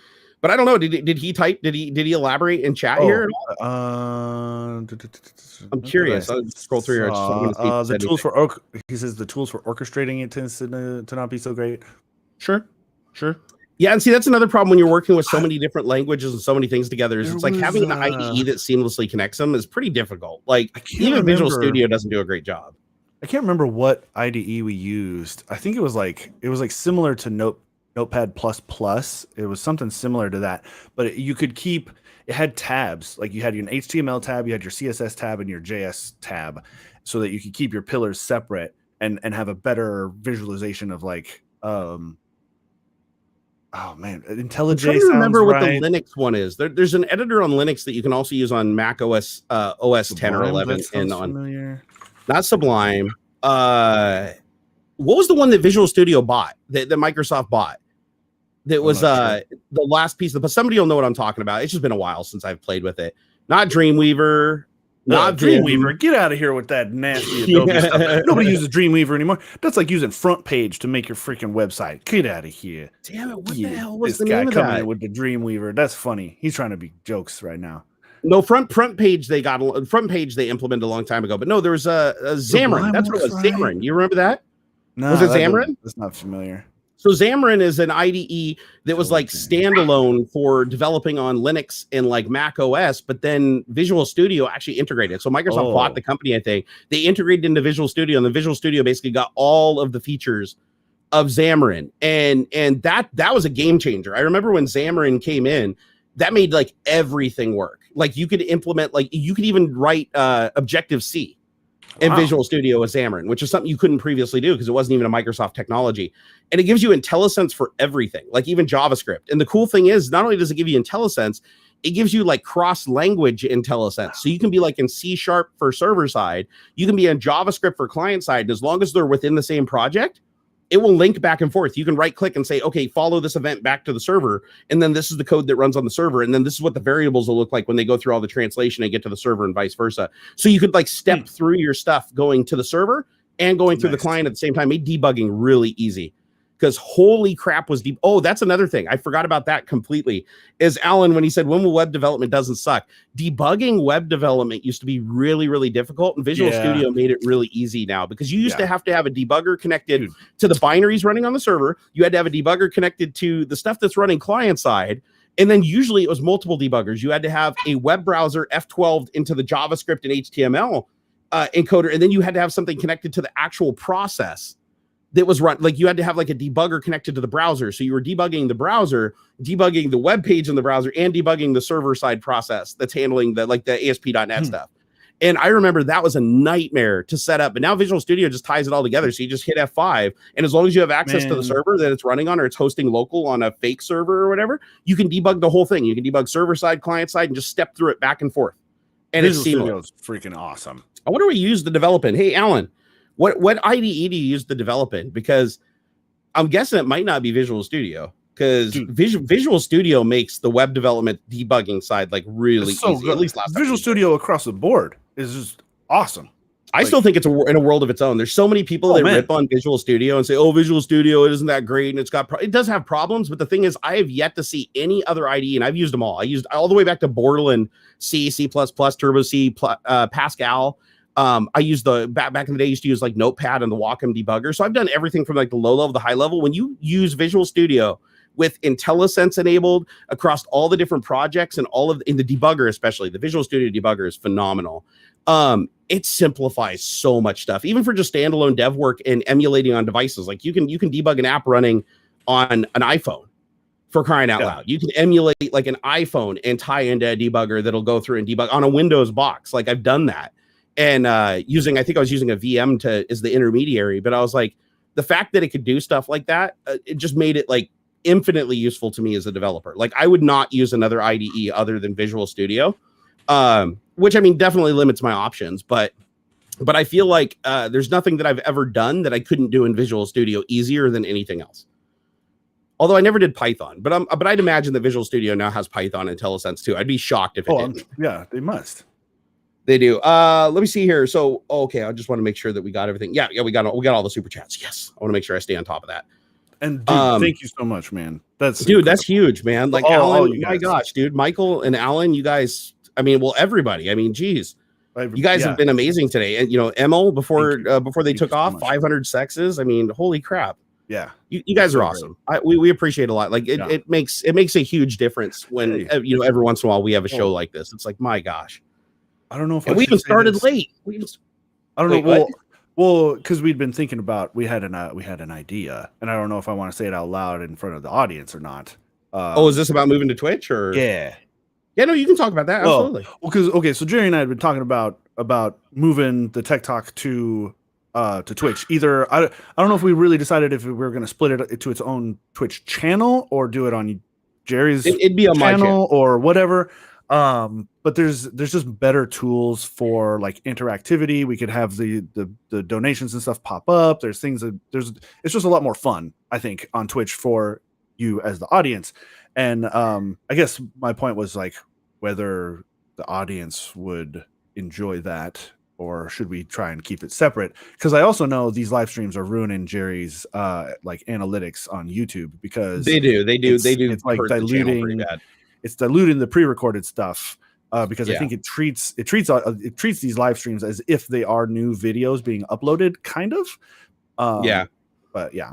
I don't know. Did he elaborate in chat here? I'm curious. I'll scroll through here. The tools for he says the tools for orchestrating it tends to not be so great. Sure. Yeah, and see that's another problem when you're working with so many different languages and so many things together. Is it's like having an IDE that seamlessly connects them is pretty difficult. Like even Visual Studio doesn't do a great job. I can't remember what IDE we used. I think it was like similar to Notepad++. It was something similar to that, but it had tabs. Like you had your HTML tab, you had your CSS tab, and your JS tab, so that you could keep your pillars separate and have a better visualization of like IntelliJ. I'm trying to remember what the Linux one is. There's an editor on Linux that you can also use on Mac OS OS 10 or 11 and on familiar. Not Sublime. What was the one that Visual Studio bought, that Microsoft bought? That was the last piece but somebody will know what I'm talking about. It's just been a while since I've played with it. Not Dreamweaver. Not Dreamweaver. Get out of here with that nasty Adobe stuff. Nobody uses Dreamweaver anymore. That's like using Front Page to make your freaking website. Get out of here. Damn it. What the hell was the name of that? This guy coming in with the Dreamweaver. That's funny. He's trying to be jokes right now. No, front page they implemented a long time ago, but no, there was a Xamarin. That's what it was. Right. Xamarin. You remember that? No, was it Xamarin? That's not familiar. So Xamarin is an IDE that was like standalone for developing on Linux and like Mac OS, but then Visual Studio actually integrated. So Microsoft bought the company, I think. They integrated into Visual Studio, and the Visual Studio basically got all of the features of Xamarin, and that was a game changer. I remember when Xamarin came in, that made like everything work. Like you could implement, like you could even write Objective-C in Visual Studio with Xamarin, which is something you couldn't previously do because it wasn't even a Microsoft technology. And it gives you IntelliSense for everything, like even JavaScript. And the cool thing is, not only does it give you IntelliSense, it gives you like cross-language IntelliSense. So you can be like in C# for server side, you can be in JavaScript for client side, and as long as they're within the same project, it will link back and forth. You can right click and say, okay, follow this event back to the server. And then this is the code that runs on the server. And then this is what the variables will look like when they go through all the translation and get to the server and vice versa. So you could like step through your stuff going to the server and going through the client at the same time. Made debugging really easy. Because holy crap was deep. Oh, that's another thing. I forgot about that completely. Is Alan, when he said, when will web development doesn't suck? Debugging web development used to be really, really difficult. And Visual Studio made it really easy now, because you used to have a debugger connected to the binaries running on the server. You had to have a debugger connected to the stuff that's running client side. And then usually it was multiple debuggers. You had to have a web browser F12 into the JavaScript and HTML encoder. And then you had to have something connected to the actual process that was run. Like you had to have like a debugger connected to the browser. So you were debugging the browser, debugging the web page in the browser, and debugging the server side process that's handling the like the ASP.NET stuff. And I remember that was a nightmare to set up. But now Visual Studio just ties it all together. So you just hit F5, and as long as you have access to the server that it's running on, or it's hosting local on a fake server or whatever, you can debug the whole thing. You can debug server side, client side, and just step through it back and forth. And Visual it's seamless. Studio is freaking awesome. I wonder what you use to develop in. Hey, Alan, what IDE do you use to develop in? Because I'm guessing it might not be Visual Studio, because Visual Studio makes the web development debugging side like really easy. Good. At least last Visual Studio across the board is just awesome. I still think it's in a world of its own. There's so many people that rip on Visual Studio and say, "Oh, Visual Studio isn't that great," and it does have problems. But the thing is, I have yet to see any other IDE, and I've used them all. I used all the way back to Borderland, C, C++, Turbo C, Pascal. I used back in the day, I used to use like Notepad and the Wacom debugger. So I've done everything from like the low level to high level. When you use Visual Studio with IntelliSense enabled across all the different projects and in the debugger, especially the Visual Studio debugger is phenomenal. It simplifies so much stuff, even for just standalone dev work and emulating on devices. Like you can debug an app running on an iPhone, for crying out loud. You can emulate like an iPhone and tie into a debugger that'll go through and debug on a Windows box. Like I've done that. And I think I was using a VM as the intermediary, but I was like, the fact that it could do stuff like that, it just made it like infinitely useful to me as a developer. Like I would not use another IDE other than Visual Studio, which I mean definitely limits my options. But I feel like there's nothing that I've ever done that I couldn't do in Visual Studio easier than anything else. Although I never did Python, but I'd imagine that Visual Studio now has Python and IntelliSense too. I'd be shocked if it didn't. Yeah, they must. They do. Let me see here. So, okay, I just want to make sure that we got everything. Yeah, we got all the super chats. Yes, I want to make sure I stay on top of that. And dude, thank you so much, man. That's huge, man. Like Alan, my gosh, dude, Michael and Alan, you guys. I mean, well, everybody. I mean, geez, you guys have been amazing today. And Emil before they took off, 500 sexes. I mean, holy crap. Yeah, you guys are awesome. We appreciate a lot. Like it makes a huge difference when every once in a while we have a show like this. It's like, my gosh. I don't know if we even started late. I don't know. Well, because we'd been thinking about we had an idea, and I don't know if I want to say it out loud in front of the audience or not. Is this about moving to Twitch or? Yeah. No, you can talk about that. Absolutely. Well, because so Jerry and I had been talking about moving the Tech Talk to Twitch. Either I don't know if we really decided if we were going to split it to its own Twitch channel or do it on Jerry's it'd be on my channel or whatever. But there's just better tools for like interactivity. We could have the donations and stuff pop up. There's things it's just a lot more fun, I think, on Twitch for you as the audience. And I guess my point was like whether the audience would enjoy that or should we try and keep it separate? Because I also know these live streams are ruining Jerry's like analytics on YouTube because they do. It's like diluting the pre-recorded stuff because I think it treats these live streams as if they are new videos being uploaded, kind of. But yeah.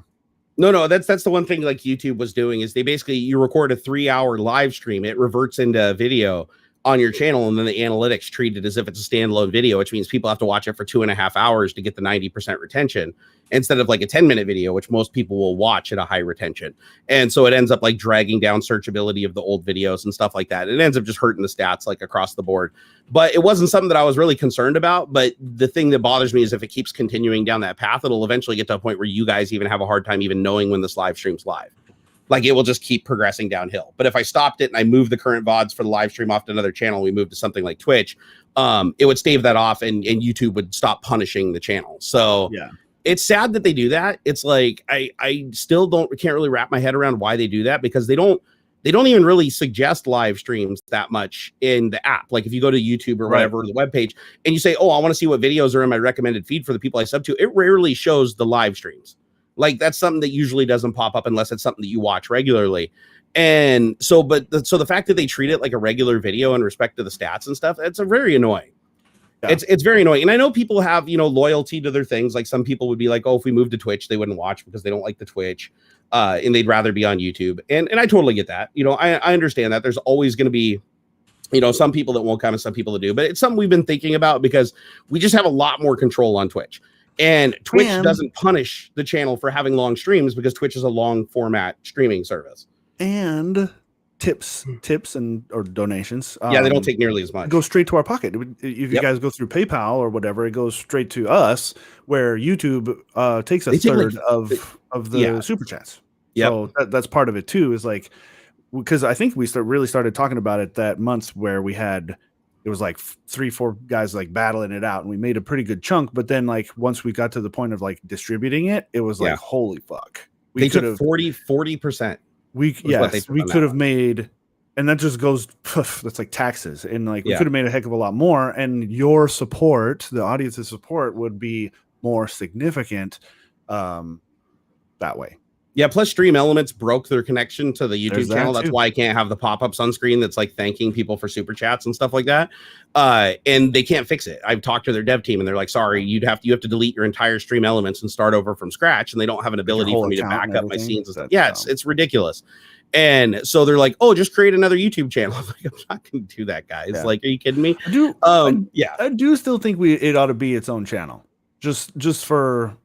No, that's the one thing like YouTube was doing is they basically you record a 3-hour live stream, it reverts into video, on your channel, and then the analytics treat it as if it's a standalone video, which means people have to watch it for 2.5 hours to get the 90% retention instead of like a 10-minute video, which most people will watch at a high retention. And so it ends up like dragging down searchability of the old videos and stuff like that. It ends up just hurting the stats like across the board. But it wasn't something that I was really concerned about. But the thing that bothers me is if it keeps continuing down that path, it'll eventually get to a point where you guys even have a hard time even knowing when this live stream's live. Like it will just keep progressing downhill. But if I stopped it and I moved the current VODs for the live stream off to another channel, we moved to something like Twitch, it would stave that off and YouTube would stop punishing the channel. So yeah, it's sad that they do that. It's like I still can't really wrap my head around why they do that, because they don't even really suggest live streams that much in the app. Like if you go to YouTube or whatever, or the webpage, and you say, oh, I want to see what videos are in my recommended feed for the people I sub to, it rarely shows the live streams. Like that's something that usually doesn't pop up unless it's something that you watch regularly. And so, so the fact that they treat it like a regular video in respect to the stats and stuff, it's very annoying. Yeah. It's very annoying. And I know people have, loyalty to their things. Like some people would be like, oh, if we moved to Twitch, they wouldn't watch because they don't like the Twitch. And they'd rather be on YouTube. And I totally get that. I understand that there's always going to be, some people that won't come and some people that do, but it's something we've been thinking about because we just have a lot more control on Twitch. And Twitch doesn't punish the channel for having long streams because Twitch is a long format streaming service. And tips and or donations. They don't take nearly as much. Go straight to our pocket. If you guys go through PayPal or whatever, it goes straight to us. Where YouTube takes a third of the super chats. Yep. So that's part of it too. Is like because I think we really started talking about it that month where we had. It was like 3-4 guys like battling it out, and we made a pretty good chunk. But then, like once we got to the point of like distributing it, it was like holy fuck. They took 40%. We could have made, and that just goes. That's like taxes, and like we could have made a heck of a lot more. And your support, the audience's support, would be more significant that way. Yeah, plus Stream Elements broke their connection to the YouTube channel. That's why I can't have the pop-ups on screen that's like thanking people for super chats and stuff like that. And they can't fix it. I've talked to their dev team and they're like, sorry, you have to delete your entire Stream Elements and start over from scratch. And they don't have an ability for me to back up my scenes. Yeah, it's ridiculous. And so they're like, oh, just create another YouTube channel. I'm like, I'm not going to do that, guys. Yeah. Like, are you kidding me? I do still think it ought to be its own channel. Just for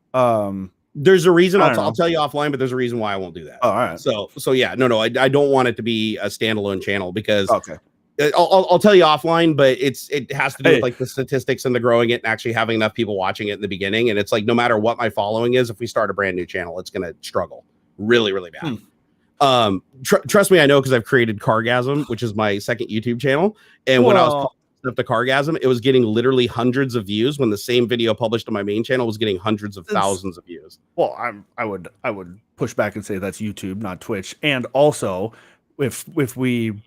there's a reason I'll tell you offline, but there's a reason why I won't do that. Oh, all right. So yeah, no, I don't want it to be a standalone channel because I'll tell you offline, but it has to do with like the statistics and the growing it and actually having enough people watching it in the beginning. And it's like, no matter what my following is, if we start a brand new channel, it's going to struggle really, really bad. Trust me, I know, because I've created Cargasm, which is my second YouTube channel. And when I was up to Cargasm, it was getting literally hundreds of views when the same video published on my main channel was getting hundreds of thousands of views. Well, I would push back and say that's YouTube, not Twitch. And also, if we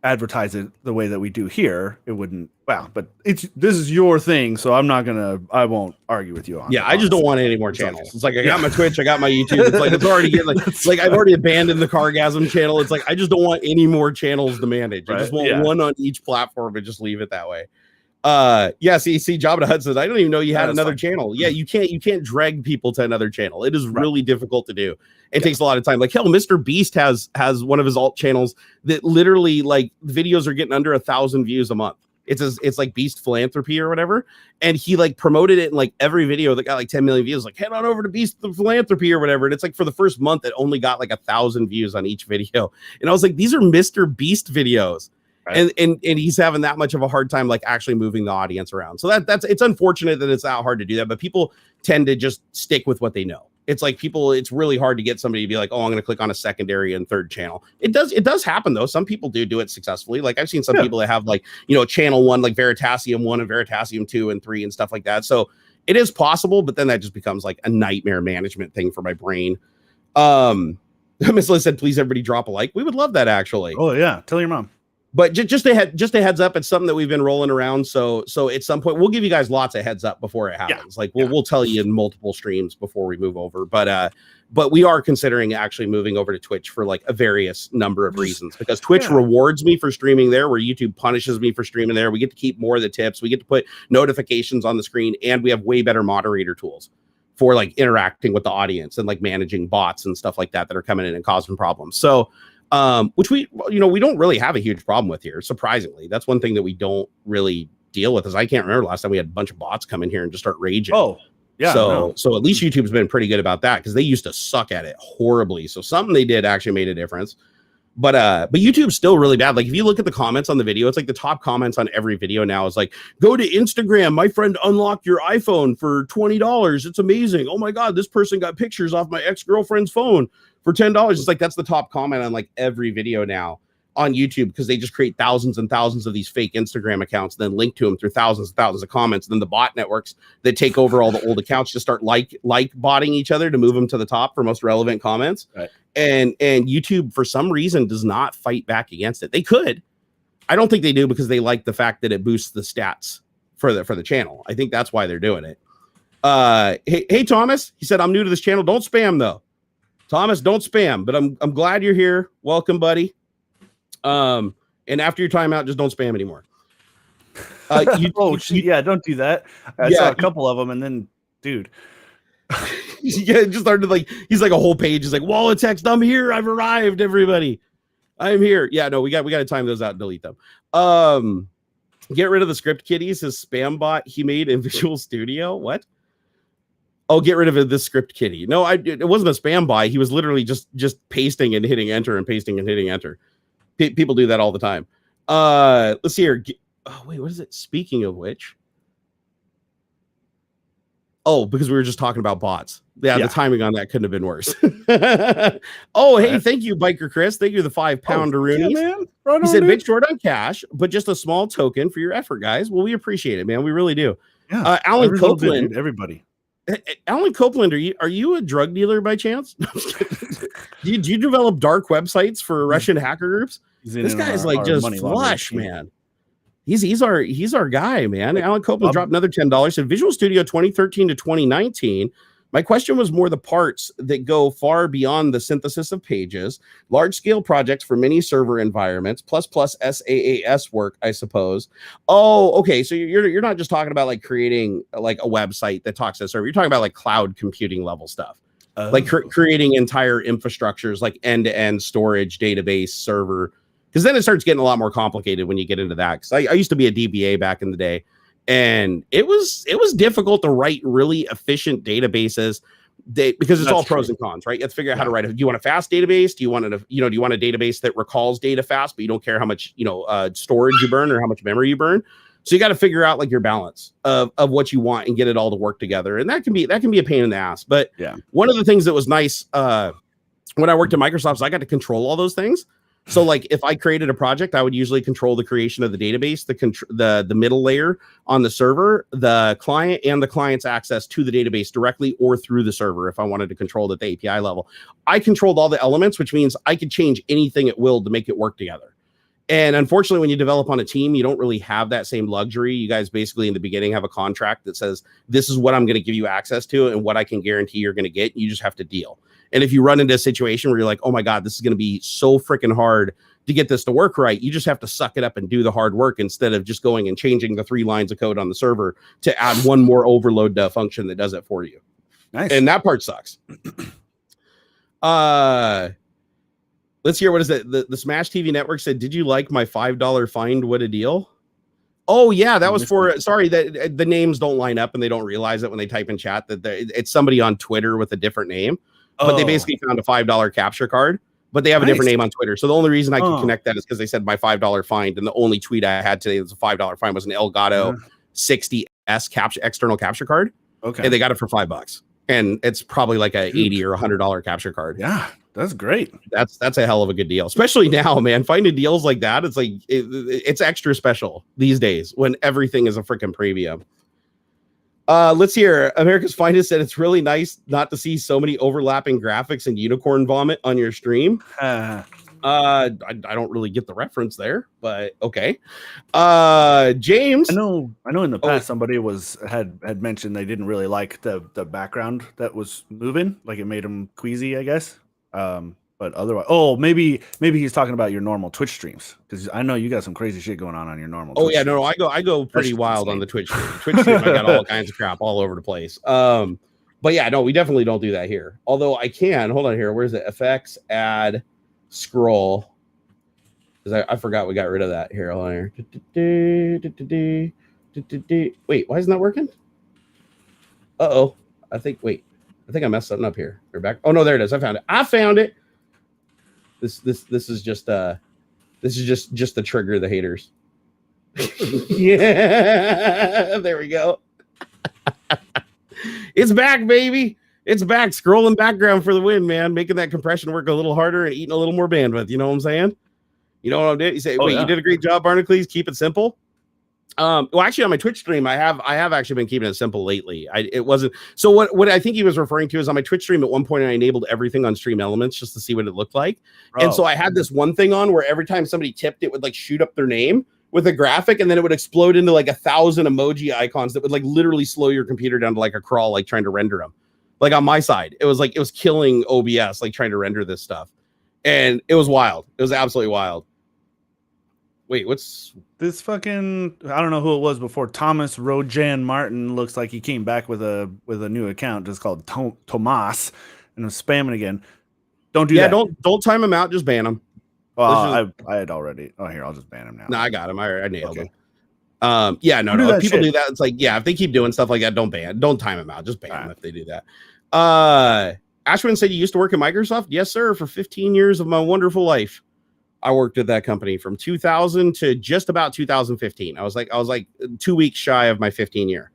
advertise it the way that we do here, it wouldn't. Well, but this is your thing, so I won't argue with you on. Yeah, I just don't want any more channels. It's like I got my Twitch, I got my YouTube. It's like it's already getting like I've already abandoned the Cargasm channel. It's like I just don't want any more channels to manage. I just want one on each platform and just leave it that way. See, Jabba the Hutt says, I don't even know you had another channel. Yeah, you can't drag people to another channel. It is really difficult to do. It takes a lot of time. Like hell, Mr. Beast has one of his alt channels that literally like videos are getting under 1,000 views a month. It's like Beast Philanthropy or whatever. And he like promoted it in like every video that got like 10 million views, like head on over to Beast Philanthropy or whatever. And it's like for the first month, it only got like 1,000 views on each video. And I was like, these are Mr. Beast videos. Right. And he's having that much of a hard time like actually moving the audience around. So it's unfortunate that it's that hard to do that, but people tend to just stick with what they know. It's like it's really hard to get somebody to be like, oh, I'm going to click on a secondary and third channel. It does happen though. Some people do it successfully. Like I've seen some people that have like, channel 1, like Veritasium 1 and Veritasium 2 and 3 and stuff like that. So it is possible, but then that just becomes like a nightmare management thing for my brain. Miss Liz said, please everybody drop a like. We would love that actually. Oh yeah. Tell your mom. But just a heads up, it's something that we've been rolling around. So at some point we'll give you guys lots of heads up before it happens. We'll tell you in multiple streams before we move over. But we are considering actually moving over to Twitch for like a various number of reasons, because Twitch rewards me for streaming there, where YouTube punishes me for streaming there. We get to keep more of the tips. We get to put notifications on the screen, and we have way better moderator tools for like interacting with the audience and like managing bots and stuff like that are coming in and causing problems. So which we don't really have a huge problem with here. Surprisingly, that's one thing that we don't really deal with. Is I can't remember last time we had a bunch of bots come in here and just start raging. Oh, yeah. So at least YouTube's been pretty good about that because they used to suck at it horribly. So something they did actually made a difference. But YouTube's still really bad. Like if you look at the comments on the video, it's like the top comments on every video now is like, go to Instagram. My friend unlocked your iPhone for $20. It's amazing. Oh my God, this person got pictures off my ex-girlfriend's phone for $10. It's like, that's the top comment on like every video now on YouTube because they just create thousands and thousands of these fake Instagram accounts, then link to them through thousands and thousands of comments. And then the bot networks that take over all the old accounts just start like botting each other to move them to the top for most relevant comments. Right. And YouTube for some reason does not fight back against it. They could. I don't think they do because they like the fact that it boosts the stats for the channel. I think that's why they're doing it. Hey Thomas, he said, I'm new to this channel. Don't spam though. Thomas, don't spam, but I'm glad you're here. Welcome, buddy. And after your timeout, just don't spam anymore. Yeah, don't do that. I saw a couple of them, and then, dude, yeah, it just started like he's like a whole page. He's like, wallet text, I'm here, I've arrived, everybody, I'm here. Yeah, no, we got to time those out and delete them. Get rid of the script kitties. His spam bot he made in Visual Studio. What? Oh, get rid of this script kitty. No, it wasn't a spam bot. He was literally just pasting and hitting enter and pasting and hitting enter. People do that all the time. Let's see here. Oh, wait, what is it? Speaking of which. Oh, because we were just talking about bots. Yeah, the timing on that couldn't have been worse. Oh, hey, thank you, Biker Chris. Thank you, the 5-pounder Roonies. Yeah, man. He said, big short on cash, but just a small token for your effort, guys. Well, we appreciate it, man. We really do. Yeah, Alan Copeland. Dude, everybody. Alan Copeland, are you a drug dealer by chance? do you develop dark websites for Russian hacker groups? This guy is like just flush, man. He's our guy, man. Alan Copeland dropped another $10. Said Visual Studio 2013 to 2019. My question was more the parts that go far beyond the synthesis of pages, large-scale projects for many server environments, plus SaaS work, I suppose. Oh, okay. So you're not just talking about like creating like a website that talks to a server. You're talking about like cloud computing level stuff, like creating entire infrastructures, like end-to-end storage, database, server. Because then it starts getting a lot more complicated when you get into that. Because I used to be a DBA back in the day. And it was difficult to write really efficient databases because it's all pros and cons, right? You have to figure out how to write it. Do you want a fast database? Do you want a database that recalls data fast, but you don't care how much, storage you burn or how much memory you burn? So you got to figure out like your balance of what you want and get it all to work together. And that can be a pain in the ass. But one of the things that was nice when I worked at Microsoft is I got to control all those things. So like if I created a project, I would usually control the creation of the database, the middle layer on the server, the client, and the client's access to the database directly or through the server. If I wanted to control it at the API level, I controlled all the elements, which means I could change anything at will to make it work together. And unfortunately, when you develop on a team, you don't really have that same luxury. You guys basically in the beginning have a contract that says, this is what I'm going to give you access to and what I can guarantee you're going to get. You just have to deal. And if you run into a situation where you're like, oh my God, this is going to be so freaking hard to get this to work right, you just have to suck it up and do the hard work instead of just going and changing the 3 lines of code on the server to add one more overload function that does it for you. Nice. And that part sucks. Let's hear, what is it? The Smash TV Network said, did you like my $5 find? What a deal. Oh yeah, that was for, sorry, that the names don't line up and they don't realize it when they type in chat that it's somebody on Twitter with a different name. But they basically found a $5 capture card, but they have a different name on Twitter. So the only reason I could connect that is because they said my $5 find, and the only tweet I had today that was a $5 find was an Elgato 60S external capture card. Okay, and they got it for $5, and it's probably like a $80 or $100 capture card. Yeah, that's great. That's a hell of a good deal, especially now, man. Finding deals like that, it's like it's extra special these days when everything is a freaking premium. Let's hear. America's Finest said it's really nice not to see so many overlapping graphics and unicorn vomit on your stream. I don't really get the reference there, but okay. James, I know in the past somebody had mentioned they didn't really like the background that was moving, like it made them queasy, I guess. But otherwise, maybe he's talking about your normal Twitch streams, because I know you got some crazy shit going on your normal. Twitch streams. No, I go pretty wild on the Twitch stream. Twitch stream, I got all kinds of crap all over the place. But yeah, no, we definitely don't do that here. Although I can hold on here. Where's the FX add scroll. Because I forgot we got rid of that. Here, hold on here. Wait, why isn't that working? Uh-oh. I think I messed something up here. We're back. Oh no, there it is. I found it. This is just the trigger the haters. Yeah, there we go. It's back, baby. It's back. Scrolling background for the win, man. Making that compression work a little harder and eating a little more bandwidth. You know what I'm saying? You know what I'm doing? You say, you did a great job, Barnacules. Keep it simple. Well, actually, on my Twitch stream, I have actually been keeping it simple lately. It wasn't so. What I think he was referring to is on my Twitch stream at one point I enabled everything on Stream Elements just to see what it looked like, and so I had this one thing on where every time somebody tipped, it would like shoot up their name with a graphic, and then it would explode into like 1,000 emoji icons that would like literally slow your computer down to like a crawl, like trying to render them. Like on my side, it was killing OBS, like trying to render this stuff, and it was wild. It was absolutely wild. Wait, what's this fucking? I don't know who it was before. Thomas Rojan Martin looks like he came back with a new account just called Tomas, and I'm spamming again. Don't do that. Don't time him out. Just ban him. Well, I had already. Oh, here, I'll just ban him now. No, I got him. I nailed him. No. If people do that, it's like, if they keep doing stuff like that, don't time them out. Just ban them if they do that. Ashwin said you used to work at Microsoft. Yes, sir. For 15 years of my wonderful life, I worked at that company from 2000 to just about 2015. I was like 2 weeks shy of my 15 year.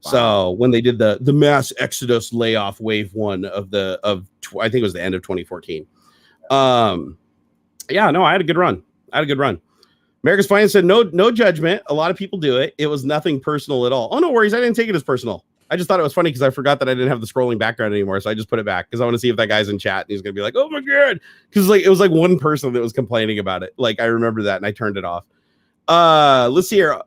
Wow. So when they did the mass exodus layoff wave one I think it was the end of 2014. I had a good run. America's Finance said no judgment. A lot of people do it. It was nothing personal at all. Oh, no worries. I didn't take it as personal. I just thought it was funny because I forgot that I didn't have the scrolling background anymore. So I just put it back because I want to see if that guy's in chat and he's going to be like, oh my God. Because it was like one person that was complaining about it. Like I remember that and I turned it off. Let's see here.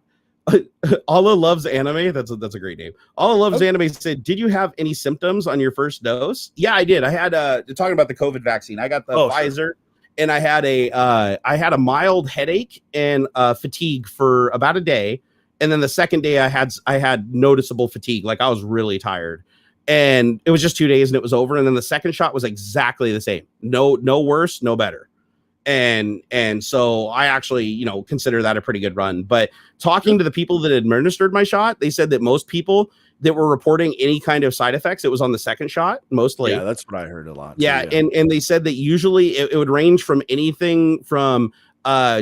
Allah Loves Anime. That's a great name. Allah Loves Anime said, did you have any symptoms on your first dose? Yeah, I did. I had talking about the COVID vaccine. I got the Pfizer. Sure. And I had a mild headache and fatigue for about a day. And then the second day I had noticeable fatigue. Like I was really tired and it was just 2 days and it was over. And then the second shot was exactly the same. No worse, no better. And so I actually, consider that a pretty good run. But talking to the people that administered my shot, they said that most people that were reporting any kind of side effects, it was on the second shot, mostly. Yeah, that's what I heard a lot. Yeah. And they said that usually it would range from anything from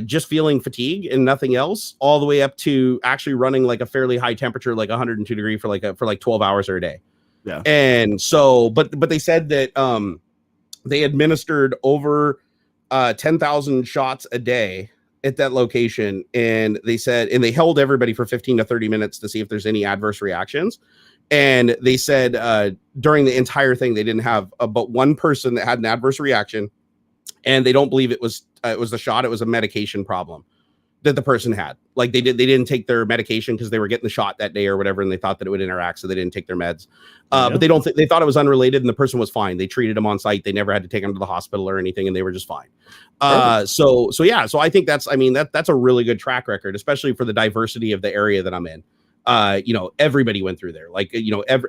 just feeling fatigue and nothing else, all the way up to actually running like a fairly high temperature, like 102 degree for like 12 hours or a day. Yeah. And so, but they said that they administered over 10,000 shots a day at that location. And they said, and they held everybody for 15 to 30 minutes to see if there's any adverse reactions. And they said during the entire thing, they didn't have but one person that had an adverse reaction. And they don't believe it was the shot. It was a medication problem that the person had. Like they didn't take their medication because they were getting the shot that day or whatever, and they thought that it would interact, so they didn't take their meds. But they thought it was unrelated, and the person was fine. They treated him on site. They never had to take him to the hospital or anything, and they were just fine. So I think that's a really good track record, especially for the diversity of the area that I'm in. Everybody went through there, like,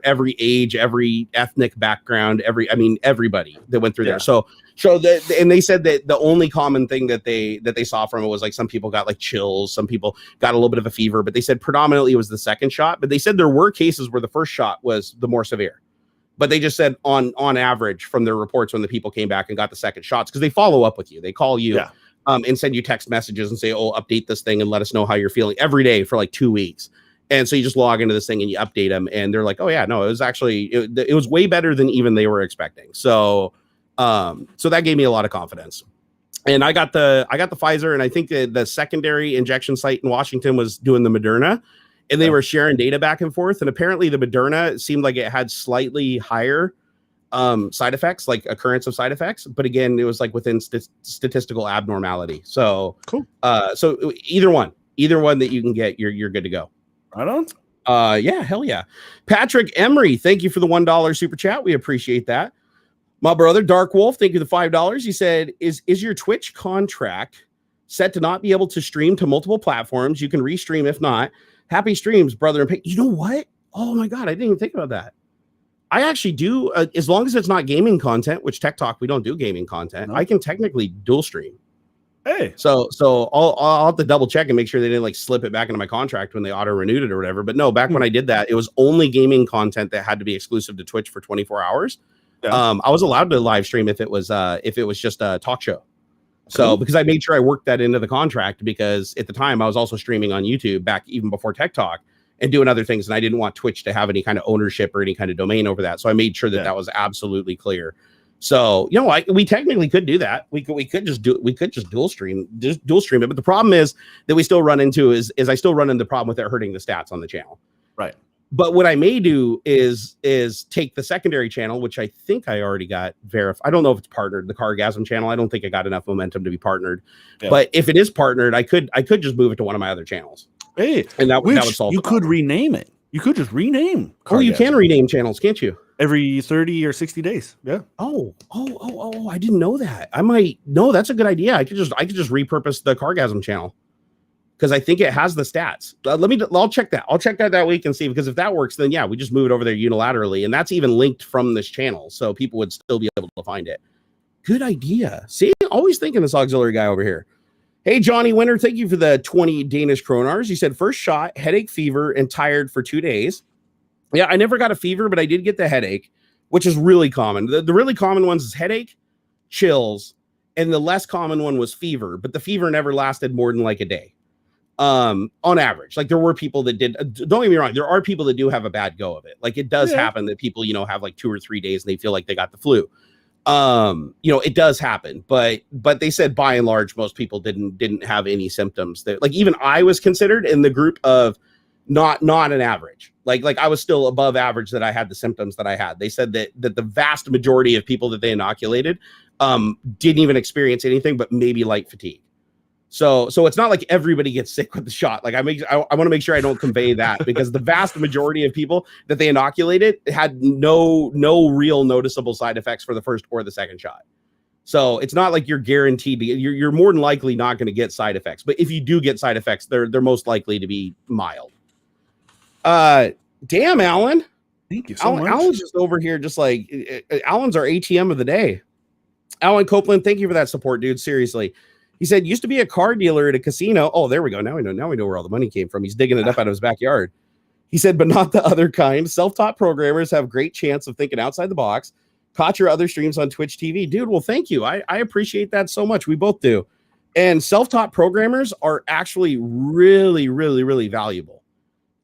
every age, every ethnic background, everybody that went through there. So and they said that the only common thing that they saw from it was like some people got like chills, some people got a little bit of a fever, but they said predominantly it was the second shot. But they said there were cases where the first shot was the more severe. But they just said on average from their reports when the people came back and got the second shots, because they follow up with you, they call you and send you text messages and say, oh, update this thing and let us know how you're feeling every day for like 2 weeks. And so you just log into this thing and you update them, and they're like, oh yeah, no, it was actually, it was way better than even they were expecting. So that gave me a lot of confidence. And I got the Pfizer, and I think the secondary injection site in Washington was doing the Moderna, and they were sharing data back and forth. And apparently the Moderna seemed like it had slightly higher side effects, like occurrence of side effects. But again, it was like within statistical abnormality. So cool. So either one that you can get, you're good to go. Right on. Yeah, hell yeah. Patrick Emery, thank you for the $1 super chat. We appreciate that. My brother Dark Wolf, thank you for the $5. He said, is your Twitch contract set to not be able to stream to multiple platforms? You can restream if not. Happy streams, brother. And you know what? Oh my God, I didn't even think about that. I actually do, as long as it's not gaming content, which Tech Talk, we don't do gaming content. No. I can technically dual stream. Hey, so I'll have to double check and make sure they didn't like slip it back into my contract when they auto renewed it or whatever. But no, back when I did that, it was only gaming content that had to be exclusive to Twitch for 24 hours. Yeah. I was allowed to live stream if it was just a talk show. So because I made sure I worked that into the contract, because at the time I was also streaming on YouTube back even before Tech Talk and doing other things, and I didn't want Twitch to have any kind of ownership or any kind of domain over that. So I made sure that that was absolutely clear. So, you know, we technically could do that. We could just dual stream it. But the problem is that we still run into is I still run into the problem with it hurting the stats on the channel. Right. But what I may do is take the secondary channel, which I think I already got verified. I don't know if it's partnered, the Cargasm channel. I don't think I got enough momentum to be partnered. Yeah. But if it is partnered, I could just move it to one of my other channels. Hey, and that would solve. You could rename it. You could just rename. Cargasm. Oh, you can rename channels, can't you? Every 30 or 60 days. Yeah. Oh, I didn't know that. That's a good idea. I could just repurpose the Cargasm channel, because I think it has the stats. I'll check that. I'll check that week and see, because if that works, then yeah, we just move it over there unilaterally. And that's even linked from this channel, so people would still be able to find it. Good idea. See, always thinking this auxiliary guy over here. Hey, Johnny Winter, thank you for the 20 Danish kronars. He said, first shot, headache, fever, and tired for 2 days. Yeah, I never got a fever, but I did get the headache, which is really common. The really common ones is headache, chills, and the less common one was fever, but the fever never lasted more than like a day. On average. Like, there were people that did, don't get me wrong, there are people that do have a bad go of it. Like, it does happen that people, you know, have like 2 or 3 days and they feel like they got the flu. You know, it does happen, but they said by and large most people didn't have any symptoms. That, like, even I was considered in the group of not an average. Like I was still above average that I had the symptoms that I had. They said that the vast majority of people that they inoculated didn't even experience anything but maybe light fatigue. So it's not like everybody gets sick with the shot. Like I want to make sure I don't convey that, because the vast majority of people that they inoculated had no real noticeable side effects for the first or the second shot. So it's not like you're guaranteed to you're more than likely not going to get side effects. But if you do get side effects, they're most likely to be mild. Damn, Alan. Thank you so much. Alan's just over here, just like Alan's our ATM of the day. Alan Copeland, thank you for that support, dude. Seriously. He said, used to be a car dealer at a casino. Oh, there we go. Now we know where all the money came from. He's digging it up out of his backyard. He said, but not the other kind. Self-taught programmers have great chance of thinking outside the box. Caught your other streams on Twitch TV. Dude, well, thank you. I appreciate that so much. We both do. And self-taught programmers are actually really, really, really valuable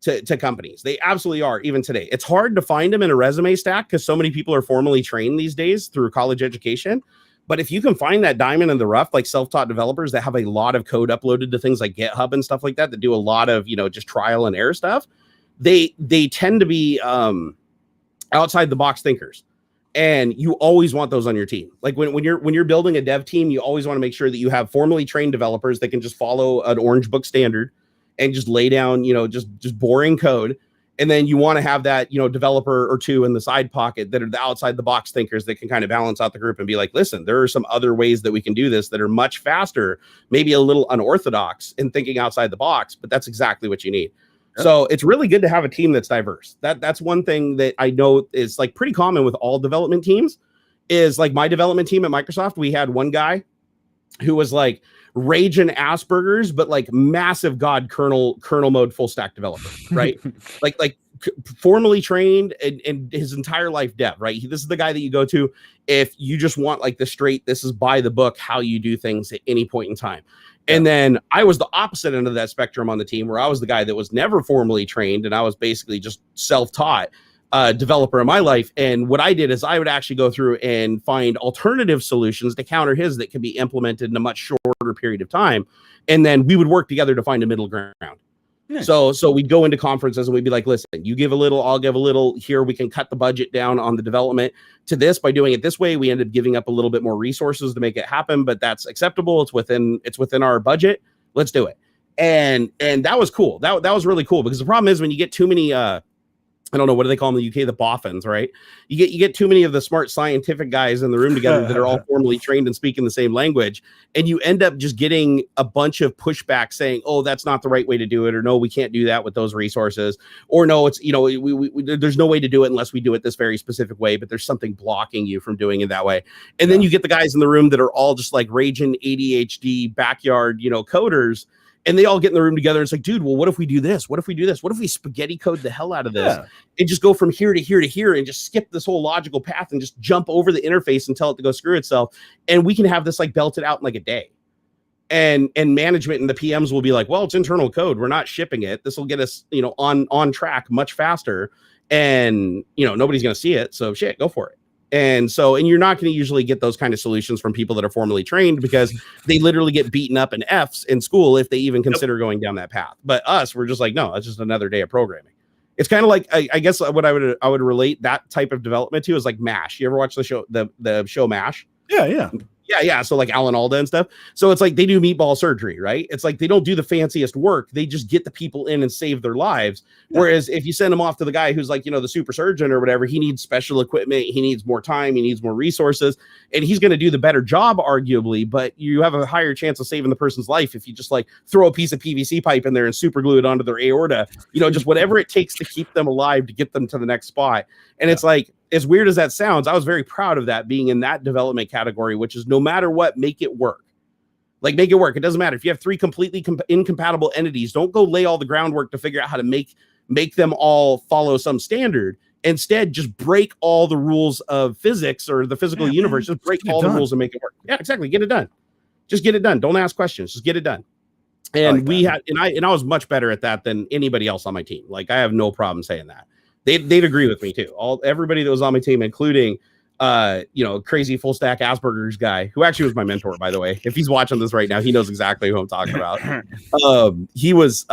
to companies. They absolutely are, even today. It's hard to find them in a resume stack because so many people are formally trained these days through college education. But if you can find that diamond in the rough, like self-taught developers that have a lot of code uploaded to things like GitHub and stuff like that do a lot of, you know, just trial and error stuff, they tend to be outside the box thinkers. And you always want those on your team. Like when you're building a dev team, you always want to make sure that you have formally trained developers that can just follow an Orange Book standard and just lay down, you know, just boring code. And then you want to have that, you know, developer or two in the side pocket that are the outside the box thinkers that can kind of balance out the group and be like, listen, there are some other ways that we can do this that are much faster, maybe a little unorthodox in thinking outside the box, but that's exactly what you need. Yep. So it's really good to have a team that's diverse. That's one thing that I know is like pretty common with all development teams. Is like my development team at Microsoft, we had one guy who was like raging Asperger's, but like massive God kernel mode full stack developer, right? like formally trained and his entire life dev, right? This is the guy that you go to if you just want like the straight, this is by the book, how you do things at any point in time. And then I was the opposite end of that spectrum on the team, where I was the guy that was never formally trained and I was basically just self-taught developer in my life. And what I did is I would actually go through and find alternative solutions to counter his that could be implemented in a much shorter period of time. And then we would work together to find a middle ground. Yeah. So we'd go into conferences and we'd be like, listen, you give a little, I'll give a little. Here we can cut the budget down on the development to this by doing it this way. We ended up giving up a little bit more resources to make it happen, but that's acceptable. It's within our budget. Let's do it. And that was cool. That was really cool, because the problem is when you get too many I don't know, what do they call them in the UK? The boffins, right? You get too many of the smart scientific guys in the room together that are all formally trained and speaking the same language, and you end up just getting a bunch of pushback saying, "Oh, that's not the right way to do it," or "No, we can't do that with those resources," or "No, it's there's no way to do it unless we do it this very specific way." But there's something blocking you from doing it that way, and then you get the guys in the room that are all just like raging ADHD backyard, coders. And they all get in the room together. And it's like, dude, well, what if we do this? What if we do this? What if we spaghetti code the hell out of this and just go from here to here to here and just skip this whole logical path and just jump over the interface and tell it to go screw itself? And we can have this like belted out in like a day. And management and the PMs will be like, well, it's internal code. We're not shipping it. This will get us, on track much faster. And, nobody's going to see it. So shit, go for it. And you're not going to usually get those kind of solutions from people that are formally trained, because they literally get beaten up in F's in school if they even consider going down that path. But us, we're just like, no, it's just another day of programming. It's kind of like, I guess what I would relate that type of development to is like MASH. You ever watch the show, the show MASH? Yeah. Yeah. So like Alan Alda and stuff. So it's like they do meatball surgery, right? It's like they don't do the fanciest work. They just get the people in and save their lives. Yeah. Whereas if you send them off to the guy who's like, the super surgeon or whatever, he needs special equipment. He needs more time. He needs more resources. And he's going to do the better job, arguably. But you have a higher chance of saving the person's life if you just like throw a piece of PVC pipe in there and super glue it onto their aorta. Just whatever it takes to keep them alive to get them to the next spot. And it's like, as weird as that sounds, I was very proud of that being in that development category, which is no matter what, make it work. Like, make it work. It doesn't matter if you have 3 completely incompatible entities. Don't go lay all the groundwork to figure out how to make them all follow some standard. Instead, just break all the rules of physics or the physical universe. Just break all the rules and make it work. Yeah, exactly. Get it done. Just get it done. Don't ask questions. Just get it done. And I was much better at that than anybody else on my team. Like, I have no problem saying that. They'd agree with me too. Everybody that was on my team, including crazy full stack Asperger's guy, who actually was my mentor, by the way. If he's watching this right now, he knows exactly who I'm talking about. He was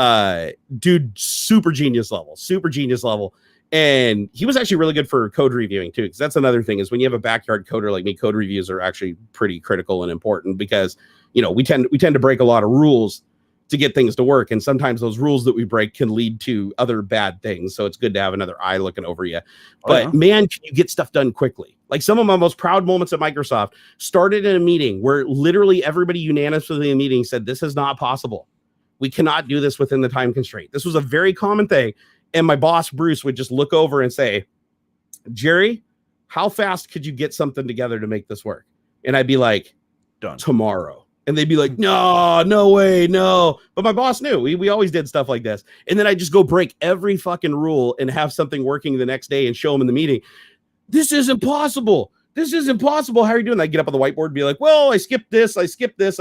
super genius level. And he was actually really good for code reviewing too, because that's another thing, is when you have a backyard coder like me, code reviews are actually pretty critical and important, because we tend to break a lot of rules to get things to work. And sometimes those rules that we break can lead to other bad things. So it's good to have another eye looking over you. But man, can you get stuff done quickly? Like, some of my most proud moments at Microsoft started in a meeting where literally everybody unanimously in the meeting said, this is not possible. We cannot do this within the time constraint. This was a very common thing. And my boss, Bruce, would just look over and say, Jerry, how fast could you get something together to make this work? And I'd be like, done tomorrow. And they'd be like, no way, no. But my boss knew. We always did stuff like this. And then I just go break every fucking rule and have something working the next day and show them in the meeting. This is impossible. This is impossible. How are you doing? I get up on the whiteboard and be like, well, I skipped this. I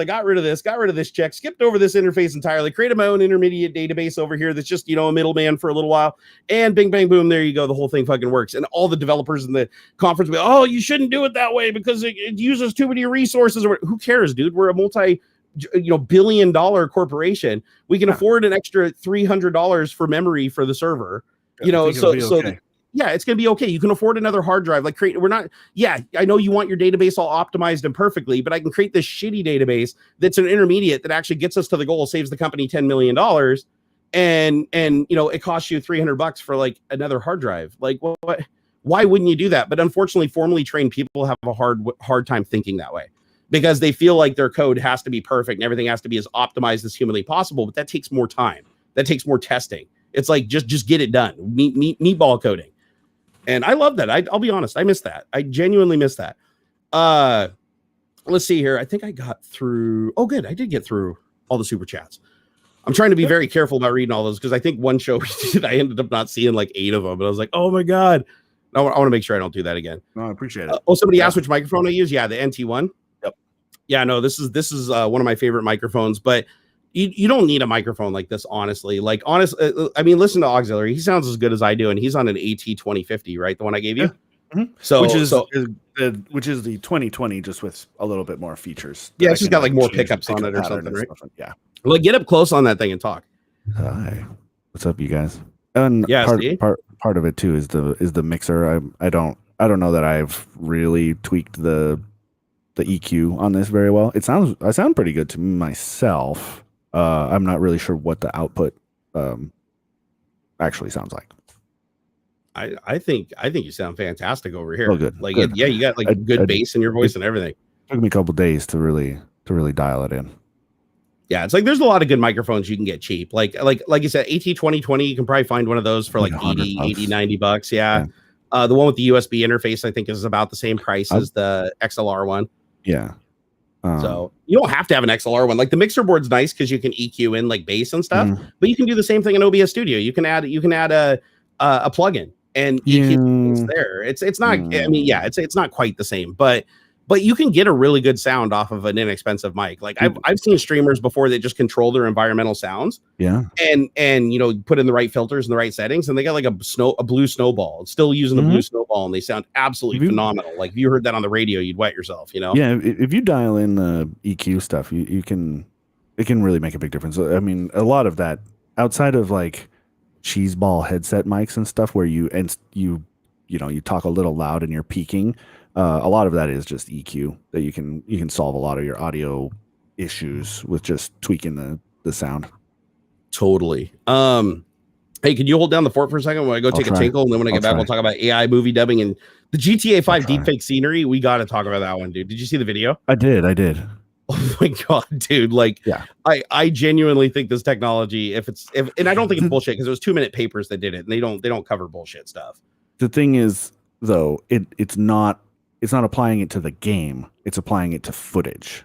got rid of this check, skipped over this interface entirely, created my own intermediate database over here that's just, a middleman for a little while. And bing, bang, boom, there you go. The whole thing fucking works. And all the developers in the conference will be, oh, you shouldn't do it that way because it uses too many resources. Who cares, dude? We're a multi-billion-dollar corporation. We can afford an extra $300 for memory for the server. Yeah, it's going to be okay. You can afford another hard drive. Like, I know you want your database all optimized and perfectly, but I can create this shitty database that's an intermediate that actually gets us to the goal, saves the company $10 million. And it costs you $300 for like another hard drive. Like, what? Why wouldn't you do that? But unfortunately, formally trained people have a hard time thinking that way, because they feel like their code has to be perfect and everything has to be as optimized as humanly possible. But that takes more time. That takes more testing. It's like, just get it done. Meatball coding. And I love that. I'll be honest. I miss that. I genuinely miss that. Let's see here. I think I got through. Oh, good. I did get through all the super chats. I'm trying to be very careful about reading all those, because I think one show I ended up not seeing like 8 of them. But I was like, oh my God. I want to make sure I don't do that again. No, I appreciate it. Somebody asked which microphone I use. Yeah, the NT1. Yep. Yeah, no, this is one of my favorite microphones, but you don't need a microphone like this, honestly. Like, listen to AuxxZillary. He sounds as good as I do, and he's on an AT2050, right? The one I gave you. Yeah. Mm-hmm. So, which is the 2020, just with a little bit more features. Yeah, it's just got like more pickups on it or something, right? Yeah. Like, get up close on that thing and talk. Hi, what's up, you guys? And part of it too is the mixer. I don't know that I've really tweaked the EQ on this very well. I sound pretty good to myself. I'm not really sure what the output actually sounds like. I think you sound fantastic over here. Oh, good. Like, Good. yeah, you got like good bass in your voice and everything. Took me a couple days to really dial it in. Yeah, it's like there's a lot of good microphones you can get cheap. Like you said, AT2020, you can probably find one of those for like 80, $90. Yeah. The one with the USB interface, I think, is about the same price as the XLR one. Yeah. So you don't have to have an XLR one. Like the mixer board's nice because you can EQ in like bass and stuff, but you can do the same thing in OBS Studio. You can add a plugin and EQ there. It's not. I mean, yeah, it's not quite the same, but you can get a really good sound off of an inexpensive mic. Like I've seen streamers before that just control their environmental sounds. Yeah. And you know, put in the right filters and the right settings, and they got like a blue snowball. It's still using the blue snowball, and they sound absolutely phenomenal. Like if you heard that on the radio, you'd wet yourself, you know? Yeah, if you dial in the EQ stuff, it can really make a big difference. I mean, a lot of that outside of like cheeseball headset mics and stuff where you talk a little loud and you're peaking. A lot of that is just EQ that you can solve a lot of your audio issues with just tweaking the sound. Totally. Hey, can you hold down the fort for a second when I go take a tinkle, and then when I get back, we'll talk about AI movie dubbing and the GTA 5 deepfake scenery. We got to talk about that one, dude. Did you see the video? I did. Oh my god, dude! Like, yeah, I genuinely think this technology, and I don't think it's bullshit because it was 2-minute papers that did it, and they don't cover bullshit stuff. The thing is, though, it's not applying it to the game; it's applying it to footage.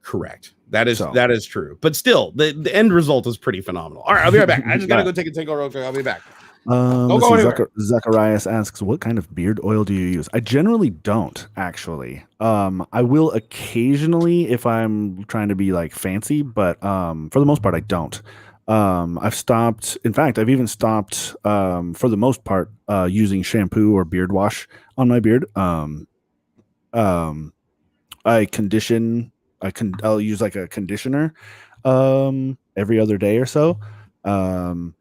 Correct. That is true. But still, the end result is pretty phenomenal. All right, I'll be right back. I just gotta go take a tinkle real quick. I'll be back. Zacharias asks, what kind of beard oil do you use? I generally don't, actually. I will occasionally if I'm trying to be like fancy, but for the most part, I don't. I've stopped. In fact, I've even stopped for the most part using shampoo or beard wash on my beard. I condition. I'll use like a conditioner every other day or so, and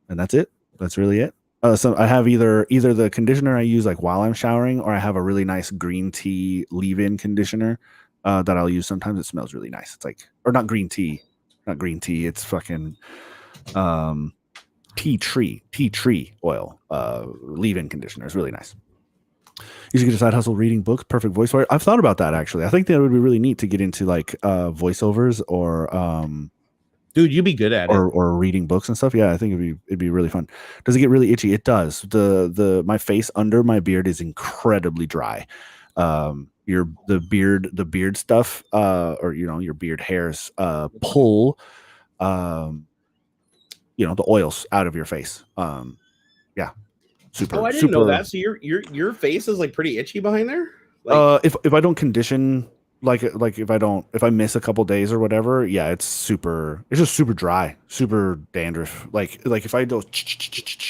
that's it. That's really it. So I have either the conditioner I use like while I'm showering, or I have a really nice green tea leave-in conditioner that I'll use sometimes. It smells really nice. It's like, or not green tea. It's fucking tea tree oil leave-in conditioner. It's really nice. You should get a side hustle reading books. Perfect voice for it. I've thought about that actually. I think that would be really neat to get into like voiceovers or dude, you'd be good at it. Or reading books and stuff. Yeah, I think it'd be really fun. Does it get really itchy? It does. My face under my beard is incredibly dry. The beard stuff, or your beard hairs pull the oils out of your face. Yeah. Super. I didn't know that. So your face is like pretty itchy behind there? Like, if I don't condition, like if I miss a couple days or whatever, yeah, it's just super dry, super dandruff. Like if I go,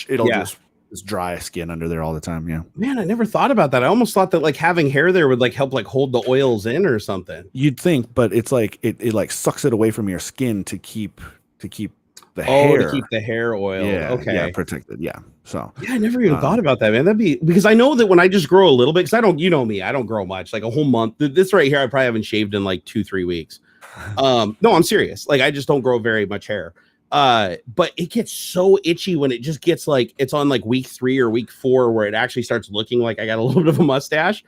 it'll just dry skin under there all the time. Yeah. Man, I never thought about that. I almost thought that like having hair there would like help like hold the oils in or something. You'd think, but it's like it like sucks it away from your skin to keep the hair. To keep the hair oil. Yeah, okay. Yeah, protected. Yeah. So yeah, I never even thought about that, man. That'd be because I know that when I just grow a little bit, because I don't, me, I don't grow much, like a whole month. This right here, I probably haven't shaved in like 2-3 weeks. No, I'm serious. Like I just don't grow very much hair. But it gets so itchy when it just gets like it's on like week 3 or week 4 where it actually starts looking like I got a little bit of a mustache.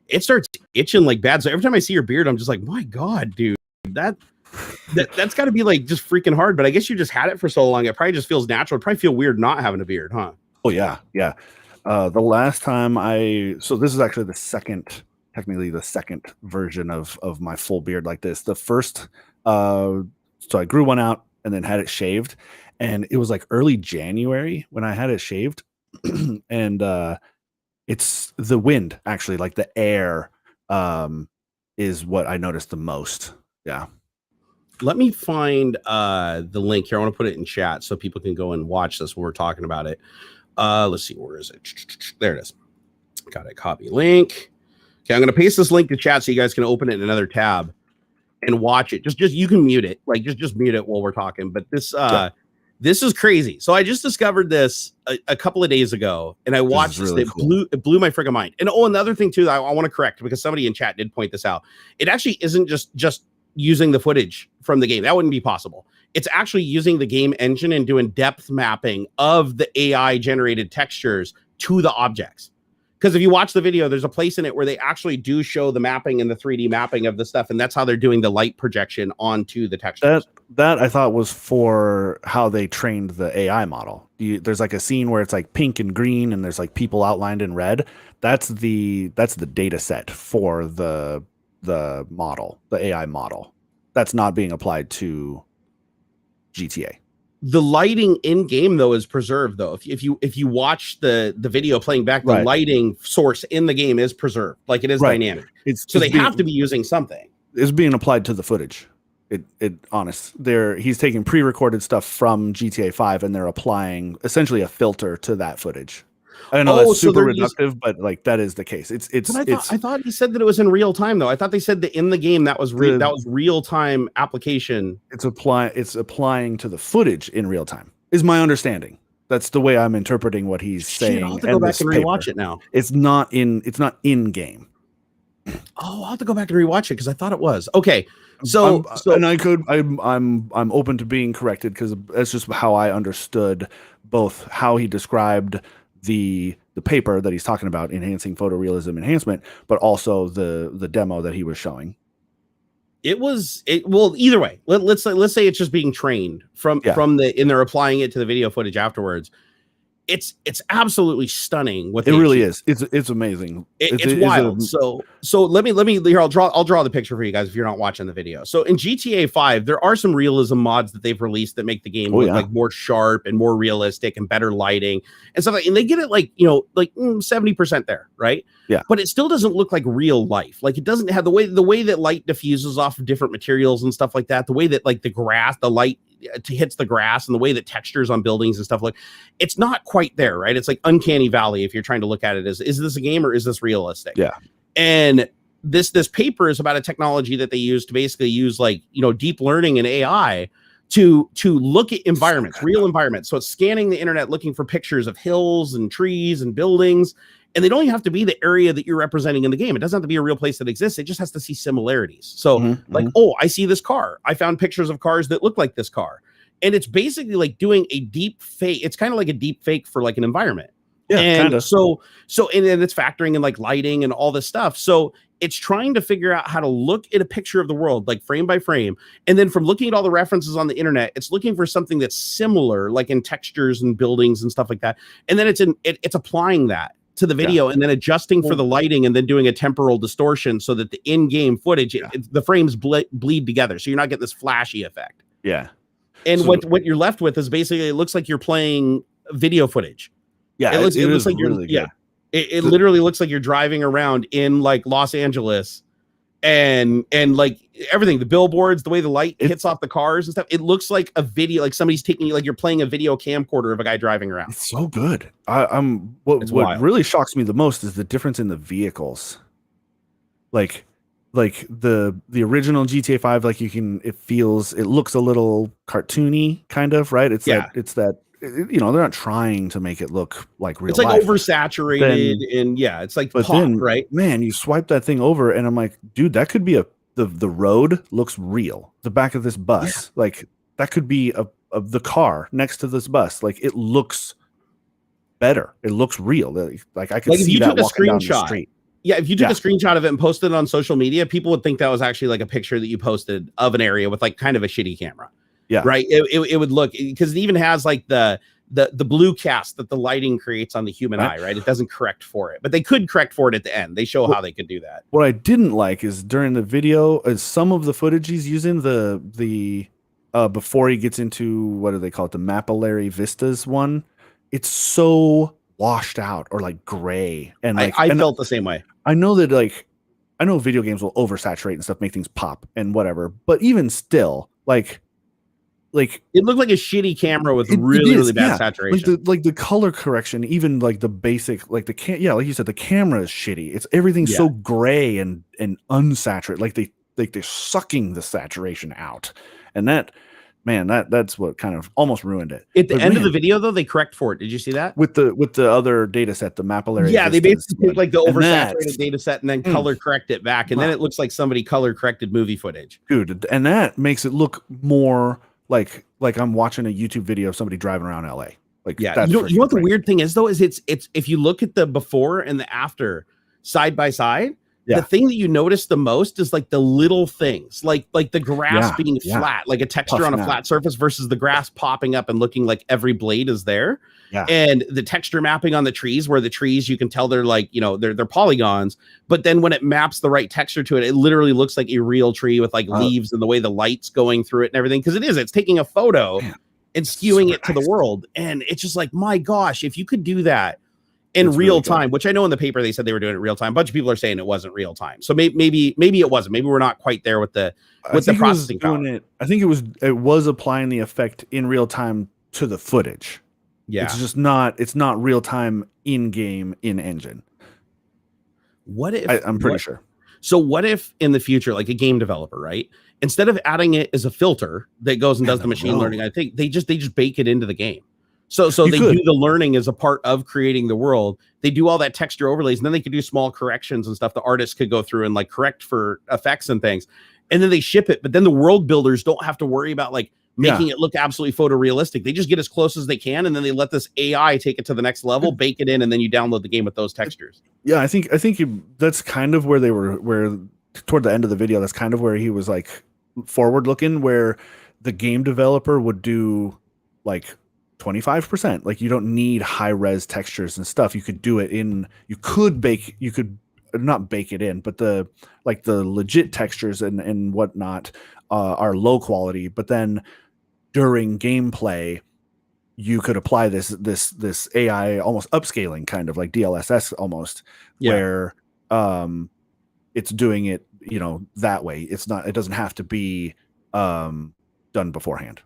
It starts itching like bad. So every time I see your beard, I'm just like, my God, dude, that's got to be like just freaking hard. But I guess you just had it for so long, it probably just feels natural. It probably feel weird not having a beard, huh? Oh yeah. The last time so this is actually technically the second version of my full beard like this. The first, so I grew one out and then had it shaved, and it was like early January when I had it shaved, and it's the wind actually, like the air, is what I noticed the most. Yeah. Let me find the link here. I want to put it in chat so people can go and watch this when we're talking about it. Let's see, where is it? There it is. Got it. Copy link. Okay, I'm going to paste this link to chat so you guys can open it in another tab and watch it. Just you can mute it. Like just mute it while we're talking. But this this is crazy. So I just discovered this a couple of days ago, and I watched this. Really cool. It blew my freaking mind. And another thing too that I want to correct, because somebody in chat did point this out. It actually isn't just using the footage from the game. That wouldn't be possible. It's actually using the game engine and doing depth mapping of the AI generated textures to the objects. Because if you watch the video, there's a place in it where they actually do show the mapping and the 3D mapping of the stuff, and that's how they're doing the light projection onto the textures. That I thought was for how they trained the AI model. There's like a scene where it's like pink and green, and there's like people outlined in red. That's the data set for the model, the AI model. That's not being applied to GTA. The lighting in game though is preserved though. If you watch the video playing back, the lighting source in the game is preserved, like it is dynamic. So they have to be using something. It's being applied to the footage. He's taking pre-recorded stuff from GTA 5 and they're applying essentially a filter to that footage. I know that's super reductive, but like that is the case. I thought he said that it was in real time though. I thought they said that in the game that was real time application. It's applying to the footage in real time. Is my understanding. That's the way I'm interpreting what he's saying. I'll have to go back and rewatch it now. It's not in game. Oh, I'll have to go back and rewatch it because I thought it was. Okay. I'm open to being corrected because that's just how I understood both how he described the paper that he's talking about, enhancing photorealism enhancement, but also the demo that he was showing. Well, either way, let's say it's just being trained from and they're applying it to the video footage afterwards. It's absolutely stunning. It really is. It's amazing. It's wild. So let me here. I'll draw the picture for you guys if you're not watching the video. So in GTA 5, there are some realism mods that they've released that make the game look like more sharp and more realistic and better lighting and stuff. And they get it like 70% there, right? Yeah. But it still doesn't look like real life. Like it doesn't have the way that light diffuses off of different materials and stuff like that. The way that like the light hits the grass and the way that textures on buildings and stuff, like it's not quite there, right? It's like uncanny valley if you're trying to look at it as, is this a game or is this realistic? Yeah. And this paper is about a technology that they use to basically use like deep learning and AI to look at environments, real environments. So it's scanning the internet looking for pictures of hills and trees and buildings, and they don't even have to be the area that you're representing in the game. It doesn't have to be a real place that exists. It just has to see similarities. So oh, I see this car. I found pictures of cars that look like this car. And it's basically like doing a deep fake. It's kind of like a deep fake for like an environment. Yeah, and kinda. so and it's factoring in like lighting and all this stuff. So it's trying to figure out how to look at a picture of the world, like frame by frame. And then from looking at all the references on the internet, it's looking for something that's similar, like in textures and buildings and stuff like that. And then it's applying that to the video and then adjusting for the lighting and then doing a temporal distortion so that the in-game footage, the frames bleed together. So you're not getting this flashy effect. Yeah. And what you're left with is basically, it looks like you're playing video footage. Yeah. It looks like you're, really good. It literally looks like you're driving around in like Los Angeles and like everything, the billboards, the way the light hits off the cars and stuff. It looks like a video, like somebody's taking, like you're playing a video camcorder of a guy driving around. It's so good. What really shocks me the most is the difference in the vehicles. Like the original GTA 5, like it looks a little cartoony kind of, right? It's that they're not trying to make it look like real. It's like life. oversaturated and it's like pop, right? Man, you swipe that thing over and I'm like, dude, that could be the road looks real. The back of this bus, like that could be the car next to this bus. Like it looks better. It looks real. Like I could see that walking down the street. Yeah, if you took a screenshot of it and posted it on social media, people would think that was actually like a picture that you posted of an area with like kind of a shitty camera. Yeah. Right. It would look, because it even has like the blue cast that the lighting creates on the human eye. Right. It doesn't correct for it, but they could correct for it at the end. They show how they could do that. What I didn't like is during the video, some of the footage he's using the before he gets into, what do they call it? The Mapillary Vistas one. It's so washed out or like gray. And like, I felt the same way. I know that I know video games will oversaturate and stuff, make things pop and whatever, but even still, like it looked like a shitty camera with really bad saturation. Like the color correction, even like the basic, like like you said, the camera is shitty. It's everything's so gray and unsaturated. Like they're sucking the saturation out, and that, man, that's what kind of almost ruined it. At the But end man, of the video, though, they correct for it. Did you see that? with the other data set, the mapillary. Yeah, they vistas basically take like the and oversaturated data set and then color correct it back, and then it looks like somebody color corrected movie footage. Dude, and that makes it look more like I'm watching a YouTube video of somebody driving around LA. Like, yeah, that's you know what the great. weird thing is though is it's if you look at the before and the after side by side, the thing that you notice the most is like the little things, like the grass being flat, like a texture on a flat surface versus the grass popping up and looking like every blade is there. Yeah. And the texture mapping on the trees, where the trees, you can tell they're like, you know, they're polygons, but then when it maps the right texture to it, it literally looks like a real tree with like leaves and the way the light's going through it and everything. Cause it's taking a photo and skewing it to the world. And it's just like, my gosh, if you could do that in real time, which I know in the paper they said they were doing it real time. A bunch of people are saying it wasn't real time. So maybe it wasn't. Maybe we're not quite there with the processing power. I think it was applying the effect in real time to the footage. Yeah. It's not real time in game in engine. What if I'm pretty sure. So what if in the future, like a game developer, right? Instead of adding it as a filter that goes and does the machine learning, I think they just bake it into the game. So they do the learning as a part of creating the world. They do all that texture overlays, and then they could do small corrections and stuff. The artists could go through and like correct for effects and things, and then they ship it. But then the world builders don't have to worry about like making it look absolutely photorealistic. They just get as close as they can, and then they let this AI take it to the next level, bake it in, and then you download the game with those textures. Yeah, I think that's kind of where they where toward the end of the video, that's kind of where he was like forward looking, where the game developer would do like 25%. Like, you don't need high res textures and stuff. You could do it you could not bake it in, but the legit textures and whatnot are low quality. But then during gameplay, you could apply this AI almost upscaling, kind of like DLSS almost, where it's doing it, you know, that way. It doesn't have to be done beforehand.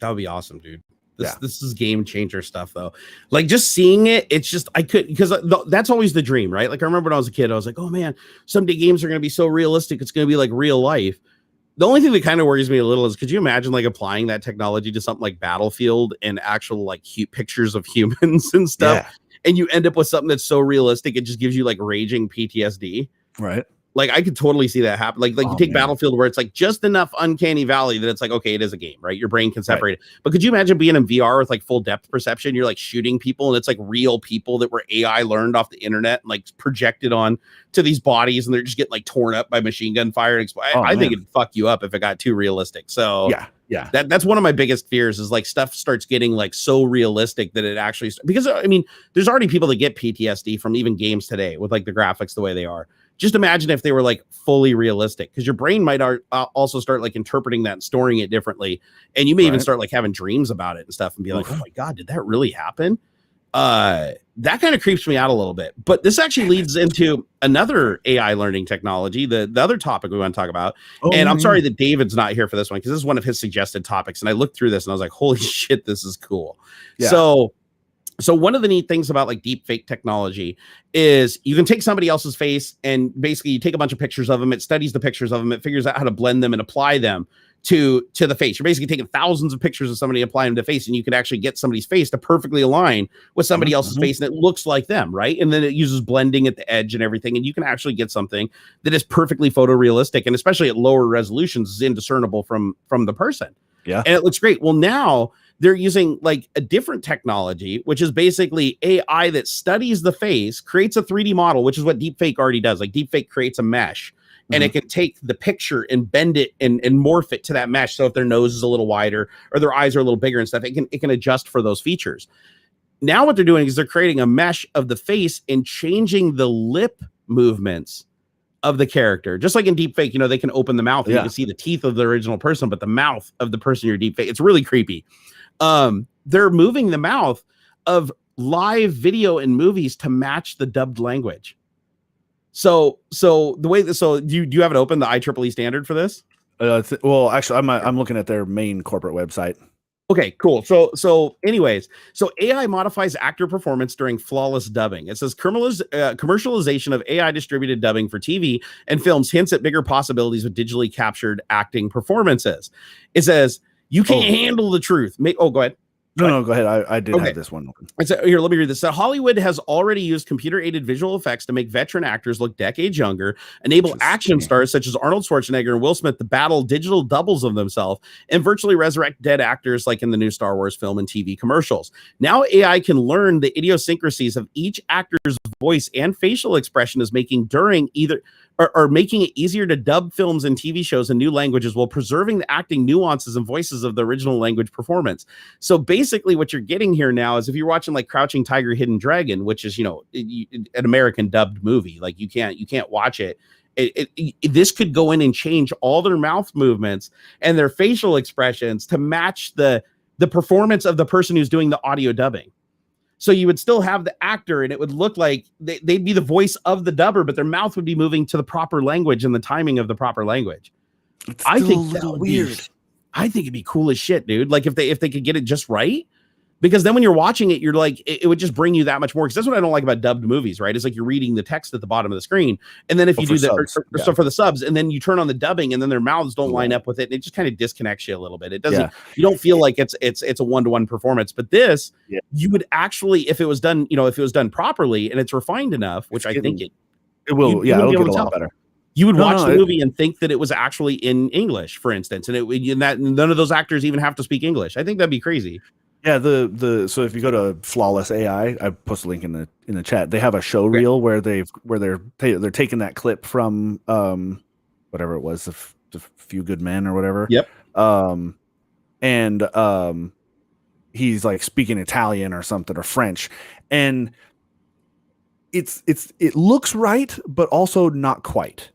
That would be awesome, dude. This is game changer stuff, though. Like, just seeing it, it's just, I could, because that's always the dream, right? Like, I remember when I was a kid, I was like, oh man, someday games are going to be so realistic, it's going to be like real life. The only thing that kind of worries me a little is, could you imagine like applying that technology to something like Battlefield and actual like pictures of humans and stuff, and you end up with something that's so realistic it just gives you like raging PTSD, right? Like, I could totally see that happen. Like you take Battlefield, where it's like just enough uncanny valley that it's like, okay, it is a game, right? Your brain can separate it. But could you imagine being in VR with like full depth perception? You're like shooting people, and it's like real people that were AI learned off the internet and like projected on to these bodies, and they're just getting like torn up by machine gun fire. I think it'd fuck you up if it got too realistic. So that's one of my biggest fears, is like stuff starts getting like so realistic that it actually, because I mean, there's already people that get PTSD from even games today with like the graphics the way they are. Just imagine if they were like fully realistic, because your brain might also start like interpreting that and storing it differently. And you may even start like having dreams about it and stuff and be like, oh my God, did that really happen? That kind of creeps me out a little bit. But this actually leads into another AI learning technology, the other topic we want to talk about. I'm sorry that David's not here for this one, because this is one of his suggested topics. And I looked through this and I was like, holy shit, this is cool. Yeah. So one of the neat things about like DeepFake technology is you can take somebody else's face, and basically you take a bunch of pictures of them. It studies the pictures of them. It figures out how to blend them and apply them to the face. You're basically taking thousands of pictures of somebody, applying them to the face, and you can actually get somebody's face to perfectly align with somebody else's face, and it looks like them, right? And then it uses blending at the edge and everything, and you can actually get something that is perfectly photorealistic, and especially at lower resolutions is indiscernible from the person. Yeah. And it looks great. Well, now they're using like a different technology, which is basically AI that studies the face, creates a 3D model, which is what DeepFake already does. Like, DeepFake creates a mesh, and it can take the picture and bend it and morph it to that mesh. So if their nose is a little wider or their eyes are a little bigger and stuff, it can adjust for those features. Now what they're doing is they're creating a mesh of the face and changing the lip movements of the character. Just like in DeepFake, you know, they can open the mouth and you can see the teeth of the original person, but the mouth of the person you're DeepFake, it's really creepy. They're moving the mouth of live video in movies to match the dubbed language. So the way that, so do you have it open, the IEEE standard for this? Well, actually, I'm looking at their main corporate website. Okay, cool. So anyways, AI modifies actor performance during flawless dubbing. It says commercialization of AI distributed dubbing for TV and films hints at bigger possibilities with digitally captured acting performances. It says, You can't handle the truth. Go ahead. No, go ahead. I did have this one open. So here, let me read this. So Hollywood has already used computer-aided visual effects to make veteran actors look decades younger, enable action stars such as Arnold Schwarzenegger and Will Smith to battle digital doubles of themselves, and virtually resurrect dead actors like in the new Star Wars film and TV commercials. Now AI can learn the idiosyncrasies of each actor's voice and facial expression is making during or making it easier to dub films and TV shows in new languages while preserving the acting nuances and voices of the original language performance. So basically what you're getting here now is if you're watching like Crouching Tiger, Hidden Dragon, which is, an American dubbed movie, like you can't watch it. This could go in and change all their mouth movements and their facial expressions to match the performance of the person who's doing the audio dubbing. So you would still have the actor and it would look like they'd be the voice of the dubber, but their mouth would be moving to the proper language and the timing of the proper language. I think that would weird. I think it'd be cool as shit, dude. Like if they could get it just right, because then when you're watching it, you're like, it would just bring you that much more. Because that's what I don't like about dubbed movies, right? It's like you're reading the text at the bottom of the screen. And then if you do that, so for the subs, and then you turn on the dubbing and then their mouths don't line up with it. And it just kind of disconnects you a little bit. It doesn't, you don't feel like it's a one-to-one performance. But this, you would actually, if it was done, if it was done properly and it's refined enough, which I think it will, it'll get a lot better. You would watch the movie and think that it was actually in English, for instance, and none of those actors even have to speak English. I think that'd be crazy. Yeah, so if you go to Flawless AI, I post a link in the chat. They have a show reel where they're taking that clip from whatever it was, the Few Good Men or whatever. Yep. And he's like speaking Italian or something or French, and it looks right, but also not quite.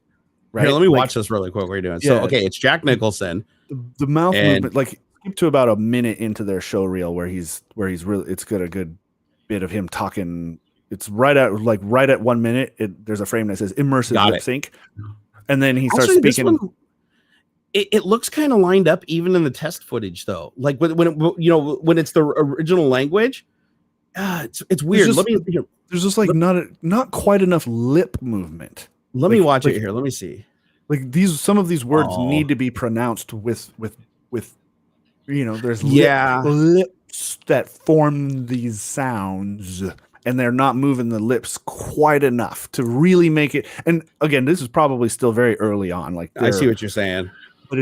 Right. Here, let me watch this really quick. What are you doing? So okay, it's Jack Nicholson. The mouth movement, like to about a minute into their show reel where he's really, it's got a good bit of him talking. It's right at 1 minute. There's a frame that says immersive lip sync, and then he starts speaking. It looks kind of lined up even in the test footage though. Like when it's the original language, it's weird. There's just like not quite enough lip movement. Let me watch it here. Let me see. Like some of these words need to be pronounced with there's lips that form these sounds, and they're not moving the lips quite enough to really make it. And again, this is probably still very early on. Like I see what you're saying, but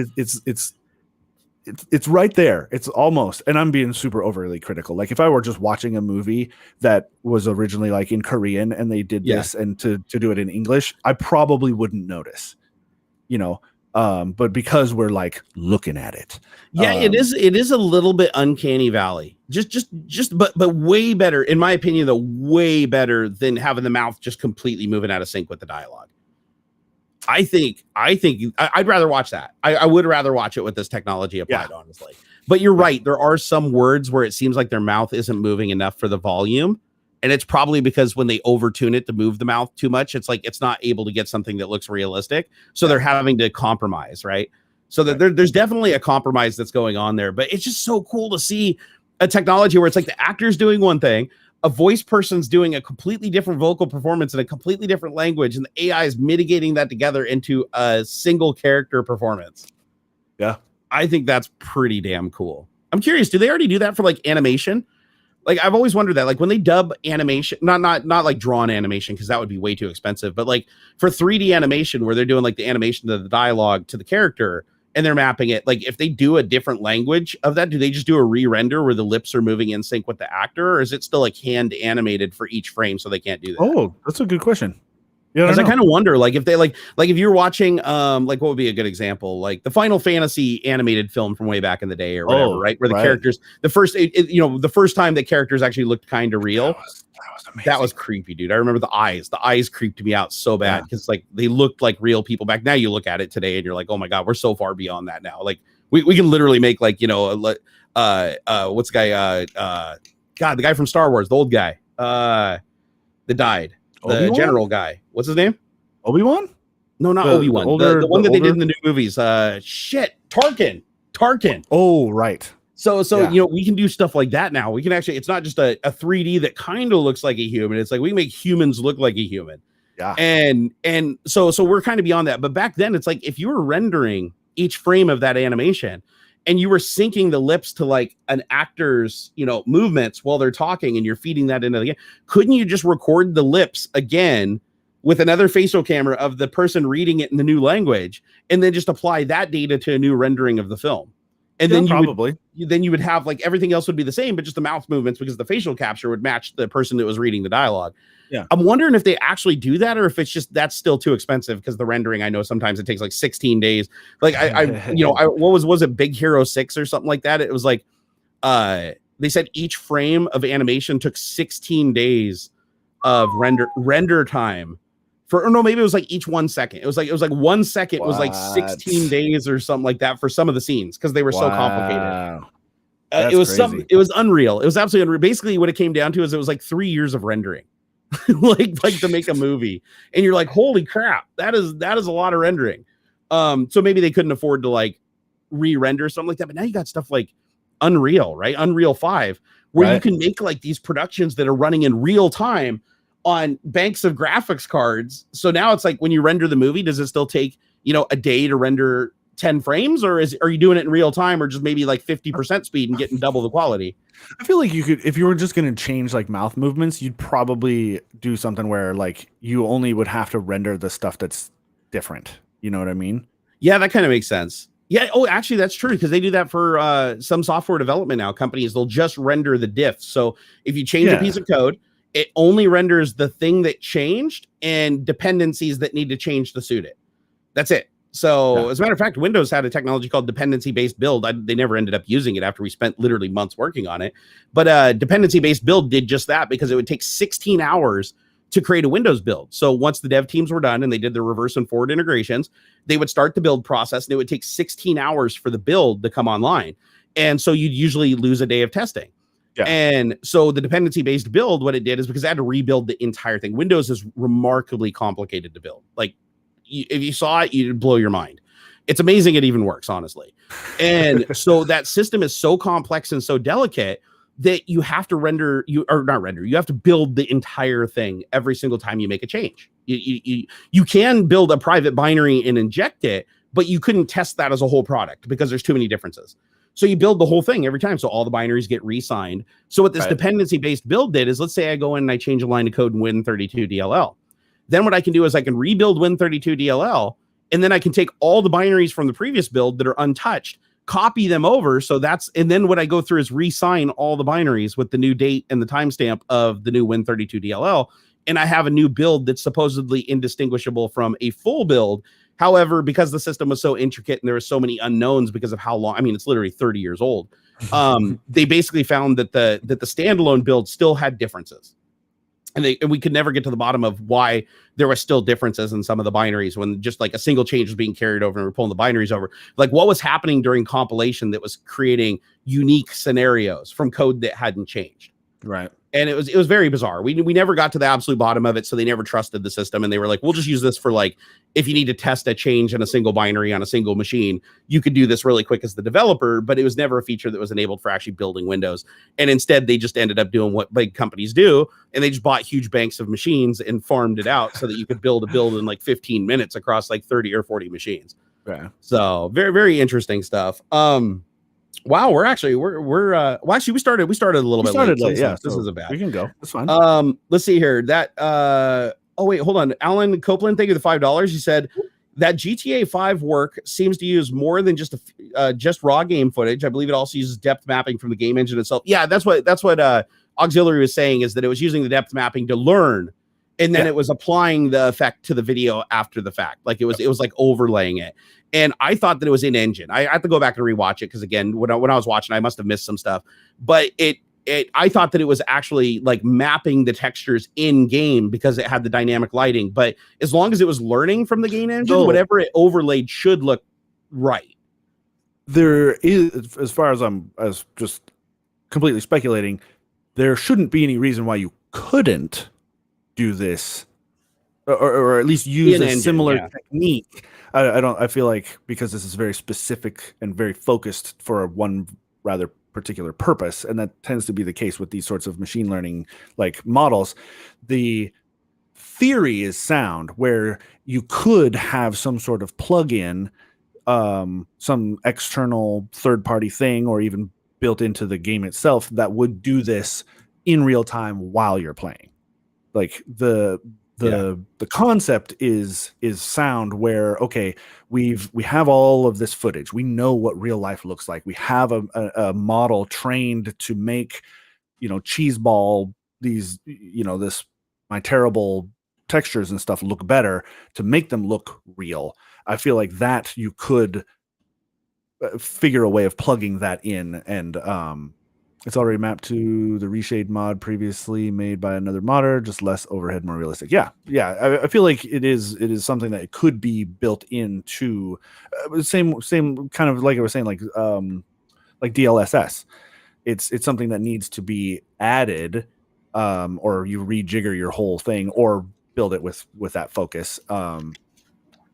it's right there. It's almost, and I'm being super overly critical. Like if I were just watching a movie that was originally like in Korean and they did this and to do it in English, I probably wouldn't notice, but because we're like looking at it. It is a little bit uncanny valley. But way better, in my opinion, though, way better than having the mouth just completely moving out of sync with the dialogue. I think I'd rather watch that. I would rather watch it with this technology applied, honestly. But you're right. There are some words where it seems like their mouth isn't moving enough for the volume. And it's probably because when they overtune it to move the mouth too much, it's like it's not able to get something that looks realistic. So they're having to compromise, right? So there's definitely a compromise that's going on there. But it's just so cool to see a technology where it's like the actor's doing one thing, a voice person's doing a completely different vocal performance in a completely different language, and the AI is mitigating that together into a single character performance. Yeah. I think that's pretty damn cool. I'm curious, do they already do that for like animation? Like I've always wondered that, like when they dub animation, not like drawn animation, because that would be way too expensive, but like for 3D animation where they're doing like the animation of the dialogue to the character and they're mapping it, like if they do a different language of that, do they just do a re-render where the lips are moving in sync with the actor, or is it still like hand animated for each frame so they can't do that? Oh, that's a good question. Yeah, because I kind of wonder, like if they like if you're watching like what would be a good example, like the Final Fantasy animated film from way back in the day or whatever, right? Where the characters, the first time that characters actually looked kind of real. That was creepy, dude. I remember the eyes creeped me out so bad because like they looked like real people back. Now you look at it today and you're like, oh my God, we're so far beyond that now. Like we can literally make like, what's the guy, God, the guy from Star Wars, the old guy that died, the Obi-Wan? general guy. What's his name? Obi-Wan? No, not Obi-Wan. The one that they did in the new movies. Tarkin. Oh, right. So we can do stuff like that now. We can actually, it's not just a 3D that kind of looks like a human. It's like we make humans look like a human. Yeah. And so we're kind of beyond that. But back then it's like if you were rendering each frame of that animation, and you were syncing the lips to like an actor's, movements while they're talking, and you're feeding that into the game. Couldn't you just record the lips again with another facial camera of the person reading it in the new language, and then just apply that data to a new rendering of the film? And then you would have like everything else would be the same, but just the mouth movements, because the facial capture would match the person that was reading the dialogue. Yeah. I'm wondering if they actually do that, or if it's just that's still too expensive, because the rendering, I know sometimes it takes like 16 days. Like was it Big Hero 6 or something like that? It was like they said each frame of animation took 16 days of render time. Maybe it was like each 1 second. It was like 1 second was like 16 days or something like that for some of the scenes, because they were so complicated. It was crazy. It was unreal. It was absolutely unreal. Basically, what it came down to is it was like 3 years of rendering, like to make a movie. And you're like, holy crap, that is a lot of rendering. So maybe they couldn't afford to like re-render something like that. But now you got stuff like Unreal, right? Unreal 5, where you can make like these productions that are running in real time on banks of graphics cards. So now it's like when you render the movie, does it still take, a day to render 10 frames, or are you doing it in real time, or just maybe like 50% speed and getting double the quality? I feel like you could, if you were just going to change like mouth movements, you'd probably do something where like you only would have to render the stuff that's different. You know what I mean? Yeah, that kind of makes sense. Yeah. Oh, actually, that's true, because they do that for some software development now. Companies, they'll just render the diffs. So if you change a piece of code, it only renders the thing that changed and dependencies that need to change to suit it. That's it. So as a matter of fact, Windows had a technology called dependency-based build. They never ended up using it after we spent literally months working on it. But dependency-based build did just that, because it would take 16 hours to create a Windows build. So once the dev teams were done and they did their reverse and forward integrations, they would start the build process, and it would take 16 hours for the build to come online. And so you'd usually lose a day of testing. Yeah. And so the dependency-based build, what it did is, because I had to rebuild the entire thing. Windows is remarkably complicated to build. Like, if you saw it, you'd blow your mind. It's amazing it even works, honestly. And so that system is so complex and so delicate that you have to you have to build the entire thing every single time you make a change. You can build a private binary and inject it, but you couldn't test that as a whole product because there's too many differences. So you build the whole thing every time. So all the binaries get re-signed. So what this dependency-based build did is, let's say I go in and I change a line of code in Win32DLL. Then what I can do is I can rebuild Win32DLL, and then I can take all the binaries from the previous build that are untouched, copy them over. And then what I go through is re-sign all the binaries with the new date and the timestamp of the new Win32DLL. And I have a new build that's supposedly indistinguishable from a full build. However, because the system was so intricate and there were so many unknowns because of how long, I mean, it's literally 30 years old. They basically found that the standalone build still had differences. And we could never get to the bottom of why there were still differences in some of the binaries when just like a single change was being carried over and we're pulling the binaries over. Like, what was happening during compilation that was creating unique scenarios from code that hadn't changed. Right. And it was very bizarre. We never got to the absolute bottom of it. So they never trusted the system. And they were like, we'll just use this for like, if you need to test a change in a single binary on a single machine, you could do this really quick as the developer, but it was never a feature that was enabled for actually building Windows. And instead they just ended up doing what big companies do. And they just bought huge banks of machines and farmed it out so that you could build a build in like 15 minutes across like 30 or 40 machines. Yeah. So very, very interesting stuff. Wow, we started a little bit late. Yeah, this isn't bad. We can go. That's fine. Let's see here. Hold on. Alan Copeland, thank you for the $5. He said that GTA 5 work seems to use more than just raw game footage. I believe it also uses depth mapping from the game engine itself. Yeah, that's what AuxxZillary was saying, is that it was using the depth mapping to learn, and then it was applying the effect to the video after the fact. Like it was like overlaying it. And I thought that it was in engine. I have to go back and rewatch it, because again, when I was watching, I must have missed some stuff. But I thought that it was actually like mapping the textures in game because it had the dynamic lighting. But as long as it was learning from the game engine, whatever it overlaid should look right. There is, as far as as just completely speculating, there shouldn't be any reason why you couldn't do this, or at least use a similar technique. I feel like, because this is very specific and very focused for one rather particular purpose, and that tends to be the case with these sorts of machine learning like models. The theory is sound, where you could have some sort of plug-in some external third-party thing, or even built into the game itself, that would do this in real time while you're playing. Like the concept is sound, where okay, we have all of this footage, we know what real life looks like, we have a model trained to make, cheese ball, these, my terrible textures and stuff look better, to make them look real. I feel like that you could figure a way of plugging that in, and it's already mapped to the reshade mod previously made by another modder, just less overhead, more realistic. Yeah. I feel like it is something that it could be built into same kind of like I was saying, like DLSS. It's something that needs to be added, or you rejigger your whole thing, or build it with that focus. And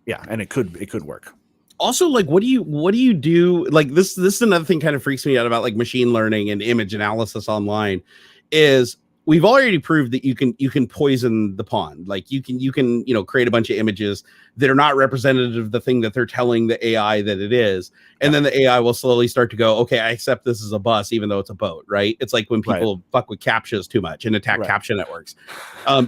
it could work. Also, like, what do you do? Like, this is another thing kind of freaks me out about like machine learning and image analysis online, is we've already proved that you can poison the pond. Like you can create a bunch of images that are not representative of the thing that they're telling the AI that it is, and then the AI will slowly start to go, okay, I accept this is a bus even though it's a boat, right? It's like when people fuck with captchas too much and attack captcha networks.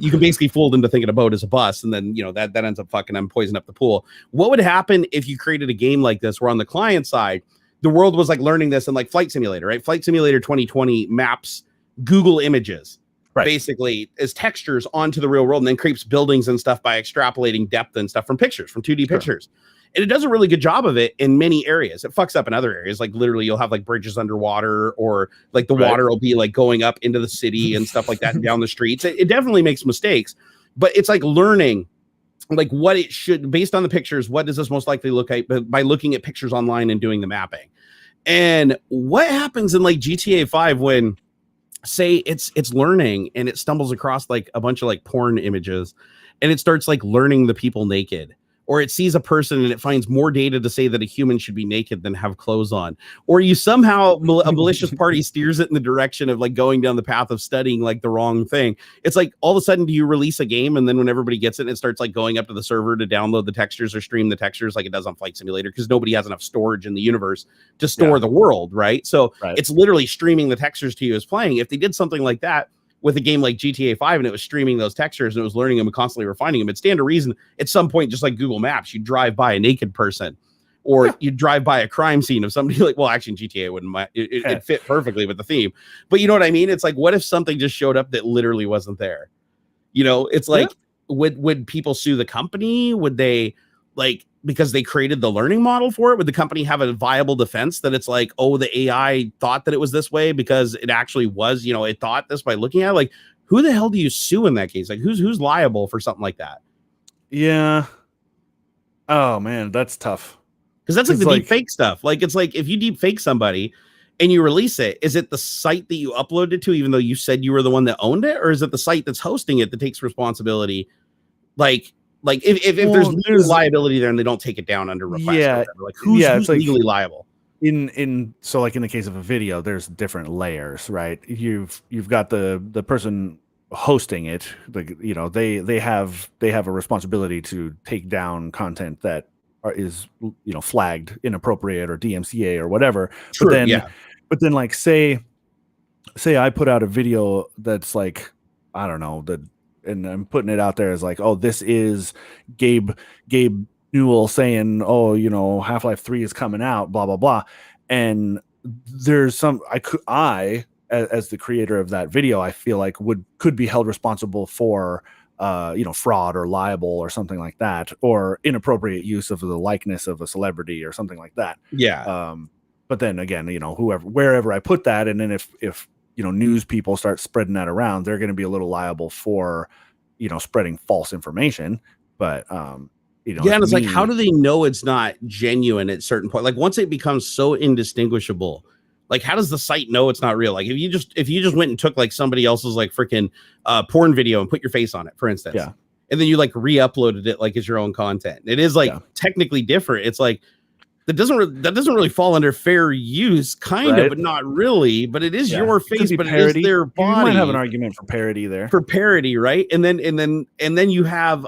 You can basically fool them to thinking a boat is a bus, and then that ends up fucking them poison up the pool. What would happen if you created a game like this where on the client side the world was like learning this, and like Flight Simulator, right? Flight Simulator 2020 maps Google images basically as textures onto the real world, and then creates buildings and stuff by extrapolating depth and stuff from pictures, from 2D pictures. And it does a really good job of it in many areas. It fucks up in other areas. Like literally you'll have like bridges underwater, or like the water will be like going up into the city and stuff like that and down the streets. It definitely makes mistakes, but it's like learning like what it should, based on the pictures, what does this most likely look like, but by looking at pictures online and doing the mapping. And what happens in like GTA 5 when, say it's learning and it stumbles across like a bunch of like porn images, and it starts like learning the people naked, or it sees a person and it finds more data to say that a human should be naked than have clothes on, or you somehow a malicious party steers it in the direction of like going down the path of studying like the wrong thing. It's like all of a sudden, do you release a game, and then when everybody gets it, it starts like going up to the server to download the textures or stream the textures like it does on Flight Simulator, because nobody has enough storage in the universe to store the world, right? So it's literally streaming the textures to you as playing. If they did something like that with a game like GTA 5 and it was streaming those textures and it was learning them and constantly refining them, it'd stand to reason at some point, just like Google Maps, you drive by a naked person, or you drive by a crime scene of somebody like, well, actually GTA wouldn't mind. It fit perfectly with the theme, but you know what I mean? It's like, what if something just showed up that literally wasn't there? It's like, would people sue the company? Would they, like, because they created the learning model for it, would the company have a viable defense that it's like, oh, the AI thought that it was this way because it actually was, it thought this by looking at it? Like, who the hell do you sue in that case? Like, who's liable for something like that? Yeah. Oh man, that's tough. Because that's like the deep fake stuff. Like, it's like if you deep fake somebody and you release it, is it the site that you uploaded to, even though you said you were the one that owned it, or is it the site that's hosting it that takes responsibility? Like if there's liability there and they don't take it down under request, like who's legally liable? So like in the case of a video, there's different layers, right? You've got the person hosting it, like they have a responsibility to take down content that is flagged inappropriate or DMCA or whatever. True, but then like say I put out a video that's like, I don't know, and I'm putting it out there as like, oh, this is Gabe Newell saying, oh, Half-Life 3 is coming out, blah blah blah, and there's some I as the creator of that video, I feel like could be held responsible for fraud or libel or something like that, or inappropriate use of the likeness of a celebrity or something like that. But then again, wherever I put that, and then if news people start spreading that around, they're going to be a little liable for spreading false information. But and it's like, how do they know it's not genuine at certain point? Like, once it becomes so indistinguishable, like, how does the site know it's not real? Like, if you just went and took like somebody else's like freaking porn video and put your face on it, for instance, and then you like re-uploaded it like as your own content, it is like technically different. It's like that doesn't really fall under fair use, kind of, but not really. But it is your face, but parody. It is their body. You might have an argument for parody there. For parody, right? And then you have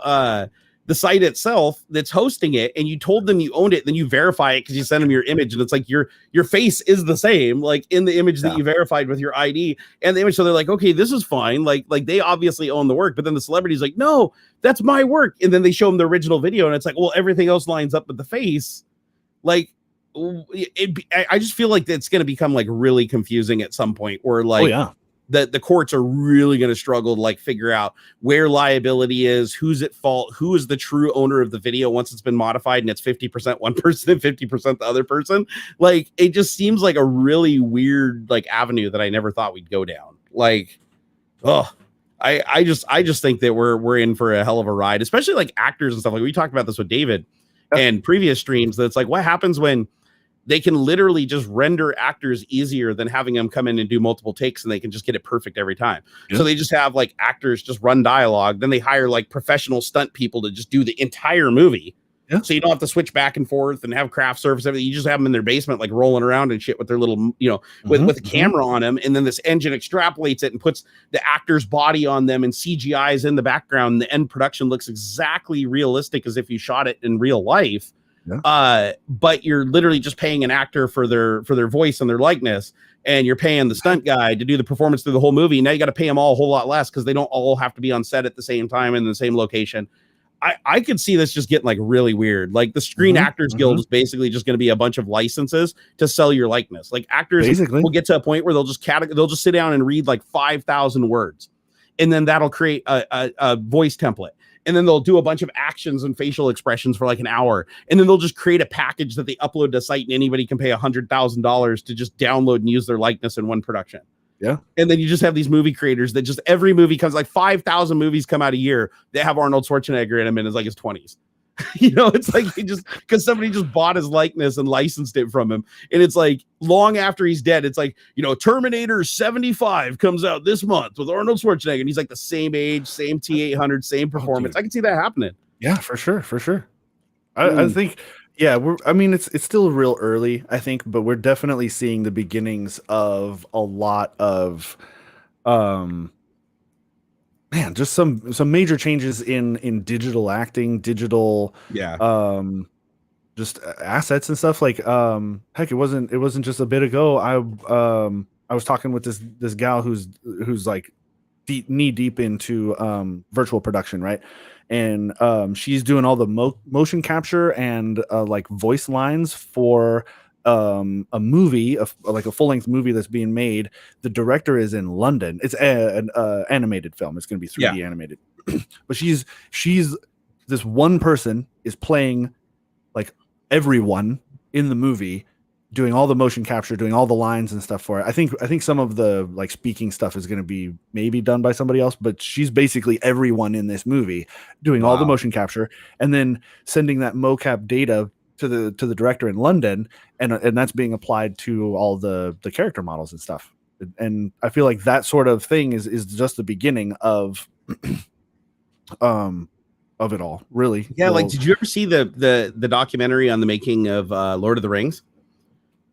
the site itself that's hosting it, and you told them you owned it, then you verify it because you send them your image, and it's like your face is the same, like in the image that you verified with your ID and the image. So they're like, okay, this is fine. Like they obviously own the work, but then the celebrity's like, no, that's my work. And then they show them the original video, and it's like, well, everything else lines up with the face. Like, I just feel like it's going to become like really confusing at some point, or like, the courts are really going to struggle to like figure out where liability is, who's at fault, who is the true owner of the video once it's been modified and it's 50% one person and 50% the other person. Like, it just seems like a really weird like avenue that I never thought we'd go down. Like, I just think that we're in for a hell of a ride, especially like actors and stuff. Like we talked about this with David and previous streams. That's like, what happens when they can literally just render actors easier than having them come in and do multiple takes, and they can just get it perfect every time. So they just have like actors just run dialogue. Then they hire like professional stunt people to just do the entire movie. So you don't have to switch back and forth and have craft service, everything. You just have them in their basement, like rolling around and shit with their little, with a camera on them. And then this engine extrapolates it and puts the actor's body on them, and CGIs in the background. The end production looks exactly realistic as if you shot it in real life. But you're literally just paying an actor for their voice and their likeness, and you're paying the stunt guy to do the performance through the whole movie. Now you got to pay them all a whole lot less because they don't all have to be on set at the same time in the same location. I could see this just getting like really weird. Like the Screen Actors Guild is basically just going to be a bunch of licenses to sell your likeness. Like actors will get to a point where they'll just sit down and read like 5,000 words, and then that'll create a voice template. And then they'll do a bunch of actions and facial expressions for like an hour. And then they'll just create a package that they upload to a site, and anybody can pay $100,000 to just download and use their likeness in one production. And then you just have these movie creators that just every movie comes, like 5,000 movies come out a year that have Arnold Schwarzenegger in them in like his 20s. It's like he just because somebody just bought his likeness and licensed it from him. And it's like long after he's dead, it's like, Terminator 75 comes out this month with Arnold Schwarzenegger, and he's like the same age, same T800, same performance. I can see that happening. Yeah, for sure. I think, it's still real early, I think, but we're definitely seeing the beginnings of a lot of just some major changes in digital acting, digital just assets and stuff. Like heck, it wasn't just a bit ago I was talking with this gal who's like knee deep into virtual production, right? And she's doing all the motion capture and like voice lines for a movie, like a full-length movie that's being made. The director is in London. It's an animated film. It's going to be 3D animated. But she's this one person is playing like everyone in the movie, doing all the motion capture, doing all the lines and stuff for it. I think some of the like speaking stuff is going to be maybe done by somebody else, but she's basically everyone in this movie doing all the motion capture, and then sending that mocap data to the director in London, and that's being applied to all the character models and stuff. And I feel like that sort of thing is just the beginning of it all, really. Yeah. Like, did you ever see the documentary on the making of Lord of the Rings?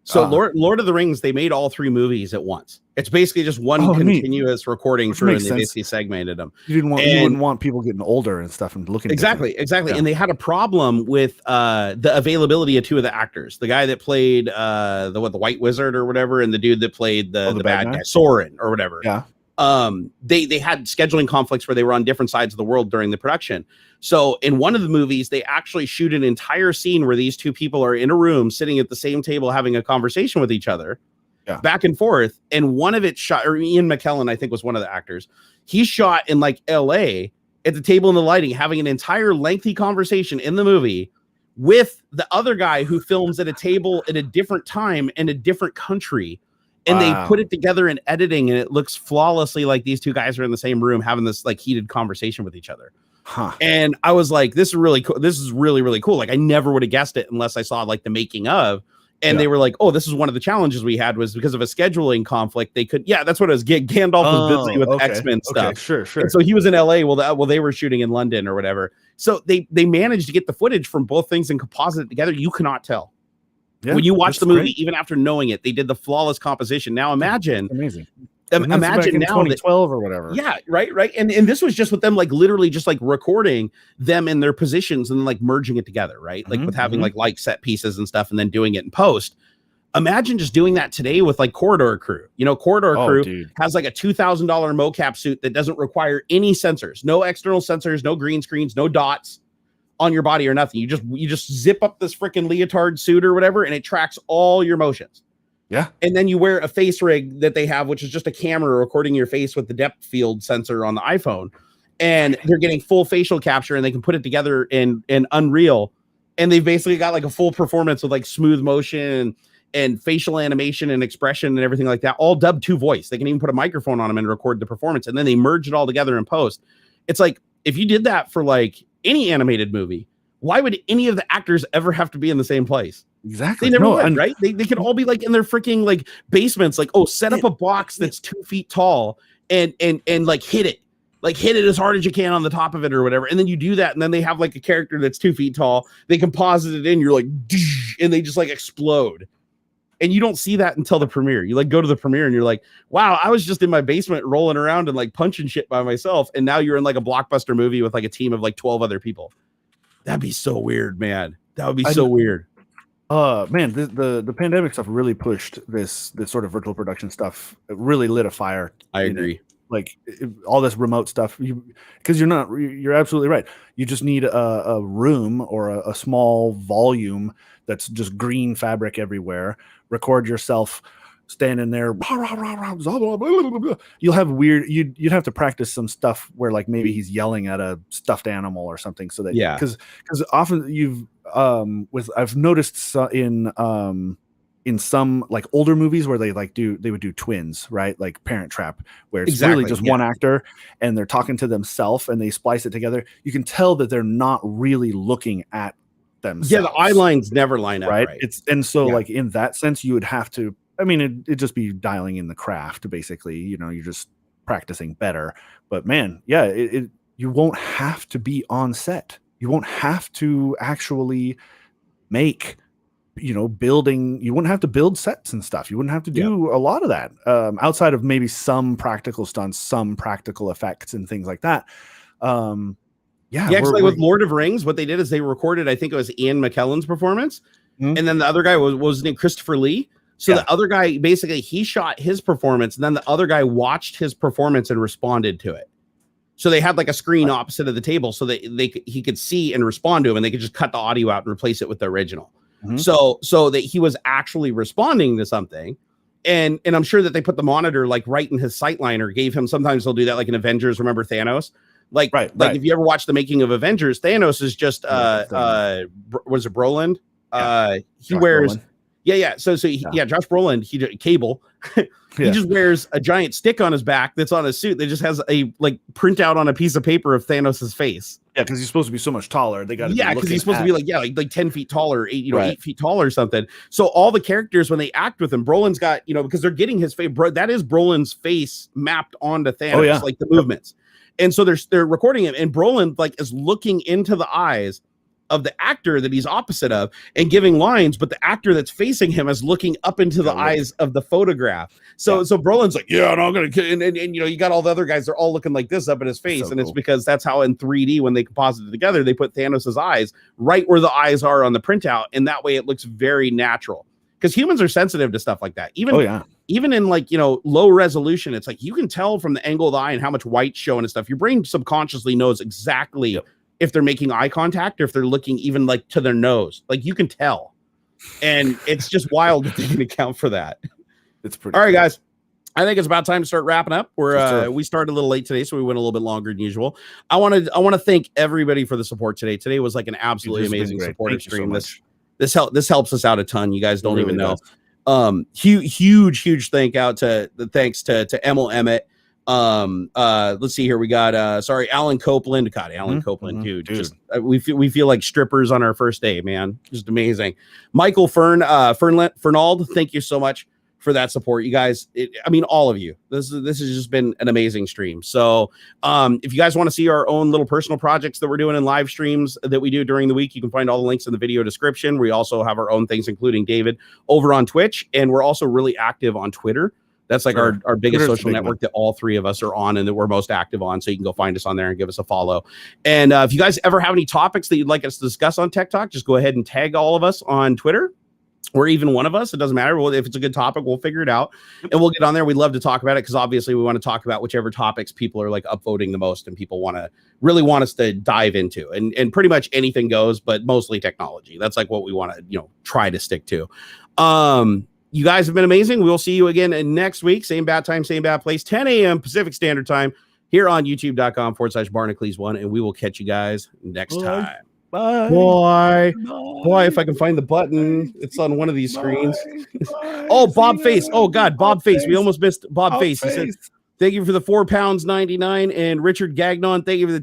So Lord of the Rings, they made all 3 movies at once. It's basically just one continuous recording through, and they basically segmented them. You wouldn't want people getting older and stuff and looking exactly. Yeah. And they had a problem with the availability of 2 of the actors. The guy that played the White Wizard or whatever, and the dude that played the bad guy, Sauron or whatever. Yeah. They had scheduling conflicts where they were on different sides of the world during the production. So in one of the movies, they actually shoot an entire scene where these 2 people are in a room sitting at the same table having a conversation with each other, back and forth. And one of it shot, or Ian McKellen, I think, was one of the actors. He shot in like LA at the table in the lighting, having an entire lengthy conversation in the movie with the other guy who films at a table at a different time in a different country. And they put it together in editing, and it looks flawlessly like these 2 guys are in the same room having this like heated conversation with each other. And I was like, this is really cool. This is really, really cool. Like, I never would have guessed it unless I saw like the making of. And they were like, oh, this is one of the challenges we had, was because of a scheduling conflict. They could, that's what it was. Gandalf was busy with X-Men stuff. Sure. And so he was in LA. Well, they were shooting in London or whatever. So they managed to get the footage from both things and composite it together. You cannot tell. Yeah, when you watch the movie, even after knowing it, they did the flawless composition. Now imagine, Imagine now 2012 or whatever. Yeah, right. And this was just with them like literally just like recording them in their positions and then like merging it together, right? Like with having like set pieces and stuff and then doing it in post. Imagine just doing that today with like Corridor Crew. You know, Corridor Crew has like a $2,000 mocap suit that doesn't require any sensors, no external sensors, no green screens, no dots on your body or nothing. You just zip up this freaking leotard suit or whatever, and it tracks all your motions. Yeah. And then you wear a face rig that they have, which is just a camera recording your face with the depth field sensor on the iPhone. And they're getting full facial capture, and they can put it together in Unreal. And they've basically got like a full performance with like smooth motion and facial animation and expression and everything like that, all dubbed to voice. They can even put a microphone on them and record the performance. And then they merge it all together in post. It's like, if you did that for like any animated movie, why would any of the actors ever have to be in the same place? Exactly. They never would, right? They could all be like in their freaking like basements, like, oh, set up a box that's 2 feet tall and like hit it as hard as you can on the top of it or whatever. And then you do that, and then they have like a character that's 2 feet tall. They composite it in, you're like, and they just like explode. And you don't see that until the premiere. You like go to the premiere and you're like, wow, I was just in my basement rolling around and like punching shit by myself. And now you're in like a blockbuster movie with like a team of like 12 other people. That'd be so weird, man. That would be so weird. Man, the pandemic stuff really pushed this sort of virtual production stuff. It really lit a fire. I agree. Like all this remote stuff, because you're absolutely right. You just need a room or a small volume that's just green fabric everywhere. Record yourself standing there. You'll have weird. You'd have to practice some stuff where like maybe he's yelling at a stuffed animal or something. So that because often I've noticed in some like older movies where they would do twins, right? Like Parent Trap, where it's really just one actor and they're talking to themselves and they splice it together. You can tell that they're not really looking at themselves. Yeah, the eye lines never line up, right? Like in that sense, you would have to. I mean, it'd just be dialing in the craft, basically. You know, you're just practicing better. But man, yeah, you won't have to be on set. You won't have to actually make, building. You wouldn't have to build sets and stuff. You wouldn't have to do a lot of that outside of maybe some practical stunts, some practical effects and things like that. Actually, with Lord of Rings, what they did is they recorded, I think it was Ian McKellen's performance, and then the other guy was named Christopher Lee. So the other guy, basically, he shot his performance, and then the other guy watched his performance and responded to it. So they had like a screen opposite of the table so that he could see and respond to him, and they could just cut the audio out and replace it with the original. So that he was actually responding to something. And I'm sure that they put the monitor like right in his sight line, or gave him, sometimes they'll do that like in Avengers. Remember Thanos? Like if you ever watch the making of Avengers, Thanos is just was it Brolin? He wears Brolin. Josh Brolin, Cable. He just wears a giant stick on his back that's on his suit that just has a like printout on a piece of paper of Thanos's face. Yeah, because he's supposed to be so much taller. They got because he's supposed to be like 10 feet taller, 8 feet tall or something. So all the characters, when they act with him, Brolin's got, because they're getting his face, that is Brolin's face mapped onto Thanos, like the movements. And so they're recording him, and Brolin like is looking into the eyes of the actor that he's opposite of and giving lines, but the actor that's facing him is looking up into the eyes of the photograph. So Brolin's like, yeah, no, I'm gonna, and you got all the other guys, they're all looking like this up in his face, and it's because that's how in 3D when they composite it together, they put Thanos's eyes right where the eyes are on the printout, and that way it looks very natural. Because humans are sensitive to stuff like that. Even in like, low resolution, it's like you can tell from the angle of the eye and how much white's showing and stuff. Your brain subconsciously knows exactly if they're making eye contact or if they're looking even like to their nose. Like you can tell. And it's just wild that they can account for that. It's pretty all right, guys. I think it's about time to start wrapping up. We started a little late today, so we went a little bit longer than usual. I want to thank everybody for the support today. Today was like an absolutely amazing supporter stream. This helps us out a ton. You guys don't even know. Huge thanks to Emil Emmett. Let's see here. We got Alan Copeland. God, Alan Copeland, dude. Just we feel like strippers on our first day, man. Just amazing. Michael Fernald, thank you so much for that support, you guys. All of you. This has just been an amazing stream. So if you guys want to see our own little personal projects that we're doing in live streams that we do during the week, you can find all the links in the video description. We also have our own things, including David, over on Twitch, and we're also really active on Twitter. That's like Sure. our biggest Twitter's social big network one. that all three of us are on and that we're most active on. So you can go find us on there and give us a follow. And if you guys ever have any topics that you'd like us to discuss on Tech Talk, just go ahead and tag all of us on Twitter. Or even one of us, it doesn't matter. If it's a good topic, we'll figure it out and we'll get on there. We'd love to talk about it because obviously we want to talk about whichever topics people are like upvoting the most and people really want us to dive into. And pretty much anything goes, but mostly technology. That's like what we want to, try to stick to. You guys have been amazing. We'll see you again next week. Same bad time, same bad place, 10 a.m. Pacific Standard Time here on youtube.com/Barnacules1. And we will catch you guys next time. Bye. Boy, if I can find the button, it's on one of these screens. Oh, Bob Face. Oh God, Bob Face. We almost missed Bob Face. He said, "Thank you for the £4.99." And Richard Gagnon, thank you for the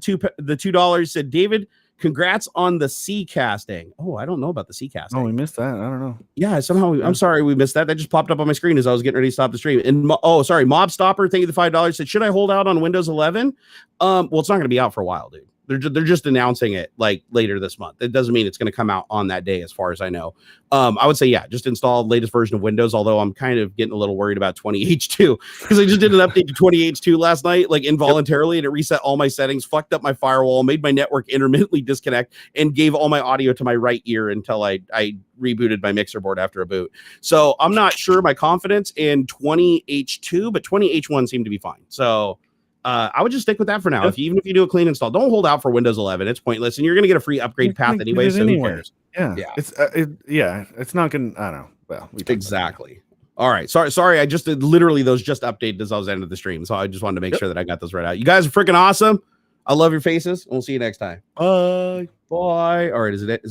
$2. Said, "David, congrats on the C casting." Oh, I don't know about the C casting. Oh, we missed that. I don't know. Yeah, somehow I'm sorry we missed that. That just popped up on my screen as I was getting ready to stop the stream. And Mob Stopper, thank you for the $5. Said, "Should I hold out on Windows 11?" Well, it's not going to be out for a while, dude. They're just announcing it like later this month. It doesn't mean it's going to come out on that day, as far as I know. I would say, yeah, just install the latest version of Windows, although I'm kind of getting a little worried about 20H2 because I just did an update to 20H2 last night, like involuntarily, and it reset all my settings, fucked up my firewall, made my network intermittently disconnect, and gave all my audio to my right ear until I rebooted my mixer board after a boot. So I'm not sure my confidence in 20H2, but 20H1 seemed to be fine. So I would just stick with that for now. Yep. Even if you do a clean install, don't hold out for Windows 11. It's pointless, and you're going to get a free upgrade path anyway. So who cares? Yeah. It's not going to, I don't know. Well, Exactly. All right. Sorry. I just literally those just updated as I was ending the stream. So I just wanted to make sure that I got those right out. You guys are freaking awesome. I love your faces. We'll see you next time. Bye. Bye. All right. Is it?